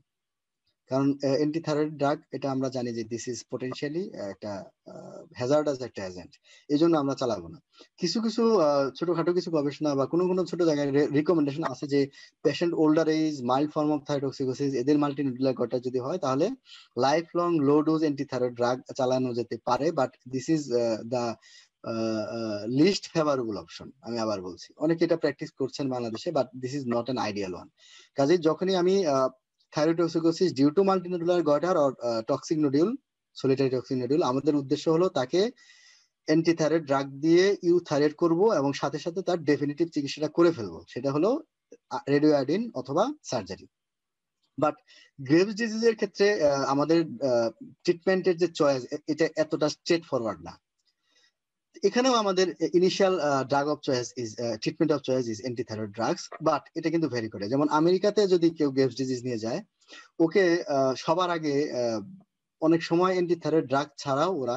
কারণ অ্যান্টি থাইরয়েড ড্রাগ এটা আমরা জানি যে দিস ইজ পোটেনশিয়ালি একটা হ্যাজার্ডাস একটা এজেন্ট, এই জন্য আমরা চালাবো না। কিছু কিছু ছোটখাটো কিছু গবেষণা বা কোনো কোনো ছোট জায়গায় রিকমেন্ডেশন আছে যে patient older age, mild form of thyrotoxicosis, এদের মাল্টিনোডুলার গয়টা যদি হয় তাহলে life long low dose anti thyroid drug চালানো যেতে পারে, but this is the least favourable option. আমি আবার বলছি, অনেকে এটা প্র্যাকটিস করছেন বাংলাদেশে, but this is not an ideal one. কাজে যখনই আমি thyrotoxicosis due to multinodular goitre or toxic nodule, solitary toxic nodule, আমাদের উদ্দেশ্য হলো তাকে অ্যান্টি থাইরয়েড ড্রাগ দিয়ে ইউথাইরয়েড করব এবং সাথে সাথে তার ডেফিনিটিভ চিকিৎসাটা করে ফেলবো, সেটা হলো রেডিও আয়োডিন অথবা সার্জারি। বাট গ্রেভস ডিজিজের ক্ষেত্রে আমাদের ট্রিটমেন্টের যে চয়েস এটা এতটা স্ট্রেট ফরওয়ার্ড না। এখানেও আমাদের initial drug of choice is treatment of choice is antithyroid drugs, but এটা কিন্তু ভ্যারি করে। যেমন আমেরিকাতে যদি কেউ গ্রেভস ডিজিজ নিয়ে যায়, ওকে সবার আগে অনেক সময় অ্যান্টিথাইরয়েড ড্রাগ ছাড়াও ওরা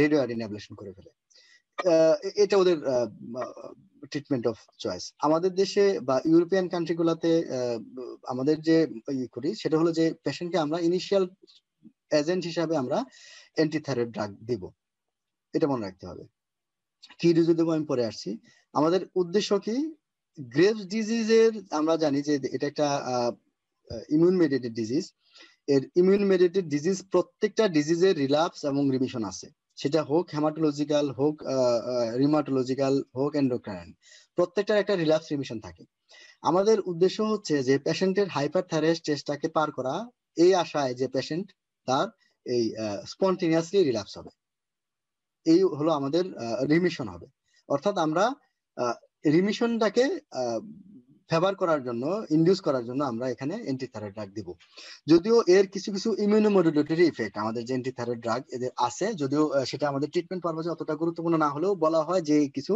রেডিও আয়োডিন অ্যাবলেশন করে ফেলে। এটা ওদের ট্রিটমেন্ট অফ চয়েস। আমাদের দেশে বা ইউরোপিয়ান কান্ট্রি গুলাতে আমাদের যে করি সেটা হলো যে পেশেন্টকে আমরা ইনিশিয়াল এজেন্ট হিসাবে আমরা অ্যান্টিথাইরয়েড ড্রাগ দিব, এটা মনে রাখতে হবে। কি রিজু দেবো আমি পরে আসছি। আমাদের উদ্দেশ্য কি, গ্রেভস ডিজিজের আমরা জানি যে এটা একটা ইমিউন মেডিয়েটেড ডিজিজ। এর ইমিউন মেডিয়েটেড ডিজিজ প্রত্যেকটা ডিজিজের রিল্যাপস এবং রিমিশন আছে, সেটা হোক হেমাটোলজিক্যাল, হোক রিমাটোলজিক্যাল, হোক এন্ডোক্রাইন, প্রত্যেকটার একটা রিল্যাপস রিমিশন থাকে। আমাদের উদ্দেশ্য হচ্ছে যে পেশেন্টের হাইপারথাইরয়েড স্টেজটাকে পার করা, এই আশায় যে পেশেন্ট তার এই স্পন্টেনিয়াসলি রিল্যাপস হবে, এই হলো আমাদের রিমিশন হবে। অর্থাৎ আমরা রিমিশনটাকে ফেভার করার জন্য, ইনডিউস করার জন্য আমরা এখানে অ্যান্টিথাইরয়েড ড্রাগ দিব। যদিও এর কিছু কিছু ইমিউনোমডুলেটরি ইফেক্ট আমাদের যে অ্যান্টিথাইরয়েড ড্রাগ এদের আছে, যদিও সেটা আমাদের ট্রিটমেন্ট পারপাসে অতটা গুরুত্বপূর্ণ না হলেও বলা হয় যে কিছু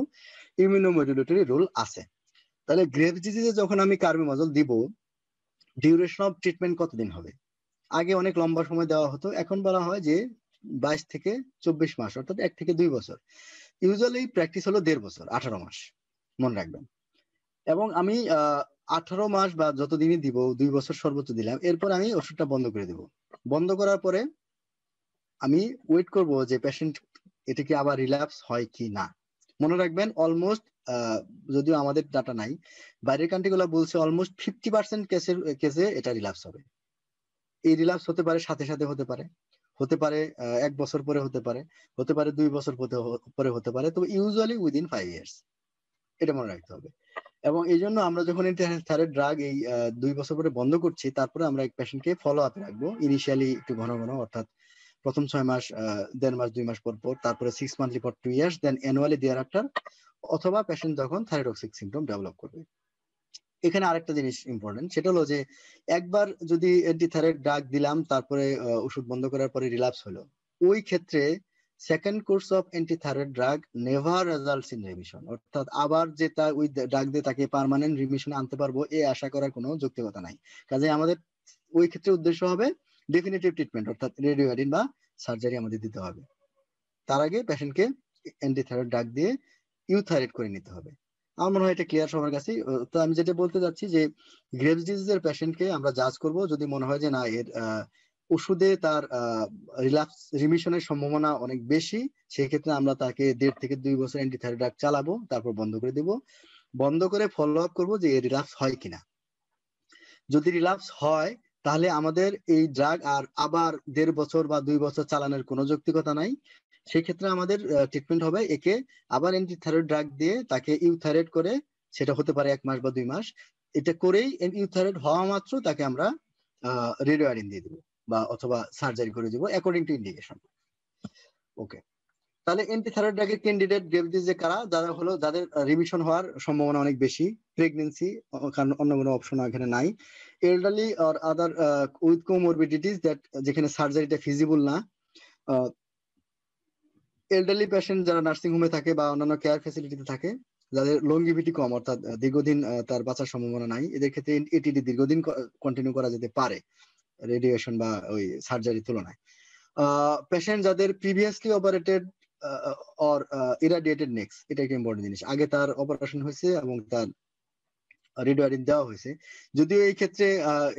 ইমিউনোমডুলেটরি রোল আছে। তাহলে গ্রেভস ডিজিজে যখন আমি কার্বিমাজল দিব, ডিউরেশন অফ ট্রিটমেন্ট কতদিন হবে? আগে অনেক লম্বা সময় দেওয়া হতো, এখন বলা হয় যে 22 থেকে 24 মাস, অর্থাৎ 1 থেকে 2 বছর। ইউজুয়ালি প্র্যাকটিস হলো 1.5 বছর, 18 মাস, মনে রাখবেন। এবং আমি 18 মাস বা যতদিনই দিব, 2 বছর সর্বোচ্চ দিলাম, এরপর আমি ওষুধটা বন্ধ করে দেব। বন্ধ করার পরে আমি ওয়েট করব যে পেশেন্ট এটা কি আবার রিল্যাপস হয় কি না। মনে রাখবেন অলমোস্ট, যদিও আমাদের ডাটা নাই, বাইরের কান্ট্রিগুলো বলছে অলমোস্ট 50% কেসে এটা রিল্যাপস হবে। এই রিল্যাপস হতে পারে সাথে সাথে, হতে পারে 1 বছর পরে, হতে পারে 2 বছর পরে হতে পারে, তবে ইউজুয়ালি উইদিন 5 ইয়ার্স। এটা মনে রাখতে হবে। এবং এই জন্য আমরা যখন থাইরয়েড ড্রাগ এই 2 বছর পরে বন্ধ করছি, তারপরে আমরা এক পেশেন্টকে ফলো আপে রাখবো। ইনিশিয়ালি একটু ঘন ঘন, অর্থাৎ প্রথম 6 মাস, 1.5 মাস 2 মাস পর পর, তারপরে 6 monthly for 2 years, then annually thereafter, অথবা পেশেন্ট যখন থাইরয়েডক্সিক সিমটম ডেভেলপ করবে। এখানে আরেকটা জিনিস ইম্পর্টেন্ট, সেটা হলো যে একবার যদি অ্যান্টিথাইরয়েড ড্রাগ দিলাম, তারপরে ওষুধ বন্ধ করার পরে রিল্যাপস হলো, ওই ক্ষেত্রে second course of antithyroid drug never results in remission. অর্থাৎ আবার যে ওই ড্রাগ দিয়ে তাকে পার্মানেন্ট রিমিশনে আনতে পারবো, এই আশা করার কোনো যৌক্তিকতা নাই। কাজে আমাদের ওই ক্ষেত্রে উদ্দেশ্য হবে ডেফিনিটিভ ট্রিটমেন্ট, অর্থাৎ রেডিওয়াইডিন বা সার্জারি আমাদের দিতে হবে। তার আগে পেশেন্টকে অ্যান্টিথাইরয়েড ড্রাগ দিয়ে ইউথাইরয়েড করে নিতে হবে। আমার মনে হয় এটা ক্লিয়ার সবার কাছে। তো আমি যেটা বলতে যাচ্ছি যে গ্রেভস ডিজিজের পেশেন্টকে আমরা জাজ করব যদি মনে হয় যে না, এর ওষুধে তার রিল্যাপস রিমিশনের সম্ভাবনা অনেক বেশি, সেই ক্ষেত্রে আমরা তাকে 1.5 থেকে 2 বছর অ্যান্টিথাইরয়েড ড্রাগ চালাবো, তারপর বন্ধ করে দিব। বন্ধ করে ফলো আপ করবো যে রিল্যাপস হয় কিনা। যদি রিল্যাপস হয়, তাহলে আমাদের এই ড্রাগ আর আবার 1.5 বছর বা 2 বছর চালানোর কোনো যৌক্তিকতা নাই। সেই ক্ষেত্রে আমাদের ট্রিটমেন্ট হবে একে আবার অ্যান্টিথাইরয়েড ড্রাগ দিয়ে তাকে ইউথাইরয়েড করে, সেটা হতে পারে 1 মাস বা 2 মাস। এটা করেই ইউথাইরয়েড হওয়া মাত্র তাকে আমরা রেডিওয়াইডিন দিয়ে দিব, বা অথবা সার্জারি করে দিব অ্যাকর্ডিং টু ইন্ডিকেশন। ওকে, তাহলে অ্যান্টিথাইরয়েড ড্রাগের ক্যান্ডিডেট গ্রেভস ডিজিজে কারা? যারা হলো যাদের রিমিশন হওয়ার সম্ভাবনা অনেক বেশি, প্রেগনেন্সি, কারণ অন্য কোনো অপশন এখানে নাই, elderly or other with comorbidities that, যেখানে সার্জারিটা ফিজিবল না, এল্ডারলি পেশেন্ট যারা নার্সিং হোমে থাকে বা অন্যান্য কেয়ার ফ্যাসিলিটিতে থাকে, যাদের লংজিভিটি কম, অর্থাৎ দীর্ঘদিন তার বাঁচার সম্ভাবনা নাই, এদের ক্ষেত্রে এটিডি দীর্ঘদিন কন্টিনিউ করা যেতে পারে রেডিয়েশন বা ওই সার্জারির তুলনায়। পেশেন্ট যাদের প্রিভিয়াসলি অপারেটেড অর ইরাডিয়েটেড নেক্স, এটা একটা ইম্পর্টেন্ট জিনিস, আগে তার অপারেশন হয়েছে এবং তার রেডিওয়াইডিন দেওয়া হয়েছে, যদিও এই ক্ষেত্রে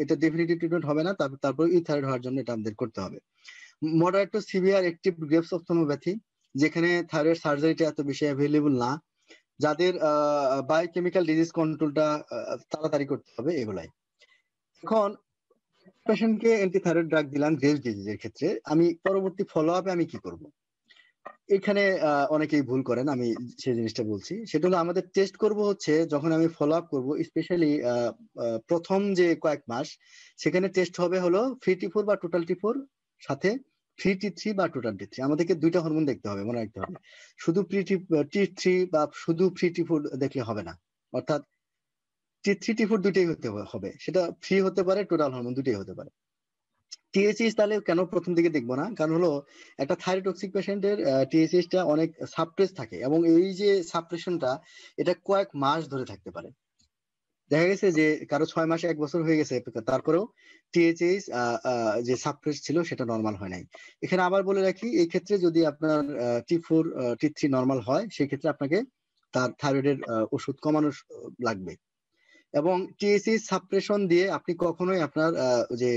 এটা ডেফিনিটিভ ট্রিটমেন্ট হবে না, তারপর ইউথাইরয়েড হওয়ার জন্য এটা আমাদের করতে হবে। Moderate to severe active Graves ophthalmopathy, যেখানে থাইরয়েড সার্জারিটা এত বেশি অ্যাভেলেবল না, যাদের বায়োকেমিক্যাল ডিজিজ কন্ট্রোলটা তাড়াতাড়ি করতে হবে, এগুলাই। এখন পেশেন্টকে অ্যান্টিথাইরয়েড ড্রাগ দিলাম গ্রেভস ডিজিজের ক্ষেত্রে, আমি পরবর্তী ফলো আপে আমি কি করব? এখানে অনেকেই ভুল করেন, আমি সেই জিনিসটা বলছি। সেটা হলো আমাদের টেস্ট করব হচ্ছে যখন আমি ফলো আপ করবো, স্পেশালি প্রথম যে কয়েক মাস, সেখানে টেস্ট হবে হলো ফ্রি T4 বা টোটাল T4, সাথে ফ্রি T3 বা টোটাল T3। আমাদেরকে দুইটা হরমোন দেখতে হবে, মনে রাখতে হবে। শুধু T3 বা শুধু ফ্রি T4 দেখলে হবে না, অর্থাৎ T3 T4 দুইটাই হতে হবে। সেটা ফ্রি হতে পারে, টোটাল হরমোন দুইটাই হতে পারে। টিএসএইচ তাহলে কেন প্রথম দিকে দেখবো না? কারণ হলো একটা থাইরয়েডটক্সিক পেশেন্টের টিএসএইচটা অনেক সাপ্রেস থাকে, এবং এই যে সাপ্রেশনটা এটা কয়েক মাস ধরে থাকতে পারে। দেখা গেছে যে কারো 6 মাস 1 বছর হয়ে গেছে, তারপরেও টিএসএইচ যে সাপ্রেস ছিল সেটা নর্মাল হয় নাই। এখানে আবার বলে রাখি, এই ক্ষেত্রে যদি আপনার T4 T3 নর্মাল হয়, সেই ক্ষেত্রে আপনাকে তার থাইরয়েডের ওষুধ কমানো লাগবে। এবং টিএসএইচ সাপ্রেশন দিয়ে আপনি কখনোই আপনার যে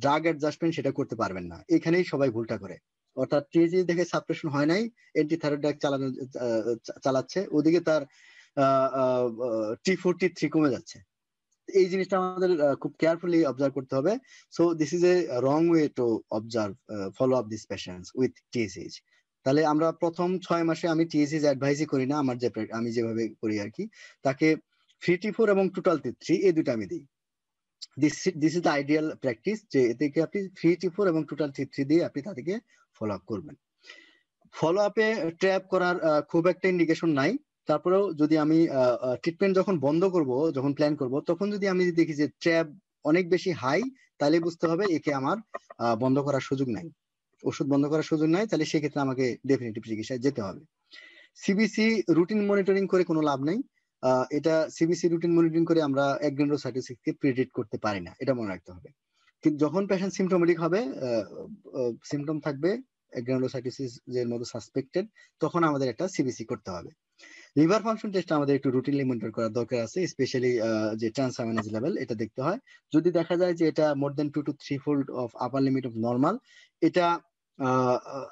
ড্রাগ অ্যাডজাস্টমেন্ট সেটা করতে পারবেন না। এখানেই সবাই ভুলটা করে, অর্থাৎ টিএসএইচ দেখে সাপ্রেশন হয় নাই, অ্যান্টিথাইরয়েড ড্রাগ চালাচ্ছে, ওদিকে তার T4 T3 কমে যাচ্ছে। এই জিনিসটা আমাদের খুব কেয়ারফুলি অবজার্ভ করতে হবে। So this is a wrong way to observe follow up this patients with TSH. তাহলে আমরা প্রথম 6 মাসে আমি টিএসএইচ অ্যাডভাইসই করি না, আমি যেভাবে করি আর কি, তাকে ফ্রি T4 এবং টোটাল T3 এই দুটো আমি দিই। This is the ideal practice, যে এদেরকে আপনি ফ্রি T4 এবং টোটাল T3 দিয়ে আপনি তাদেরকে ফলো আপ করবেন। ফলো আপে ট্র্যাপ করার খুব একটা ইন্ডিকেশন নাই। তারপরেও যদি আমি ট্রিটমেন্ট যখন বন্ধ করব, যখন প্ল্যান করব, তখন যদি আমি দেখি যে ট্র্যাপ অনেক বেশি হাই, তাহলে বুঝতে হবে একে আমার বন্ধ করার সুযোগ নাই, ওষুধ বন্ধ করার সুযোগ নাই, তাহলে সেক্ষেত্রে আমাকে ডেফিনেটিভ চিকিৎসায় যেতে হবে। সিবিসি রুটিন মনিটরিং করে কোনো লাভ নেই। এটা সিবিসি রুটিন মনিটরিং করে আমরা অ্যাগ্রেন্ডোসাইটোসিসকে প্রিডিক্ট করতে পারি না, এটা মনে রাখতে হবে। কিন্তু যখন পেশেন্ট সিমটোমেটিক হবে, সিমটম থাকবে অ্যাগ্রেন্ডোসাইটোসিস এর মতো সাসপেক্টেড, তখন আমাদের একটা সিবিসি করতে হবে। লিভার ফাংশন টেস্ট আমাদের একটু রুটিনলি মনিটর করার দরকার আছে, স্পেশালি যে ট্রান্সামিনাজ লেভেল, এটা দেখতে হয়। যদি দেখা যায় যে এটা মোর দেন 2 to 3 fold of upper limit of normal, এটা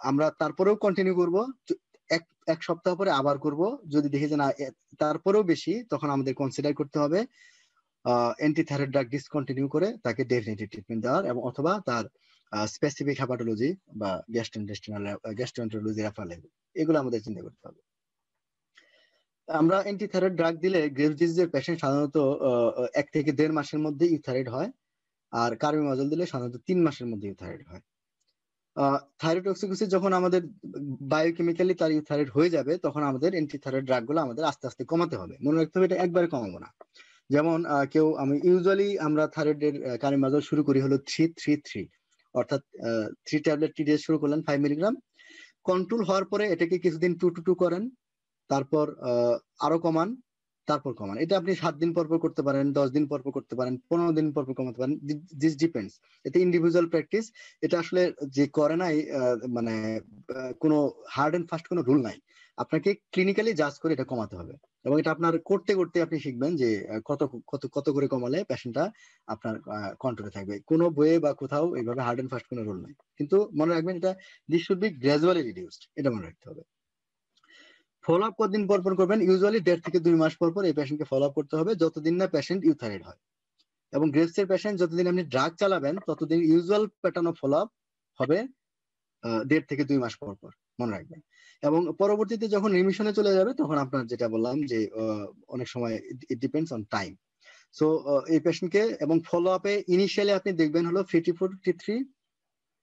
আমরা তারপরেও কন্টিনিউ করব, এক এক সপ্তাহ পরে আবার করব। যদি দেখি যে না তারপরেও বেশি, তখন আমাদের কনসিডার করতে হবে অ্যান্টি থাইরয়েড ড্রাগ ডিসকন্টিনিউ করে তাকে ডেফিনেটিভ ট্রিটমেন্ট দেওয়ার, এবং অথবা তার স্পেসিফিক হেপাটোলজি বা গ্যাস্ট্রোএন্টারোলজি রেফার লাগবে। এগুলো আমাদের চিন্তা করতে হবে। আমরা অ্যান্টি থাইরয়েড ড্রাগ দিলে গ্রেভস ডিজিজের পেশেন্ট সাধারণত 1 থেকে 1.5 মাসের মধ্যে ইউথাইরয়েড হয়, আর কার্বিমাজল দিলে সাধারণত 3 মাসের মধ্যে ইউথাইরয়েড হয়। থাইরোটক্সিকোসিস যখন আমাদের বায়োকেমিক্যালি তার ইউথাইরয়েড হয়ে যাবে, তখন আমাদের অ্যান্টি থাইরয়েড ড্রাগ গুলো আমাদের আস্তে আস্তে কমাতে হবে। মনে রাখতে হবে এটা একবারে কমাবো না। যেমন আমি ইউজুয়ালি আমরা থাইরয়েডের কার্বিমাজল শুরু করি হলো 3-3-3, অর্থাৎ 3 ট্যাবলেট টিডিএস শুরু করলেন 5 মিলিগ্রাম। কন্ট্রোল হওয়ার পরে এটাকে কিছুদিন 2-2 করেন, তারপর আরো কমান, তারপর কমান। এটা আপনি 7 দিন পর পর করতে পারেন, 10 দিন পর পর করতে পারেন, 15 দিন পর পর কমাতে পারেন। দিস ডিপেন্ডস, এটা ইন্ডিভিজুয়াল প্র্যাকটিস। এটা আসলে যে করে নাই মানে কোনো হার্ড এন্ড ফাস্ট কোনো রুল নাই। আপনাকে ক্লিনিক্যালি জাজ করে এটা কমাতে হবে, এবং এটা আপনার করতে করতে আপনি শিখবেন যে কত কত কত করে কমালে পেশেন্টটা আপনার কন্ট্রোলে থাকবে। কোনো বইয়ে বা কোথাও এইভাবে হার্ড এন্ড ফাস্ট কোনো রুল নাই, কিন্তু মনে রাখবেন এটা this should be gradually reduced, এটা মনে রাখতে হবে। ফলো আপ কতদিন পর পর করবেন? ইউজুয়ালি 1.5 থেকে 2 মাস পর পর এই পেশেন্টকে ফলো আপ করতে হবে, যতদিন না পেশেন্ট ইউথাইরয়েড হয়। এবং গ্রেভসের পেশেন্ট যতদিন আপনি ড্রাগ চালাবেন, ততদিন usual pattern of follow up হবে 1.5 থেকে 2 মাস পর পর, মনে রাখবেন। এবং পরবর্তীতে যখন রিমিশনে চলে যাবে, তখন আপনার যেটা বললাম যে অনেক সময় ইট ডিপেন্ডস অন টাইম। সো এই পেশেন্টকে এবং ফলো আপে ইনিশিয়ালি আপনি দেখবেন হলো 3-4-3,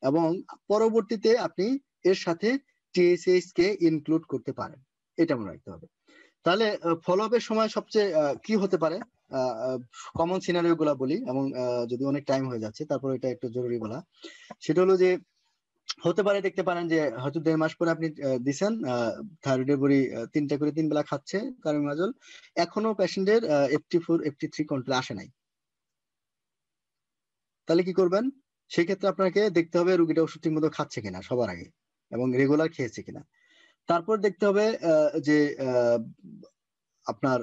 এবং পরবর্তীতে আপনি এর সাথে টিএসএইচ কে ইনক্লুড করতে পারেন, এটা মনে রাখতে হবে। তাহলে ফলো আপের সময় সবচেয়ে কি হতে পারে, কমন সিনারিও গুলা বলি, এবং যদি অনেক টাইম হয়ে যাচ্ছে তারপর এটা একটু জরুরি বলা। সেটা হলো যে হতে পারে দেখতে পারেন যে হয়তো 1.5 মাস পরে আপনি দিচ্ছেন থাইরয়েডের বড়ি 3টা করে 3 বেলা খাচ্ছে কার্বিমাজল, এখনো পেশেন্টের FT4 FT3 কন্ট্রোলে আসে নাই। তাহলে কি করবেন? সেই ক্ষেত্রে আপনাকে দেখতে হবে রোগীটা ওষুধ ঠিক মতো খাচ্ছে কিনা সবার আগে, এবং রেগুলার খেয়েছে কিনা। তারপর দেখতে হবে যে আপনার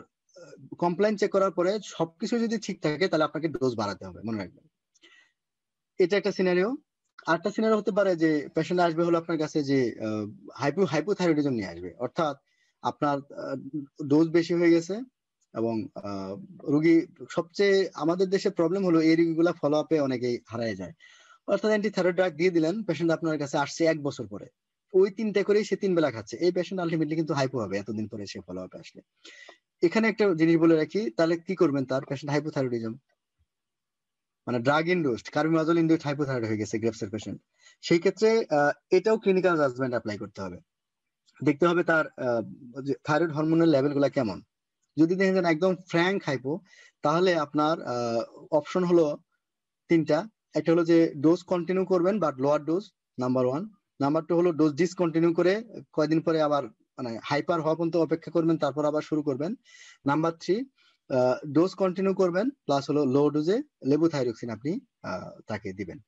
কমপ্লেইন চেক করার পরে সবকিছু যদি ঠিক থাকে, তাহলে আপনাকে ডোজ বাড়াতে হবে, মনে রাখবেন। এটা একটা সিনারিও। আরেকটা সিনারিও হতে পারে যে পেশেন্ট আসবে হলো আপনার কাছে যে হাইপোথাইরয়েডিজম নিয়ে আসবে, অর্থাৎ আপনার ডোজ বেশি হয়ে গেছে, এবং রোগী সবচেয়ে আমাদের দেশে প্রবলেম হলো এই রোগীগুলা ফলো আপে অনেকেই হারায় যায়। অর্থাৎ অ্যান্টি থাইরয়েড ড্রাগ দিয়ে দিলেন, পেশেন্ট আপনার কাছে আসছে 1 বছর পরে, ওই 3টা করেই সে 3 বেলা খাচ্ছে, এই পেশেন্ট আলটিমেটলি কিন্তু হাইপো হবে এতদিন পরে সে ফলো আপে আসলে। এখানে একটা জিনিস বলে রাখি, তাহলে কি করবেন? তার পেশেন্ট হাইপোথাইরয়েডিজম মানে ড্রাগ ইন্ডুসড কার্বিমাজল ইন্ডুসড হাইপোথাইরয়েড হয়ে গেছে গ্রেভসের পেশেন্ট। সেই ক্ষেত্রে এটাও ক্লিনিক্যাল জাজমেন্ট অ্যাপ্লাই করতে হবে, দেখতে হবে তার থাইরয়েড হরমোনের লেভেল গুলা কেমন। যদি দেখেন যেন একদম ফ্র্যাঙ্ক হাইপো, তাহলে আপনার অপশন হলো 3টা। একটা হলো যে ডোজ কন্টিনিউ করবেন but lower dose, number 1। Number 2 হলো ডোজ ডিসকন্টিনিউ করে কয়দিন পরে আবার মানে হাইপার হওয়া পর্যন্ত অপেক্ষা করবেন, তারপর আবার শুরু করবেন। নাম্বার 3, ডোজ কন্টিনিউ করবেন প্লাস হলো লো ডোজে লেভোথাইরক্সিন আপনি তাকে দিবেন।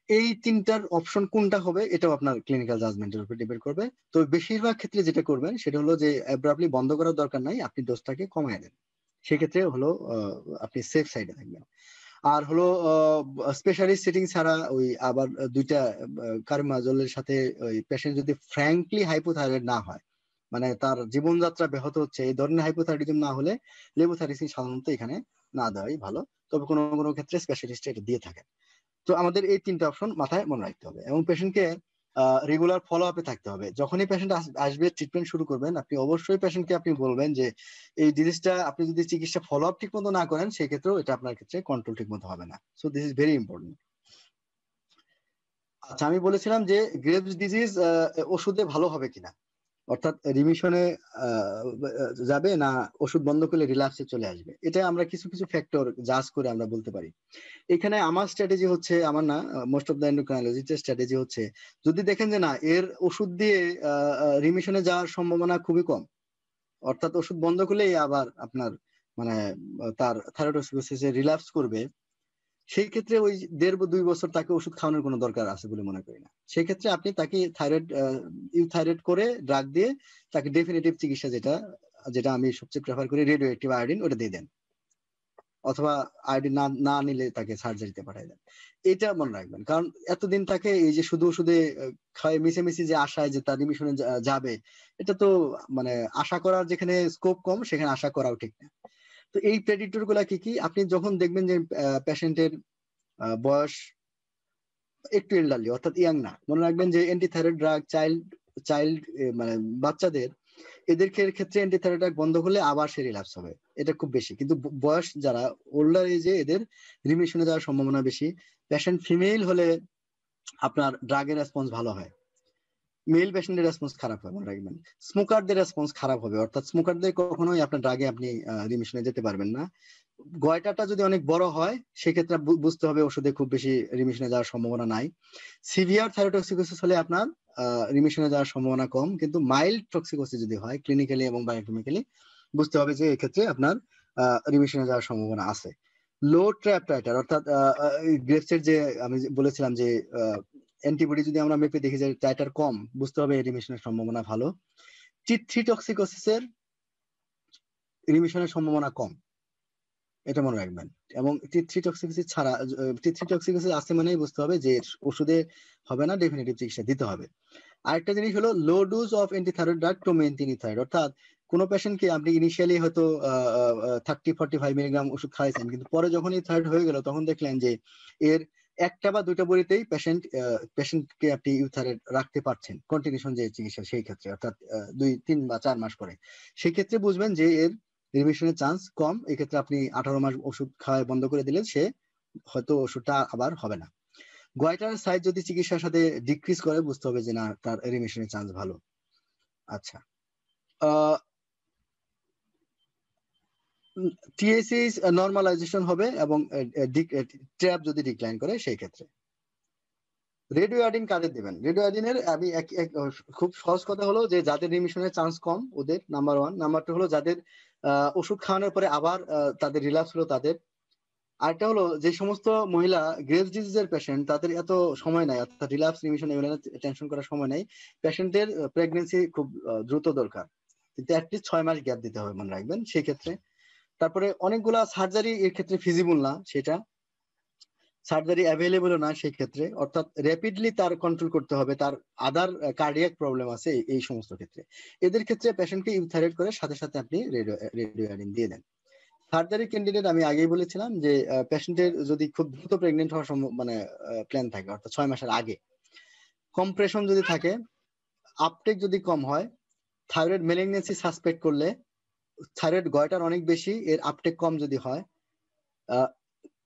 এই 3টার অপশন কোনটা হবে, এটাও আপনার ক্লিনিক্যাল জাজমেন্টের উপর ডিপেন্ড করবে। তো বেশিরভাগ ক্ষেত্রে যেটা করবেন সেটা হলো যে অ্যাব্রাপ্টলি বন্ধ করার দরকার নাই, আপনি ডোজটাকে কমায় দেন। সেক্ষেত্রে হলো আপনি সেফ সাইডে থাকবেন। আর হলো স্পেশালিস্ট সেটিং ছাড়া ওই আবার 2টা কার্বিমাজলের সাথে ওই পেশেন্ট যদি ফ্র্যাঙ্কলি হাইপোথাইরয়েড না হয়, মানে তার জীবনযাত্রা ব্যাহত হচ্ছে, এই ধরনের হাইপোথাইরয়েডিজম না হলে লেভোথাইরক্সিন সাধারণত এখানে না দেওয়াই ভালো। তবে কোনো কোনো ক্ষেত্রে স্পেশালিস্ট এটা দিয়ে থাকে। তো আমাদের এই 3টা অপশন মাথায় মনে রাখতে হবে, এবং পেশেন্টকে রেগুলার ফলো আপে থাকতে হবে। যখনই পেশেন্ট আসবে ট্রিটমেন্ট শুরু করবেন, আপনি অবশ্যই পেশেন্টকে আপনি বলবেন যে এই ডিজিজটা আপনি যদি চিকিৎসা ফলো আপ ঠিক মতো না করেন, সেই ক্ষেত্রেও এটা আপনার ক্ষেত্রে কন্ট্রোল ঠিক মতো হবে না। So this is very important. আচ্ছা, আমি বলেছিলাম যে গ্রেভস ডিজিজ ওষুধে ভালো হবে কিনা, অর্থাৎ রিমিশনে যাবে না ওষুধ বন্ধ করলে রিল্যাপসে চলে আসবে, এটা আমরা কিছু কিছু ফ্যাক্টর জাজ করে আমরা বলতে পারি। এখানে আমার স্ট্র্যাটেজি হচ্ছে, আমার না, মোস্ট অফ দ্য এন্ডোক্রাইনোলজিস্টের স্ট্র্যাটেজি হচ্ছে, যদি দেখেন যে না এর ওষুধ দিয়ে রিমিশনে যাওয়ার সম্ভাবনা খুবই কম, অর্থাৎ ওষুধ বন্ধ করলেই আবার আপনার মানে তার থাইরয়েডোসিসে রিল্যাপস করবে, সেই ক্ষেত্রে ওই 1.5-2 বছর তাকে ওষুধ খাওয়ানোর কোনো দরকার আছে বলে মনে করি না। সেই ক্ষেত্রে আপনি তাকে ইউথাইরয়েড করে ড্রাগ দিয়ে তাকে ডেফিনেটিভ চিকিৎসা, যেটা যেটা আমি সবচেয়ে প্রেফার করি, রেডিও অ্যাক্টিভ আয়োডিন, ওটা দিয়ে দেন। অথবা আইডি না না নিলে তাকে সার্জারিতে পাঠিয়ে দেন। এটা মনে রাখবেন, কারণ এতদিন তাকে এই যে শুধু শুধু খায় মিশে যে আশায় যে তার রিমিশনে যাবে, এটা তো মানে আশা করার যেখানে স্কোপ কম সেখানে আশা করাও ঠিক না। তো এই প্রেডিক্টর গুলা কি কি, আপনি যখন দেখবেন যে পেশেন্টের বয়স একটু এল্ডারলি অর্থাৎ ইয়াং না, মনে রাখবেন যে অ্যান্টিথাইরয়েড ড্রাগ চাইল্ড মানে বাচ্চাদের, এদের ক্ষেত্রে অ্যান্টিথাইরয়েড ড্রাগ বন্ধ করলে আবার সে রিল্যাপস হবে, এটা খুব বেশি। কিন্তু বয়স যারা ওল্ডার এজে এদের রিমিশনে যাওয়ার সম্ভাবনা বেশি। পেশেন্ট ফিমেল হলে আপনার ড্রাগের রেসপন্স ভালো হয়, মেল পেশেন্টের রেসপন্স খারাপ হয়, মনে রাখবেন। স্মোকারদের রেসপন্স খারাপ হবে, অর্থাৎ স্মোকারদের কখনোই আপনার ড্রাগে আপনি রিমিশনে যেতে পারবেন না। গয়টাটা যদি অনেক বড় হয় সেক্ষেত্রে বুঝতে হবে ওষুধে খুব বেশি রিমিশনে যাওয়ার সম্ভাবনা নাই। সিভিয়ার থাইরোটক্সিকোসিস হলে আপনার রিমিশনে যাওয়ার সম্ভাবনা কম, কিন্তু মাইল্ড টক্সিকোসিস যদি হয় ক্লিনিক্যালি এবং বায়োকেমিক্যালি বুঝতে হবে যে এক্ষেত্রে আপনার রিমিশনে যাওয়ার সম্ভাবনা আছে। লো ট্র্যাপ টাইটার অর্থাৎ গ্রেপসের যে আমি বলেছিলাম যে অ্যান্টিবডি যদি আমরা মেপে দেখি যে টাইটার কম, বুঝতে হবে রিমিশনের সম্ভাবনা ভালো। T3 টক্সিকোসিসের রিমিশনের সম্ভাবনা কম, এটা মনে রাখবেন। এবং T3 টক্সিকোসিস ছাড়া T3 টক্সিকোসিস আছে মানেই বুঝতে হবে যে ওষুধে হবে না, ডেফিনেটিভ চিকিৎসা দিতে হবে। আরেকটা জিনিস হলো low dose of antithyroid drug to maintain thyroid, অর্থাৎ কোনো পেশেন্টকে আপনি ইনিশিয়ালি হয়তো 30-45 মিলিগ্রাম ওষুধ খাইছেন, কিন্তু পরে যখনই থাইরয়েড হয়ে গেল তখন দেখলেন যে এর একটা বা দুইটা বড়িতেই পেশেন্টকে আপনি ইউথাইরয়েড রাখতে পারছেন কন্টিনিউশন যে চিকিৎসা, সেই ক্ষেত্রে অর্থাৎ 2-3 বা 4 মাস পরে, সেই ক্ষেত্রে বুঝবেন যে এর রিমিশনের চান্স কম। এই ক্ষেত্রে আপনি 18 মাস ওষুধ খাওয়া বন্ধ করে দিলে সে হয়তো ওষুধটা আবার হবে না। গয়টার সাইজ যদি চিকিৎসার সাথে ডিক্রিজ করে বুঝতে হবে যে না, তার রিমিশনের চান্স ভালো। আচ্ছা, টিএসি নরমালাইজেশন হবে এবং ট্র্যাপ যদি ডিক্লাইন করে সেই ক্ষেত্রে। রেডিও আয়োডিন কাদের দিবেন? রেডিও আয়োডিনের আমি খুব সহজ কথা হলো যে যাদের রিমিশনের চান্স কম ওদের নাম্বার 1, নাম্বার 2 হলো যাদের ওষুধ খাওয়ানোর পরে আবার তাদের রিল্যাপস হলো তাদের। আরেকটা হলো যে সমস্ত মহিলা গ্রেভস ডিজিজের পেশেন্ট, তাদের এত সময় নাই, অর্থাৎ রিল্যাপস রিমিশন এগুলো টেনশন করার সময় নাই। পেশেন্টের প্রেগনেন্সি খুব দ্রুত দরকার, কিন্তু অ্যাটলিস্ট 6 মাস গ্যাপ দিতে হবে, মনে রাখবেন সেই ক্ষেত্রে। তারপরে অনেকগুলা সার্জারি এর ক্ষেত্রে ফিজিবল না, সেটা সার্জারি অ্যাভেলেবল না সেই ক্ষেত্রে, অর্থাৎ র্যাপিডলি তার কন্ট্রোল করতে হবে, তার আদার কার্ডিয়াক প্রবলেম আছে এই সমস্ত ক্ষেত্রে। এদের ক্ষেত্রে পেশেন্টকে ইউথাইরয়েড করে সাথে সাথে আপনি রেডিওয়াইডিন দিয়ে দেন। সার্জারি ক্যান্ডিডেট আমি আগেই বলেছিলাম যে পেশেন্টের যদি খুব দ্রুত প্রেগনেন্ট হওয়ার মানে প্ল্যান থাকে, অর্থাৎ 6 মাসের আগে, কম্প্রেশন যদি থাকে, আপটেক যদি কম হয়, থাইরয়েড মেলিগনেন্সি সাসপেক্ট করলে, থাইরয়েড গয়টার অনেক বেশি, এর আপটেক কম যদি হয়,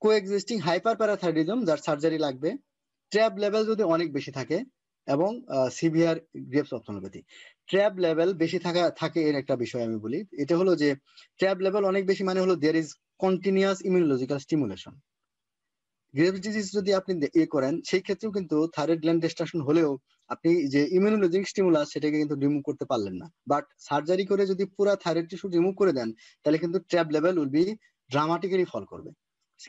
কোএক্সিস্টিং হাইপার প্যারাথাইরয়েডিজম যার সার্জারি লাগবে, ট্র্যাব লেভেল যদি অনেক বেশি থাকে, এবং সিভিয়ার গ্রেভস অপথ্যালমোপ্যাথি। ট্র্যাব লেভেল বেশি থাকে এর একটা বিষয় আমি বলি, এটা হলো যে ট্র্যাব লেভেল অনেক বেশি মানে হলো there is continuous immunological stimulation. Graves disease যদি আপনি করেন সেই ক্ষেত্রেও কিন্তু থাইরয়েড গ্ল্যান্ড ডিস্ট্রাকশন হলেও আপনি যে ইমিউনোলজিক স্টিমুলাস সেটাকে কিন্তু রিমুভ করতে পারলেন না। বাট সার্জারি করে যদি পুরো থাইরয়েড টিস্যু রিমুভ করে দেন তাহলে কিন্তু ট্র্যাব লেভেল উইল বি ড্রামাটিক্যালি ফল করবে।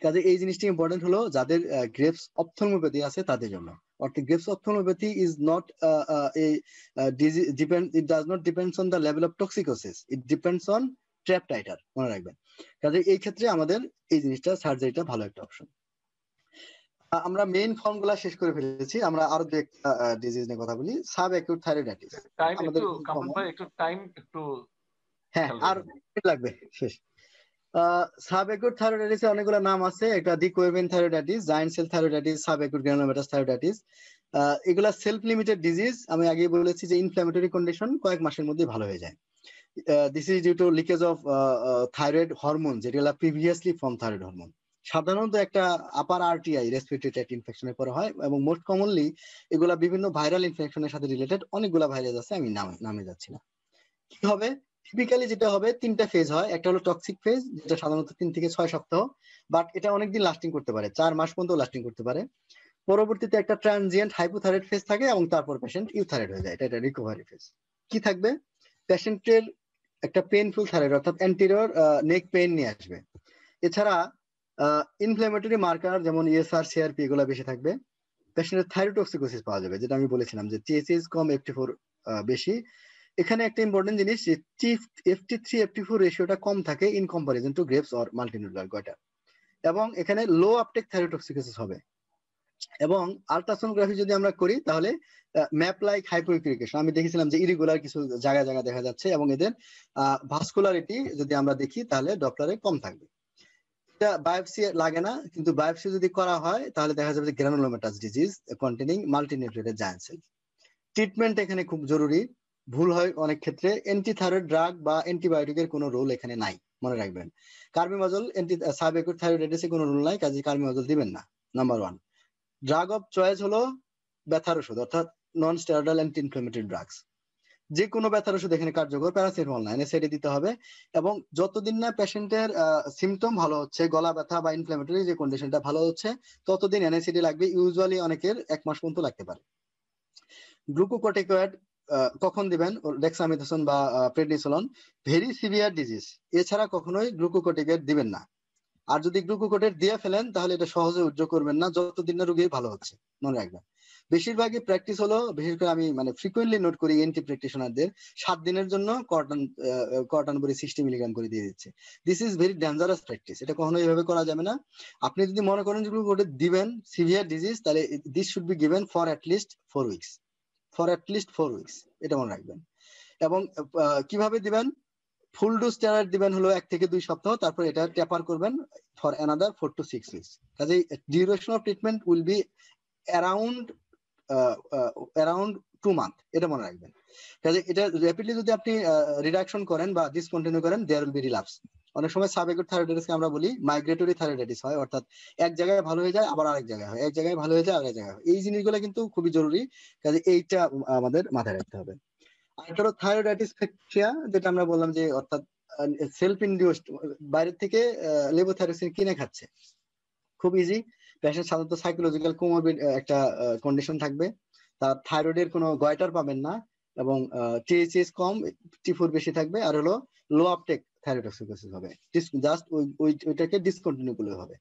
কাজে এই জিনিসটি ইম্পর্টেন্ট হলো যাদের গ্রেভস অপথ্যালমোপ্যাথি আছে তাদের জন্য। অর্থাৎ Graves ophthalmopathy is not it does not depends on the level of toxicosis, it depends on TRAb titre, মনে রাখবেন। কাজে এই ক্ষেত্রে আমাদের এই জিনিসটা সার্জারিটা ভালো একটা অপশন। আমরা মেইন ফর্ম গুলা শেষ করে ফেলেছি, আমরা আরো দু একটা ডিজিজ নিয়ে কথা বলি। সাব অ্যাকিউট থাইরয়েডাইটিস টাইম আমাদের একটু কামরুল ভাই, একটু টাইম একটু হ্যাঁ আর লাগবে শেষ। সাব অ্যাকিউট থাইরয়েডাইটিসের অনেকগুলো নাম আছে, একটা de Quervain thyroiditis, giant cell thyroiditis, sub acute granulomatous thyroiditis. এগুলা সেলফ লিমিটেড ডিজিজ। আমি আগেই বলেছি যে ইনফ্ল্যামেটরি কন্ডিশন কয়েক মাসের মধ্যে ভালো হয়ে যায়। This is due to leakage of thyroid hormone, যেগুলা প্রিভিয়াসলি ফর্ম থাইরয়েড হরমোন। সাধারণত একটা আপার আরটিআই রেসপিরেটরি ট্র্যাক্ট ইনফেকশনের পরে হয়, এবং মোস্ট কমনলি এগুলা বিভিন্ন ভাইরাল ইনফেকশনের সাথে রিলেটেড। অনেকগুলা ভাইরাস আছে, আমি নামে যাচ্ছি না। কি হবে টিপিক্যালি, যেটা হবে 3টা ফেজ হয়। একটা হলো টক্সিক ফেজ, যেটা সাধারণত 3 থেকে 6 সপ্তাহ, বাট এটা অনেকদিন লাস্টিং করতে পারে, 4 মাস পর্যন্ত লাস্টিং করতে পারে। পরবর্তীতে একটা ট্রানজিয়েন্ট হাইপোথাইরয়েড ফেজ থাকে, এবং তারপর পেশেন্ট ইউথাইরয়েড হয়ে যায়, এটা রিকভারি ফেজ। কি থাকবে, পেশেন্টের একটা পেইনফুল থাইরয়েড অর্থাৎ অ্যান্টেরিয়র নেক পেইন নিয়ে আসবে। এছাড়া ইনফ্ল্যামেটরি মার্কার যেমন ইএসআর সিআরপি এগুলো বেশি থাকবে। পেশেন্টের থাইরোটক্সিকোসিস পাওয়া যাবে, যেটা আমি বলেছিলাম যে টিএসএইচ কম, FT4 বেশি। এখানে একটা ইম্পর্টেন্ট জিনিস যে FT3 FT4 রেশিওটা কম থাকে in comparison to Graves or multinuclear goitre. এবং এখানে লো আপটেক থাইরোটক্সিকোসিস হবে। এবং আলট্রাসোনোগ্রাফি যদি আমরা করি তাহলে ম্যাপ লাইক হাইপোইউরিকেশন আমি দেখেছিলাম যে ইরেগুলার কিছু জায়গায় জায়গায় দেখা যাচ্ছে, এবং এদের ভাস্কুলারিটি যদি আমরা দেখি তাহলে ডপলারে কম থাকবে। এটা বায়োপসি লাগে না, কিন্তু বায়োপসি যদি করা হয় তাহলে দেখা যাবে যে granulomatous disease containing multinucleated giant cell. Treatment এখানে খুব জরুরি, ভুল হয় অনেক ক্ষেত্রে। অ্যান্টিথাইরয়েড ড্রাগ বা অ্যান্টিবায়োটিকের কোনো রোল এখানে নাই, মনে রাখবেন। কার্বিমাজল সাবএকুট থাইরয়েডাইটিসে কোনো রোল নাই, কাজে কার্বিমাজল দিবেন না। নাম্বার 1। ড্রাগ অফ চয়েস হলো ব্যথার ওষুধ, অর্থাৎ non steroidal anti inflammatory drugs. যে কোনো ব্যথার ওষুধ এখানে কার্যকর, প্যারাসিটামল না, এনএসআইডি দিতে হবে। এবং যতদিন না পেশেন্টের সিমটম ভালো হচ্ছে, গলা ব্যথা বা ইনফ্ল্যামেটরি যে কন্ডিশনটা ভালো হচ্ছে, ততদিন এনএসআইডি লাগবে। ইউজুয়ালি অনেকের 1 মাস পর্যন্ত লাগতে পারে। গ্লুকোকর্টিকয়েড কখন দিবেন? ডেক্সামেথাসোন বা প্রেডনিসোলন, ভেরি সিভিয়ার ডিজিজ এছাড়া কখনোই গ্লুকোকর্টিকয়েড দিবেন না। আর যদি গ্লুকোকর্টিকয়েড দিয়ে ফেলেন তাহলে এটা সহজে উজ্জ্ব করবেন না যতদিন না রোগী ভালো হচ্ছে, মনে রাখবেন। বেশিরভাগই প্র্যাকটিস হলো, বিশেষ করে আমি ফ্রিকোয়েন্টলি নোট করি এনটি প্র্যাকটিশনারদের 7 দিনের জন্য কর্টান বড়ি 60 মিলিগ্রাম করে দিয়ে দিচ্ছে। This is very dangerous practice, এটা কখনোই এভাবে করা যাবে না। আপনি যদি মনে করেন যে গ্লুকোকর্টিকয়েড দিবেন সিভিয়ার ডিজিজ, তাহলে this should be given for at least 4 weeks, এটা মনে রাখবেন। এবং কিভাবে দিবেন? ফুল ডোজ স্টেরয়েড দিবেন হলো 1 থেকে 2 সপ্তাহ, তারপর এটা টেপার করবেন ফর অ্যানাদার 4 to 6 উইকস। কাজেই duration of treatment will be around 2 month, এটা মনে রাখবেন। কাজে এটা র্যাপিডলি যদি আপনি রিডাকশন করেন বা ডিসকন্টিনিউ করেন, দেয়ার উইল বি রিল্যাপস। অনেক সময় সাবএকুট থাইরয়েডাইটিসকে আমরা বলি মাইগ্রেটরি থাইরয়েডাইটিস হয়, অর্থাৎ এক জায়গায় ভালো হয়ে যায় আবার আরেক জায়গায় হয়, এক জায়গায় ভালো হয়ে যায় আরেক জায়গায় হয়। এই জিনিসগুলো কিন্তু খুবই জরুরি, কাজে এইটা আমাদের মাথায় রাখতে হবে। আরেকটা হলো থাইরয়েডাইটিস ফ্যাকচিয়া, যেটা আমরা বললাম যে অর্থাৎ সেলফ ইনডিউসড, বাইরের থেকে লেভোথাইরোক্সিন কিনে খাচ্ছে। খুব ইজি। পেশেন্ট সাধারণত সাইকোলজিক্যাল কোমরবিড একটা কন্ডিশন থাকবে, তার থাইরয়েডের কোনো গয়টার পাবেন না, এবং টিএইচএস কম, T4 বেশি থাকবে, আর হলো লো আপটেক থাইরয়েডক্সিকোসিস হবে। জাস্ট ওইটাকে ডিসকন্টিনিউ করলে হবে।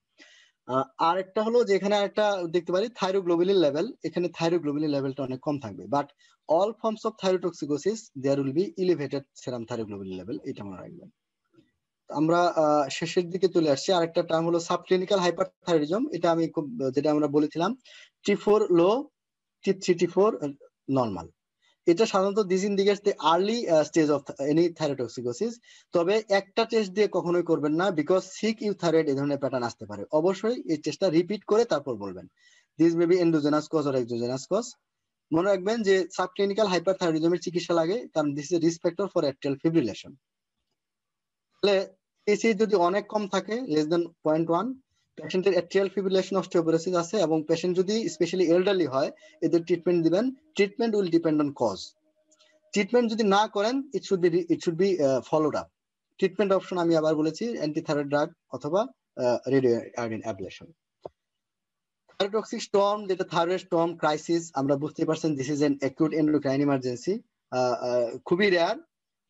আর একটা হলো যে এখানে একটা দেখতে পারি থাইরোগ্লোবিলিন লেভেল, এখানে থাইরোগ্লোবিলিন লেভেলটা অনেক কম থাকবে। But all forms of thyrotoxicosis there will be elevated serum thyroglobulin level, এটা মনে রাখবেন। আমরা শেষের দিকে চলে আসছি। আরেকটা টার্ম হলো সাবক্লিনিক্যাল হাইপারথাইরয়েডিজম, এটা আমি খুব যেটা আমরা বলেছিলাম T4 লো, T3 T4 নরমাল। এটা সাধারণত this indicates the early stage of any thyrotoxicosis. তবে একটা টেস্ট দিয়ে কখনোই করবেন না, বিকজ সিক ইউথাইরয়েড এই ধরনের প্যাটার্ন আসতে পারে। অবশ্যই এই টেস্টটা রিপিট করে তারপর বলবেন। This may be endogenous cause or exogenous cause. মনে রাখবেন যে সাবক্লিনিক্যাল হাইপারথাইরয়েডিজমের চিকিৎসা লাগে, কারণ this is a risk factor for atrial fibrillation. তাহলে এসি যদি অনেক কম থাকে, লেস দেন 0.1, পেশেন্টের অ্যাট্রিয়াল ফিব্রিলেশন অস্টিওপোরোসিস আছে, এবং পেশেন্ট যদি স্পেশালি এল্ডারলি হয়, এদের ট্রিটমেন্ট দিবেন। Treatment will depend on cause. Treatment যদি না করেন, it should be followed up. Treatment option আমি আবার বলেছি অ্যান্টিথাইরয়েড ড্রাগ অথবা radio iodine ablation. Thyrotoxic storm, যেটা থাইরয়েড স্টর্ম ক্রাইসিস, আমরা বুঝতে পারছেন this is an acute endocrine emergency, খুবই রেয়ার।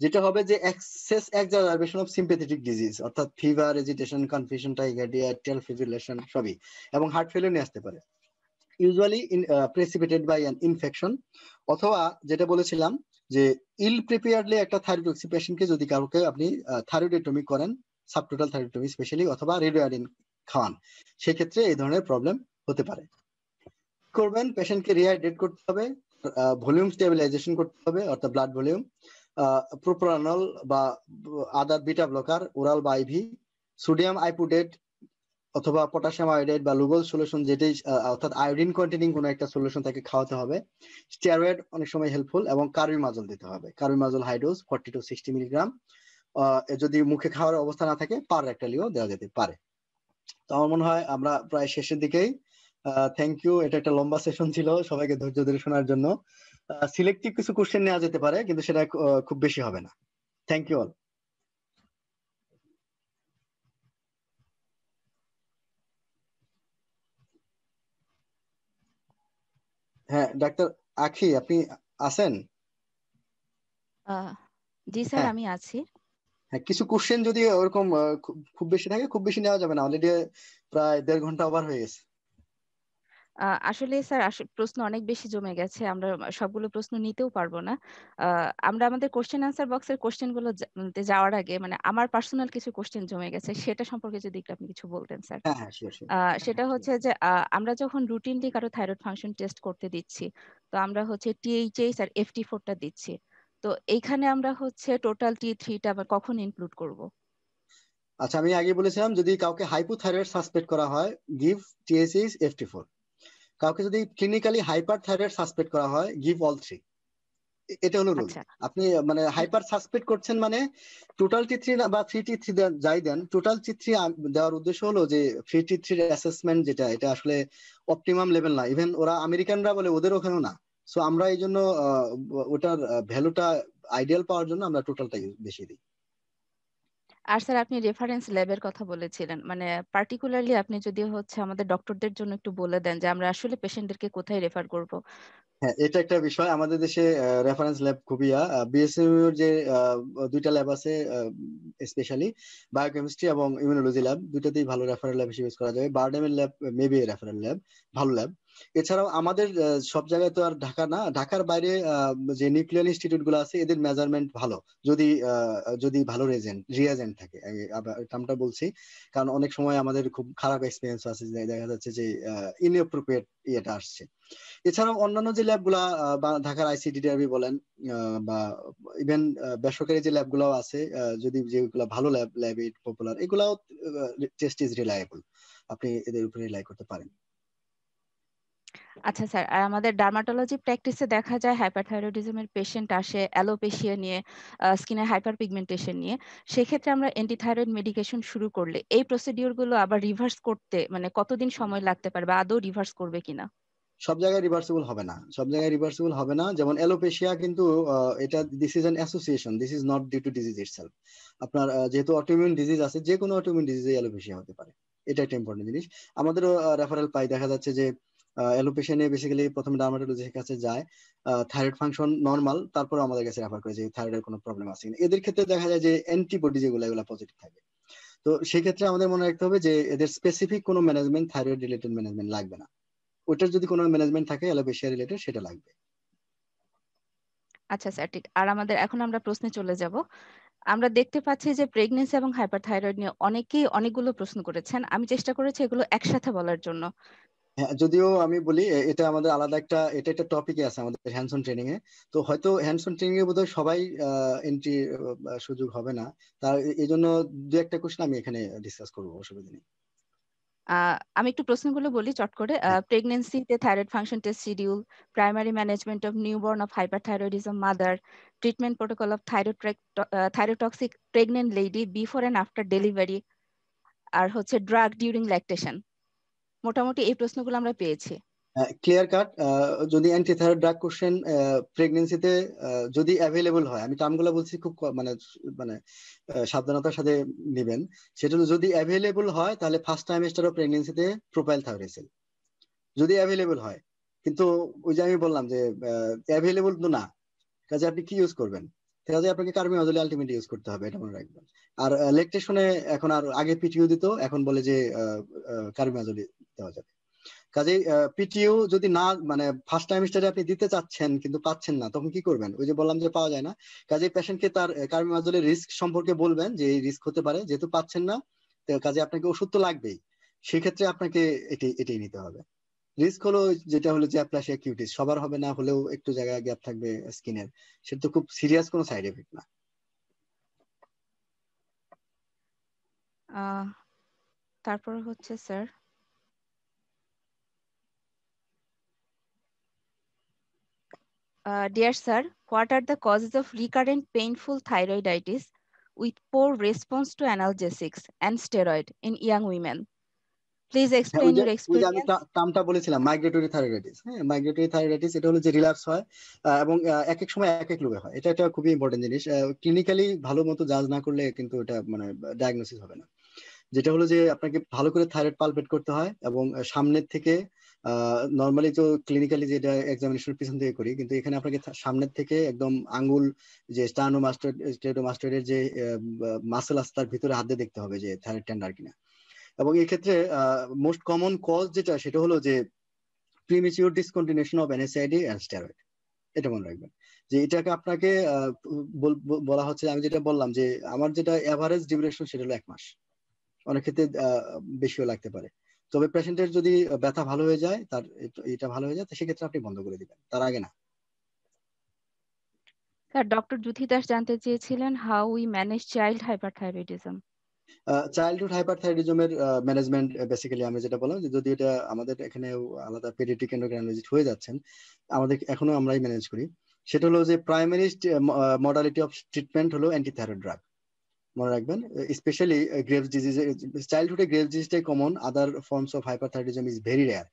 যেটা হবে যে excess exaggeration of sympathetic disease, অর্থাৎ fever, agitation, confusion, tachycardia, atrial fibrillation সবই, এবং হার্ট ফেলিওর নিয়ে আসতে পারে। Usually precipitated by an infection, অথবা যেটা বলেছিলাম যে ইল প্রিপেয়ার্ডলি একটা থাইরয়েডক্সি পেশেন্টকে যদি কাউকে আপনি থাইরয়েডেক্টমি করেন, সাবটোটাল থাইরয়েডক্টমি স্পেশালি, অথবা রেডিওআয়োডিন খান, সেক্ষেত্রে এই ধরনের প্রবলেম হতে পারে। করবেন, পেশেন্টকে রিহাইড্রেট করতে হবে, ভলিউম স্টেবিলাইজেশন করতে হবে, অর্থাৎ ব্লাড ভলিউম, প্রোপ্রানল বা আদার বিটা ব্লকার ওরাল বা আইভি, সোডিয়াম আইপুটেট অথবা পটাশিয়াম আয়োডাইড বা লুগল সলিউশন, যেটাই অর্থাৎ আয়োডিন কন্টেনিং কোনো একটা সলিউশন তাকে খাওয়াতে হবে। স্টেরয়েড অনেক সময় হেল্পফুল, এবং কার্বিমাজল দিতে হবে, কার্বিমাজল হাই ডোজ 40 to 60 মিলিগ্রাম। যদি মুখে খাওয়ার অবস্থা না থাকে পার রেক্টালিও দেওয়া যেতে পারে। তো আমার মনে হয় আমরা প্রায় শেষের দিকেই। থ্যাংক ইউ, এটা একটা লম্বা সেশন ছিল, সবাইকে ধৈর্য ধরে শোনার জন্য। সিলেক্টিভ কিছু কোশ্চেন নেওয়া যেতে পারে, কিন্তু সেটা খুব বেশি হবে না। Thank you all. হ্যাঁ, ডাক্তার আখি আপনি আছেন? জি স্যার, হ্যাঁ আমি আছি। হ্যাঁ, কিছু কোশ্চেন যদি ওরকম খুব বেশি থাকে, খুব বেশি নেওয়া যাবে না, অলরেডি প্রায় 1.5 ঘন্টা ওভার হয়ে গেছে। আসলে স্যার প্রশ্ন অনেক বেশি জমে গেছে, আমরা সবগুলো প্রশ্ন নিতেও পারবো না। আমরা আমাদের কোশ্চেন আনসার বক্সের কোশ্চেন গুলো যাওয়ার আগে মানে আমার পার্সোনাল কিছু কোশ্চেন জমে গেছে, সেটা সম্পর্কে যদি একটু আপনি কিছু বলতেন স্যার। হ্যাঁ হ্যাঁ, শিওর শিওর। সেটা হচ্ছে যে আমরা যখন রুটিনলি কারো থাইরয়েড ফাংশন টেস্ট করতে দিচ্ছি, তো আমরা হচ্ছে THH আর FT4টা দিচ্ছি। তো এইখানে আমরা হচ্ছে টোটাল T3টা আবার কখন ইনক্লুড করব? আচ্ছা, আমি আগে বলেছিলাম যদি কাউকে হাইপোথাইরয়েড সাসপেক্ট করা হয়, গিভ TSH FT4। কাউকে যদি ক্লিনিক্যালি হাইপার থাইরয়েড সাসপেক্ট করা হয়, গিভ অল থ্রি। এটা হলো রুল। আচ্ছা। আপনি মানে হাইপার সাসপেক্ট করছেন মানে টোটাল T3 বা 3T3 যাই দেন, টোটাল T3 দেওয়ার উদ্দেশ্য হলো যে 3T3 অ্যাসেসমেন্ট যেটা, এটা আসলে অপটিমাম লেভেল না। ইভেন ওরা আমেরিকানরা বলে ওদের ওখানেও না। সো আমরা এই জন্য ওটার ভ্যালুটা আইডিয়াল পাওয়ার জন্য আমরা টোটালটা বেশি দিই। আর স্যার আপনি রেফারেন্স ল্যাবের কথা বলেছিলেন, মানে পার্টিকুলারলি আপনি যদি হচ্ছে আমাদের ডক্টরদের জন্য একটু বলে দেন যে আমরা আসলে পেশেন্টদেরকে কোথায় রেফার করব। হ্যাঁ, এটা একটা বিষয়। আমাদের দেশে রেফারেন্স ল্যাব খুবই বিএসইউ যে দুইটা ল্যাব আছে, স্পেশালি বায়োকেমিস্ট্রি এবং ইমিউনোলজি ল্যাব, দুইটাতেই ভালো রেফারেল ল্যাব হিসেবে ইউজ করা যায়। বারডেমের ল্যাব মেবি রেফারেল ল্যাব, ভালো ল্যাব। এছাড়াও আমাদের সব জায়গায় তো আর ঢাকা না, ঢাকার বাইরে যে নিউক্লিয়ার ইনস্টিটিউট গুলো আছে এদের মেজারমেন্ট ভালো, যদি যদি ভালো রিয়াজেন্ট থাকে। আমি আবার টার্মটা বলছি কারণ অনেক সময় আমাদের খুব খারাপ এক্সপিরিয়েন্স আছে, যে দেখা যাচ্ছে যে ইনঅ্যাপ্রোপ্রিয়েট ইয়েটা আসছে। এছাড়াও অন্যান্য যে ল্যাবগুলা বা ঢাকার ICDDRB বলেন বা ইভেন বেসরকারি যে ল্যাবগুলো আছে, যদি যেগুলো ভালো ল্যাব পপুলার, এগুলাও টেস্ট ইজ রিলায়েবল। আপনি এদের উপরে রিলাই করতে পারেন। আচ্ছা স্যার, আর আমাদের ডার্মাটোলজি প্র্যাকটিসে দেখা যায় হাইপারথাইরয়েডিজমের পেশেন্ট আসে অ্যালোপেশিয়া নিয়ে, স্কিনে হাইপার পিগমেন্টেশন নিয়ে। সেক্ষেত্রে আমরা অ্যান্টিথাইরয়েড মেডিকেশন শুরু করলে এই প্রসিডিওর গুলো আবার রিভার্স করতে মানে কতদিন সময় লাগতে পারে বা আদৌ রিভার্স করবে কিনা? সব জায়গায় রিভার্সিবল হবে না, সব জায়গায় রিভার্সিবল হবে না। যেমন অ্যালোপেশিয়া কিন্তু এটা this is an association, this is not due to disease itself. আপনার যেহেতু অটোইমিউন ডিজিজ আছে, যে কোনো অটোইমিউন ডিজিজে অ্যালোপেশিয়া হতে পারে। এটা একটা ইম্পর্টেন্ট জিনিস। আমাদেরও রেফারেল পাই, দেখা যাচ্ছে যে অ্যালোপেশিয়া নিয়ে বেসিক্যালি প্রথমে ডার্মাটোলজির কাছে যায়, থাইরয়েড ফাংশন নর্মাল, তারপরে আমাদের কাছে রেফার করে যে থাইরয়েডের কোনো প্রবলেম আছে কিনা। এদের ক্ষেত্রে দেখা যায় যে অ্যান্টিবডি যেগুলো, এগুলো পজিটিভ থাকে। তো সেই ক্ষেত্রে আমাদের মনে রাখতে হবে যে এদের স্পেসিফিক কোনো ম্যানেজমেন্ট, থাইরয়েড রিলেটেড ম্যানেজমেন্ট লাগবে না। ওটার যদি কোনো ম্যানেজমেন্ট থাকে অ্যালোপেশিয়া রিলেটেড, সেটা লাগবে। আচ্ছা স্যার, ঠিক। আর আমাদের এখন আমরা প্রশ্নে চলে যাব। আমরা দেখতে পাচ্ছি যে প্রেগন্যান্সি এবং হাইপারথাইরয়েড নিয়ে অনেকেই অনেকগুলো প্রশ্ন করেছেন। আমি চেষ্টা করেছি এগুলো একসাথে বলার জন্য। হ্যাঁ, যদিও আমি বলি এটা আমাদের আলাদা একটা, এটা একটা টপিকে আছে আমাদের হ্যান্ডস অন ট্রেনিং এ। তো হয়তো হ্যান্ডস অন ট্রেনিং এ বোধহয় সবাই এন্ট্রি সুযোগ হবে না। তার এই জন্য দু একটা কোশ্চেন আমি এখানে ডিসকাস করবো, অসুবিধা নেই। আমি একটু প্রশ্নগুলো বলি চট করে। হ্যাঁ প্রেগন্যান্সিতে thyroid function test schedule, primary management of newborn of hyperthyroidism mother, treatment protocol of thyrotoxic pregnant lady before and after delivery, আর হচ্ছে ড্রাগ ডিউরিং ল্যাকটেশন। মোটামুটি এই প্রশ্নগুলো আমরা পেয়েছি। Clear cut. যদি অ্যান্টিথাইরয়েড ড্রাগ কোশ্চেন প্রেগনেন্সিতে যদি অ্যাভেলেবল হয়, আমি টার্মগুলো বলছি খুব মানে মানে সাবধানতার সাথে নেবেন। সেটা হলো যদি অ্যাভেলেবল হয় তাহলে ফার্স্ট ট্রাইমেস্টার অফ প্রেগনেন্সিতে প্রোপাইল থাইরয়েড, যদি অ্যাভেলেবল হয়। কিন্তু ওই যে আমি বললাম যে অ্যাভেলেবল তো না, কাজে আপনি কি ইউজ করবেন? কাজে আপনাকে কার্বিমাজোল আলটিমেটলি ইউজ করতে হবে, এটা মনে রাখবেন। আর ল্যাকটেশনে এখন আর আগে পিটিইউ দিত, এখন বলে যে কার্বিমাজোল দেওয়া যাবে। কাজে পিটিইউ যদি না মানে ফার্স্ট টাইমিস্টারে আপনি দিতে চাচ্ছেন কিন্তু পাচ্ছেন না, তখন কি করবেন? ওই যে বললাম যে পাওয়া যায় না। কাজে পেশেন্টকে তার কার্বিমাজোলের রিস্ক সম্পর্কে বলবেন যে এই রিস্ক হতে পারে, যেহেতু পাচ্ছেন না। তো কাজে আপনাকে ওষুধ তো লাগবেই, সেক্ষেত্রে আপনাকে এটাই নিতে হবে। রিস্ক হলো যেটা হলো যে অ্যাপ্লাসিয়া কিউটিস, সবার হবে না হলেও একটু জায়গায় গ্যাপ থাকবে স্কিনের। সেটা তো খুব সিরিয়াস কোনো সাইড এফেক্ট না। আহ, তারপর হচ্ছে sir, dear sir, what are the causes of recurrent painful thyroiditis with poor response to analgesics and steroid in young women? Please হ্যাঁ, explain your ওই যে আমি experience. টার্মটা বলেছিলাম মাইগ্রেটরি থাইরয়েডাইটিস। হ্যাঁ, মাইগ্রেটরি থাইরয়েডাইটিস এটা হলো যে রিল্যাপস হয়, এবং এক এক সময় এক এক লোকে হয়। এটা একটা খুবই ইম্পর্টেন্ট জিনিস। ক্লিনিক্যালি ভালো মতো জাজ না করলে কিন্তু এটা মানে ডায়াগনোসিস হবে না। যেটা হলো যে আপনাকে ভালো করে থাইরয়েড পালপেট করতে হয়, এবং সামনের থেকে নর্মালি তো ক্লিনিক্যালি যেটা এক্সামিনেশন পিছন থেকে করি, কিন্তু এখানে আপনাকে সামনের থেকে একদম আঙ্গুল যে স্টেনোমাস্টয়েডের যে মাসেল আছে তার ভিতরে হাত দিয়ে দেখতে হবে যে থাইরয়েড টেন্ডার কিনা। এবং এই ক্ষেত্রে মোস্ট কমন কজ যেটা, সেটা হলো যে premature discontinuation of NSAID and steroid. এটা মনে রাখবেন যে এটাকে আপনাকে বলা হচ্ছে, আমি যেটা বললাম যে আমার যেটা এভারেজ ডিউরেশন সেটা হলো 1 মাস, অনেক ক্ষেত্রে বেশিও লাগতে পারে। তবে পেশেন্টের যদি ব্যথা ভালো হয়ে যায়, তার এটা ভালো হয়ে যায়, তো সেক্ষেত্রে আপনি বন্ধ করে দিবেন, তার আগে না। স্যার, ডক্টর জ্যোতি দাস জানতে চেয়েছিলেন how we manage child hyperthyroidism. Childhood হাইপারথাইরয়েডিজমের ম্যানেজমেন্ট বেসিক্যালি আমি যেটা বললাম যে যদি এটা আমাদের এখানে আলাদা পেডিয়াট্রিক এন্ডোক্রাইনোলজিস্ট হয়ে যাচ্ছেন, আমাদের এখনো আমরাই ম্যানেজ করি। সেটা হলো যে প্রাইমারি মডালিটি অফ ট্রিটমেন্ট হলো অ্যান্টিথাইরয়েড ড্রাগ। মনে রাখবেন, স্পেশালি গ্রেভস ডিজিজ, চাইল্ডহুডে গ্রেভস ডিজিজটাই common, other forms of hyperthyroidism is very rare.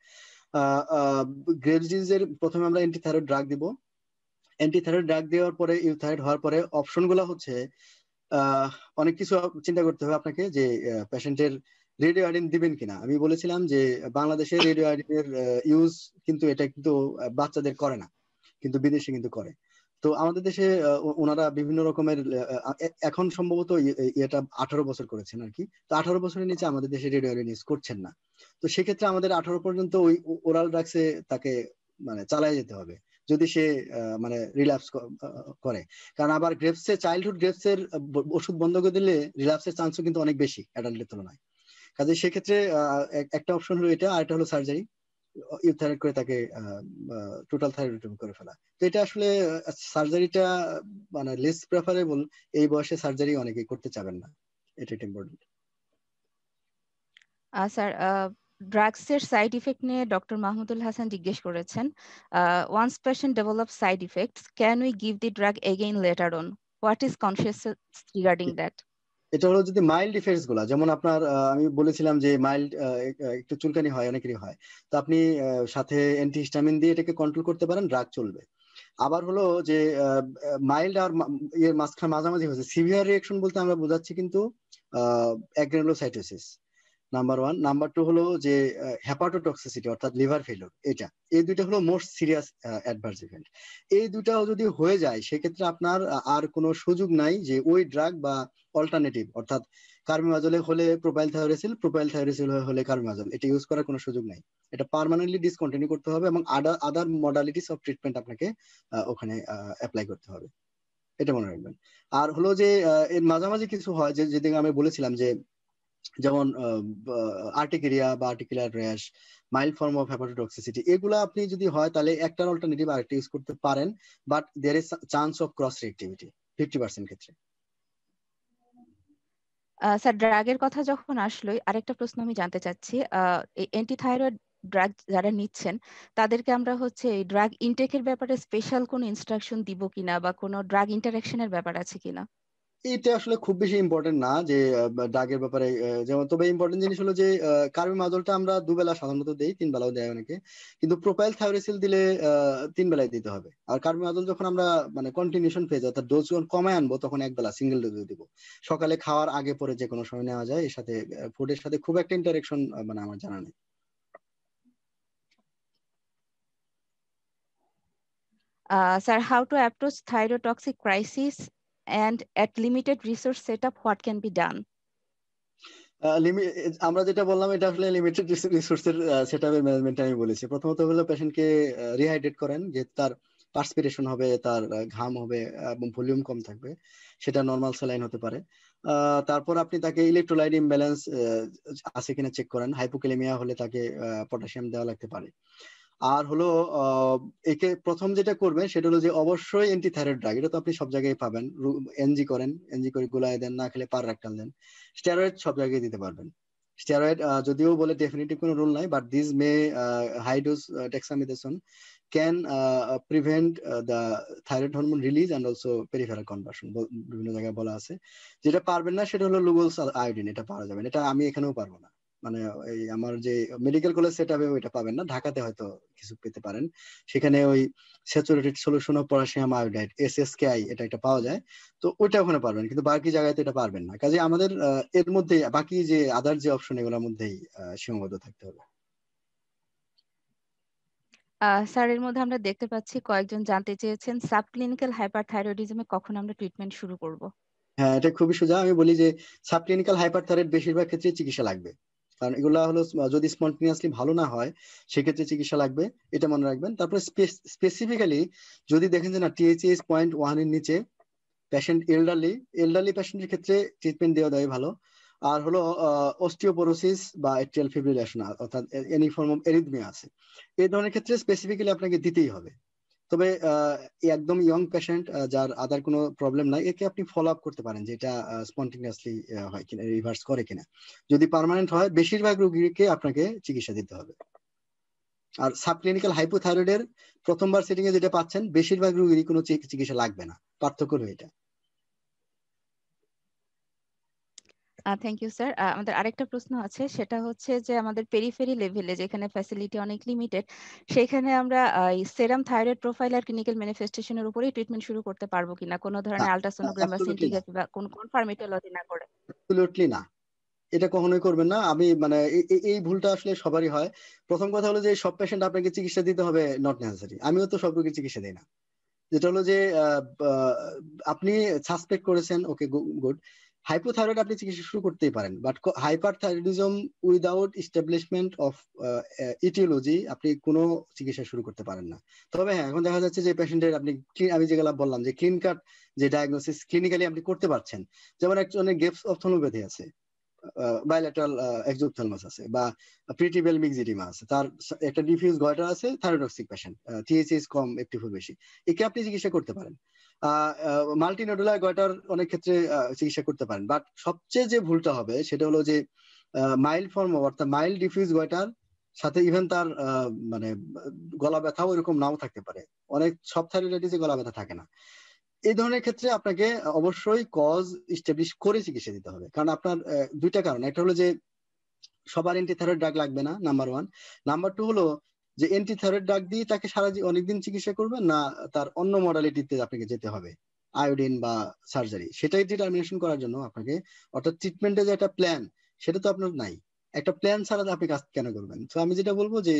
Graves ডিজিজের প্রথমে আমরা অ্যান্টিথাইরয়েড ড্রাগ দিব। অ্যান্টিথাইরয়েড ড্রাগ দেওয়ার পরে, ইউথাইরয়েড হওয়ার পরে অপশন গুলো হচ্ছে অনেক কিছু চিন্তা করতে হবে আপনাকে, যে পেশেন্টের রেডিও আয়োডিন দিবেন কিনা। আমি বলেছিলাম যে বাংলাদেশে রেডিও আয়োডিনের ইউজ কিন্তু এটা কিন্তু বাচ্চাদের করে না, কিন্তু বিদেশে কিন্তু করে। তো আমাদের দেশে ওনারা বিভিন্ন রকমের এখন সম্ভবত এটা 18 বছর করেছেন আর কি। তো 18 বছরের নিচে আমাদের দেশে রেডিও আয়োডিন ইউজ করছেন না। তো সেক্ষেত্রে আমাদের 18 পর্যন্ত ওই ওরাল ড্রাগসে তাকে মানে চালায় যেতে হবে, যদি সে মানে রিল্যাপস করে। কারণ আবার গ্রেপসে, চাইল্ডহুড গ্রেপসের ওষুধ বন্ধ করে দিলে রিল্যাপসের চান্সও কিন্তু অনেক বেশি অ্যাডাল্টের তুলনায়। কাজে সেক্ষেত্রে একটা অপশন হলো এটা, আর একটা হলো সার্জারি, ইউথাইরয়েড করে তাকে টোটাল থাইরয়েডেক্টমি করে ফেলা। তো এটা আসলে সার্জারিটা মানে লেস প্রেফারেবল। এই বয়সে সার্জারি অনেকেই করতে চাবেন না, এটা একটা ইম্পর্টেন্ট। স্যার, ড্রাগসের সাইড ইফেক্ট নিয়ে ডক্টর মাহমুদুল হাসান জিজ্ঞেস করেছেন, once patient develop side effects, can we give the drug again later on? What is conscious regarding that? এটা হলো যদি মাইল্ড ইফেক্টস গুলা, যেমন আপনার আমি বলেছিলাম যে মাইল্ড একটু চুলকানি হয়, অনেকেরই হয়, তো আপনি সাথে অ্যান্টিহিস্টামিন দিয়ে এটাকে কন্ট্রোল করতে পারেন, ড্রাগ চলবে। আবার হলো যে মাইল্ড আর এর মাঝামাঝি হয়েছে, সিভিয়ার রিঅ্যাকশন বলতে আমরা বোঝাচ্ছি কিন্তু অ্যাগ্রানুলোসাইটোসিস নাম্বার 1। নাম্বার 2 হলো যে হেপাটোটক্সিসিটি অর্থাৎ লিভার ফেলিওর। এটা, এই দুইটা হলো মোস্ট সিরিয়াস অ্যাডভার্স ইভেন্ট। এই দুটাও যদি হয়ে যায় সেক্ষেত্রে আপনার আর কোনো সুযোগ নাই যে ওই ড্রাগ বা অল্টারনেটিভ অর্থাৎ কার্বিমাজলে হলে প্রোপাইল থাইরোসিল হলে কার্বিমাজল, এটা ইউজ করার কোনো সুযোগ নাই। এটা পার্মানেন্টলি ডিসকন্টিনিউ করতে হবে এবং আদার মডালিটিস অফ ট্রিটমেন্ট আপনাকে ওখানে অ্যাপ্লাই করতে হবে, এটা মনে রাখবেন। আর হলো যে এর মাঝামাঝি কিছু হয়, যে যেদিকে আমি বলেছিলাম যে যেমন আর্টিকেরিয়া বা articular rash, mild form of hepatotoxicity, এগুলো আপনি যদি হয় তাহলে একটার অল্টারনেটিভ আরেকটা ইউজ করতে পারেন, but there is chance of cross reactivity 50% ক্ষেত্রে। স্যার, ড্রাগের কথা যখন আসলোই আরেকটা প্রশ্ন আমি জানতে চাচ্ছি, এই অ্যান্টিথাইরয়েড ড্রাগ যারা নিচ্ছেন তাদেরকে আমরা হচ্ছে এই ড্রাগ ইনটেকের ব্যাপারে স্পেশাল কোনো ইনস্ট্রাকশন দিব কিনা বা কোনো ড্রাগ ইন্টারাকশনের ব্যাপার আছে কিনা? এটা আসলে খুব বেশি ইম্পর্টেন্ট না যে ডাগের ব্যাপারে, যেমন তবে ইম্পর্টেন্ট জিনিস হলো যে কার্বিমাজলটা আমরা দুবেলা সাধারণত দেই, 3 বেলাও দেয় অনেকে, কিন্তু প্রোপাইল থাইরোসিল দিলে 3 বেলায় দিতে হবে। আর কার্বিমাজল যখন আমরা মানে কন্টিনিউশন ফেজ অর্থাৎ ডোজ যখন কমায় আনবো তখন 1 বেলা সিঙ্গেল ডোজ দিব। সকালে খাওয়ার আগে পরে যে কোনো সময় নেওয়া যায়, এর সাথে ফুডের সাথে খুব একটা ইন্টারেকশন মানে আমার জানা নেই। Sir, how to approach thyrotoxic crisis and at limited resource setup, what can be done? আমরা যেটা বললাম এটা আসলে লিমিটেড রিসোর্সের সেটআপের ম্যানেজমেন্ট আমি বলেছি। প্রথমত হলো পেশেন্টকে রিহাইড্রেট করেন, যে তার পার্সপিরেশন হবে, তার ঘাম হবে এবং ভলিউম কম থাকবে, সেটা নর্মাল স্যালাইন হতে পারে। তারপর আপনি তাকে ইলেকট্রোলাইট ইমব্যালেন্স আছে কিনা চেক করেন, হাইপোক্যালেমিয়া হলে তাকে পটাশিয়াম দেওয়া লাগতে পারে। আর হলো একে প্রথম যেটা করবেন সেটা হলো যে অবশ্যই অ্যান্টিথাইরয়েড ড্রাগ, এটা তো আপনি সব জায়গায় পাবেন, এনজি করেন, এনজি করে গুলায় দেন, না খেলে পার রাখটাল দেন। স্টেরয়েড সব জায়গায় দিতে পারবেন। স্টেরয়েড যদিও বলে ডেফিনিটিভ কোনো রুল নাই, but this may high dose dexamethasone can prevent the thyroid hormone release and also peripheral conversion, বিভিন্ন জায়গায় বলা আছে। যেটা পারবেন না সেটা হলো লুগোলস আয়োডিন, এটা পাওয়া যাবে না, এটা আমি এখানেও পারবো না। মানে এই আমার যে মেডিকেল কলেজ সেটআপে ওইটা পাবেন না, ঢাকাতে হয়তো কিছু পেতে পারেন, সেখানে ওই saturated solution of potassium iodide SSKI এটা একটা পাওয়া যায়, তো ওইটা ওখানে পারবেন, কিন্তু বাকি জায়গায় তো এটা পারবেন না। কাজে আমাদের এর মধ্যে বাকি যে আদার যে অপশন এগুলোর মধ্যেই সীমাবদ্ধ থাকতে হবে। স্যার, এর মধ্যে আমরা দেখতে পাচ্ছি কয়েকজন জানতে চেয়েছেন সাবক্লিনিক্যাল হাইপারথাইরয়েডিজমে কখন আমরা ট্রিটমেন্ট শুরু করব? হ্যাঁ, এটা খুবই সোজা। আমি বলি যে সাবক্লিনিক্যাল হাইপারথাইরয়েড বেশিরভাগ ক্ষেত্রে চিকিৎসা লাগবে, কারণ এগুলা হলো যদি স্পন্টেনিয়াসলি ভালো না হয় সেক্ষেত্রে চিকিৎসা লাগবে, এটা মনে রাখবেন। তারপরে স্পেসিফিক্যালি যদি দেখেন যে না THS 0.1 এর নিচে পেশেন্ট এল্ডারলি পেশেন্টের ক্ষেত্রে ট্রিটমেন্ট দেওয়া ভালো। আর হলো অস্টিওপোরোসিস বা এট্রিয়াল ফিব্রিলেশন অর্থাৎ এনি ফর্ম অফ এরিথমিয়া আছে, এই ধরনের ক্ষেত্রে স্পেসিফিক্যালি আপনাকে দিতেই হবে। তবে একদম ইয়ং পেশেন্ট যার আদার কোনো প্রবলেম নাই, একে আপনি ফলো আপ করতে পারেন যে এটা স্পন্টেনিয়াসলি হয় কিনা, রিভার্স করে কিনা। যদি পার্মানেন্ট হয় বেশিরভাগ রোগীকে আপনাকে চিকিৎসা দিতে হবে। আর সাবক্লিনিক্যাল হাইপোথাইরয়েডের প্রথমবার সেটিং এ যেটা পাচ্ছেন বেশিরভাগ রোগীরই কোনো চিকিৎসা লাগবে না, পার্থক্য হলো এটা। Thank you sir. আমাদের আরেকটা প্রশ্ন আছে, সেটা হচ্ছে যে আমাদের পেরিফেরি লেভেলে যেখানে ফ্যাসিলিটি অনেক লিমিটেড, সেখানে আমরা সেরাম থাইরয়েড প্রোফাইল আর ক্লিনিক্যাল ম্যানিফেস্টেশনের উপরেই ট্রিটমেন্ট শুরু করতে পারবো কিনা, কোনো ধরনের আলট্রাসোনোগ্রাম বা অ্যাবসলিউটলি না, সিন্টিগ্রাফি বা কোন কনফার্মেটোলজি না করে? অ্যাবসলিউটলি না, এটা কখনোই করবেন না। আমি মানে এই ভুলটা আসলে সবারই হয়। প্রথম কথা হলো যে সব পেশেন্ট আপনাকে চিকিৎসা দিতে হবে, নট নেসেসারি। আমিও তো সব রোগীর চিকিৎসা দিই না। যেটা হলো যে আপনি সাসপেক্ট করেছেন, ওকে গুড, হাইপোথাইরয়েড আপনি চিকিৎসা শুরু করতেই পারেন, but hyperthyroidism without establishment of etiology আপনি কোনো চিকিৎসা শুরু করতে পারেন না। তবে হ্যাঁ, এখন দেখা যাচ্ছে যে পেশেন্টের আপনি আমি যেগুলো বললাম যে ক্লিন কাট যে ডায়াগনোসিস ক্লিনিক্যালি আপনি করতে পারছেন, যেমন একজনের গেপস অপথলমোপ্যাথি আছে, বাইলেটারাল এক্সোপথ্যালমাস আছে, বা প্রিটিবেল মিক্সিডিমা আছে, তার একটা ডিফিউজ গয়টার আছে, থাইরয়েডক্সিক পেশেন্ট, THS কম FT4 বেশি, একে আপনি চিকিৎসা করতে পারেন। মাল্টিনোডুলার গয়টার অনেক ক্ষেত্রে চিকিৎসা করতে পারেন, বাট সবচেয়ে যে ভুলটা হবে সেটা হলো যে মাইল্ড ফর্ম অর্থাৎ মাইল্ড ডিফিউজ গয়টার সাথে ইভেন তার মানে গলা ব্যথাও এরকম নাও থাকতে পারে। অনেক সব থাইরয়েডাইটিসে গলা ব্যথা থাকে না। এই ধরনের ক্ষেত্রে আপনাকে অবশ্যই কজ ইস্টাবলিশ করে চিকিৎসা দিতে হবে। কারণ আপনার দুইটা কারণ, একটা হলো যে সবার অ্যান্টিথাইরয়েড ড্রাগ লাগবে না, নাম্বার ওয়ান। নাম্বার টু হলো যে অ্যান্টিথাইরয়েড ড্রাগ দিয়ে তাকে সারা অনেকদিন চিকিৎসা করবেন না, তার অন্য মডালিটিতে আপনাকে যেতে হবে, আয়োডিন বা সার্জারি, সেটাই ডিটারমিনেশন করার জন্য আপনাকে, অর্থাৎ ট্রিটমেন্টের যে একটা প্ল্যান সেটা তো আপনার নাই। একটা প্ল্যান ছাড়া আপনি কাজ কেন করবেন? তো আমি যেটা বলবো যে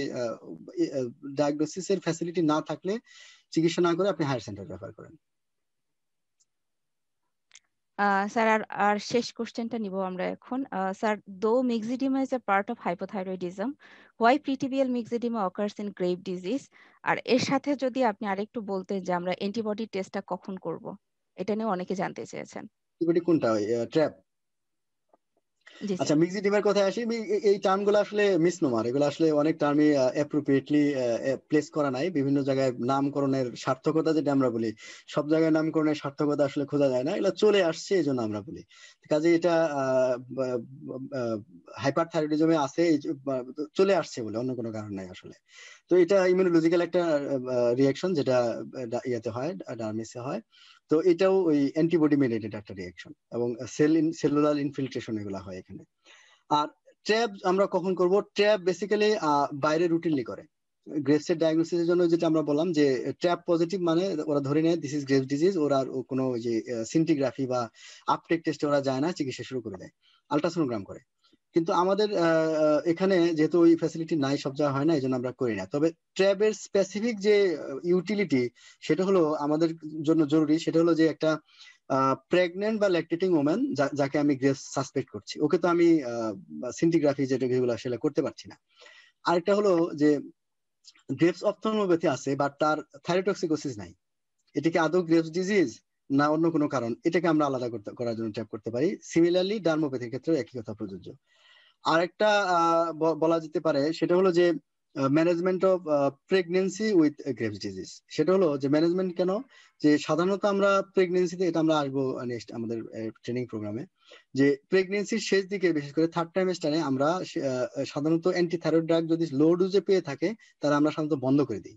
ডায়াগনোসিসের ফ্যাসিলিটি না থাকলে চিকিৎসা না করে আপনি হায়ার সেন্টার রেফার করেন। স্যার আর শেষ কোশ্চেনটা নিব আমরা এখন। স্যার, দো myxedema is a part of hypothyroidism, why pretibial myxedema occurs in grave disease? আর এর সাথে যদি আপনি আরেকটু বলতেন যে আমরা অ্যান্টিবডি টেস্টটা কখন করব, এটা নিয়ে অনেকে জানতে চেয়েছেন। কোনটা ট্র্যাপ? জি আচ্ছা, স্যার। মিক্সিডিমার কথা আসি। এই টার্মগুলো আসলে মিসনোমার, এগুলো আসলে অনেক টার্মই অ্যাপ্রোপ্রিয়েটলি প্লেস করা নাই। বিভিন্ন জায়গায় নামকরণের সার্থকতা যেটা আমরা বলি, সব জায়গায় নামকরণের সার্থকতা আসলে খোঁজা যায় না, এগুলো চলে আসছে এই জন্য আমরা বলি। কাজে এটা হাইপারথাইরয়েডিজমে আছে চলে আসছে বলে, অন্য কোনো কারণ নাই আসলে। তো এটা ইমিউনোলজিক্যাল একটা রিয়াকশন যেটা ইয়াতে হয়, ডার্মিসে হয়। তো এটাও ওই অ্যান্টিবডি মেডিয়েটেড একটা রিয়াকশন, এবং সেলুলার ইনফিল্ট্রেশন এগুলো হয় এখানে। আর ট্র্যাব আমরা কখন করব? ট্র্যাব বেসিক্যালি বাইরে রুটিনলি করে গ্রেভস এর ডায়াগনোসিসের জন্য, যেটা আমরা বললাম যে ট্র্যাব পজিটিভ মানে ওরা ধরে নেয় দিস ইজ গ্রেভস ডিজিজ, ওরা কোনো যে সিন্টিগ্রাফি বা আপটেক টেস্টে ওরা যায় না, চিকিৎসা শুরু করে দেয়, আলট্রাসোনোগ্রাম করে। কিন্তু আমাদের এখানে যেহেতু ওই ফ্যাসিলিটি নাই, সব জায়গায় হয় না, এই জন্য আমরা করি না। তবে ট্র্যাবের স্পেসিফিক যে ইউটিলিটি সেটা হলো আমাদের জন্য জরুরি, সেটা হলো যে একটা প্রেগনেন্ট বা ল্যাকটেটিং ওম্যান যাকে আমি গ্রেভস সাসপেক্ট করছি, ওকে তো আমি সিন্টিগ্রাফি যেগুলো আসলে করতে পারছি না। আরেকটা হলো যে গ্রেভস অপথলমোপ্যাথি আছে বাট তার থাইরোটক্সিকোসিস নাই, এটা কি আদৌ গ্রেভস ডিজিজ না অন্য কোনো কারণ, এটাকে আমরা আলাদা করার জন্য ট্র্যাপ করতে পারি। সিমিলারলি ডার্মোপ্যাথির ক্ষেত্রে একই কথা প্রযোজ্য। আরেকটা বলা যেতে পারে সেটা হলো যে management of pregnancy with graves disease. সেটা হলো যে ম্যানেজমেন্ট কেন, যে সাধারণত আমরা প্রেগনেন্সিতে, এটা আমরা আসবো নেক্সট আমাদের ট্রেনিং প্রোগ্রামে, যে প্রেগনেন্সির শেষ দিকে বিশেষ করে থার্ড ট্রাইমেস্টারে আমরা সাধারণত অ্যান্টিথাইরয়েড ড্রাগ যদি লো ডোজে পেয়ে থাকে তাহলে আমরা সাধারণত বন্ধ করে দিই,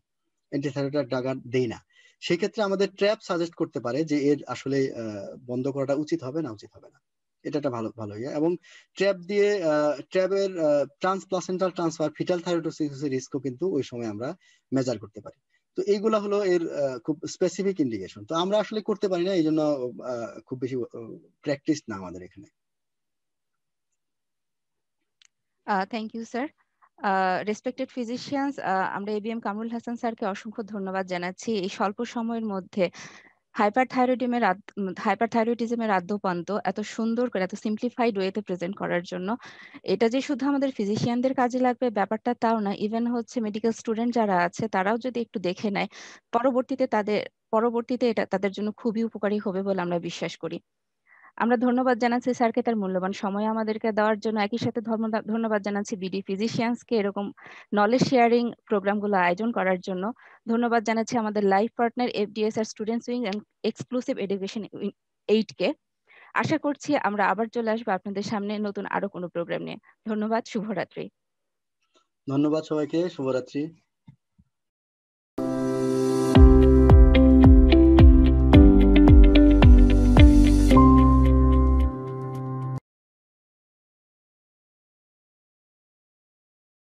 অ্যান্টিথাইরয়েড ড্রাগ আর দেই না। সেক্ষেত্রে আমাদের ট্র্যাপ সাজেস্ট করতে পারে যে এর আসলে বন্ধ করাটা উচিত হবে না উচিত হবে না, এটা একটা ভালো ইয়ে। এবং ট্র্যাপ দিয়ে ট্র্যাপের ট্রান্সপ্লাসেন্টাল ট্রান্সফার ফিটাল থাইরয়েডোসিসের রিস্কও কিন্তু ওই সময় আমরা মেজার করতে পারি। তো এইগুলা হলো এর খুব স্পেসিফিক ইন্ডিকেশন। তো আমরা আসলে করতে পারি না, এই জন্য খুব বেশি প্র্যাকটিস না আমাদের এখানে। Thank you sir. Respected physicians, আমরা ABM কামরুল হাসান স্যারকে অসংখ্য ধন্যবাদ জানাচ্ছি এই স্বল্প সময়ের মধ্যে হাইপারথাইরয়েডিজমের আদ্যপান্ত এত সুন্দর করে এত সিম্পলিফাইড ওয়েতে প্রেজেন্ট করার জন্য। এটা যে শুধু আমাদের ফিজিশিয়ানদের কাজে লাগবে ব্যাপারটা তাও না, ইভেন হচ্ছে মেডিকেল স্টুডেন্ট যারা আছে তারাও যদি একটু দেখে নেয় পরবর্তীতে এটা তাদের জন্য খুবই উপকারী হবে বলে আমরা বিশ্বাস করি। আমরা ধন্যবাদ জানাচ্ছি স্যারকে তার মূল্যবান সময় আমাদেরকে দেওয়ার জন্য। একই সাথে ধন্যবাদ জানাচ্ছি বিডি ফিজিশিয়ানসকে এরকম নলেজ শেয়ারিং প্রোগ্রামগুলো আয়োজন করার জন্য। ধন্যবাদ জানাচ্ছি আমাদের লাইফ পার্টনার এফডিএস আর students wing and exclusive education এইডকে। আশা করছি আমরা আবার চলে আসবো আপনাদের সামনে নতুন আরো কোনো প্রোগ্রাম নিয়ে। ধন্যবাদ, শুভরাত্রি। ধন্যবাদ সবাইকে, শুভরাত্রি।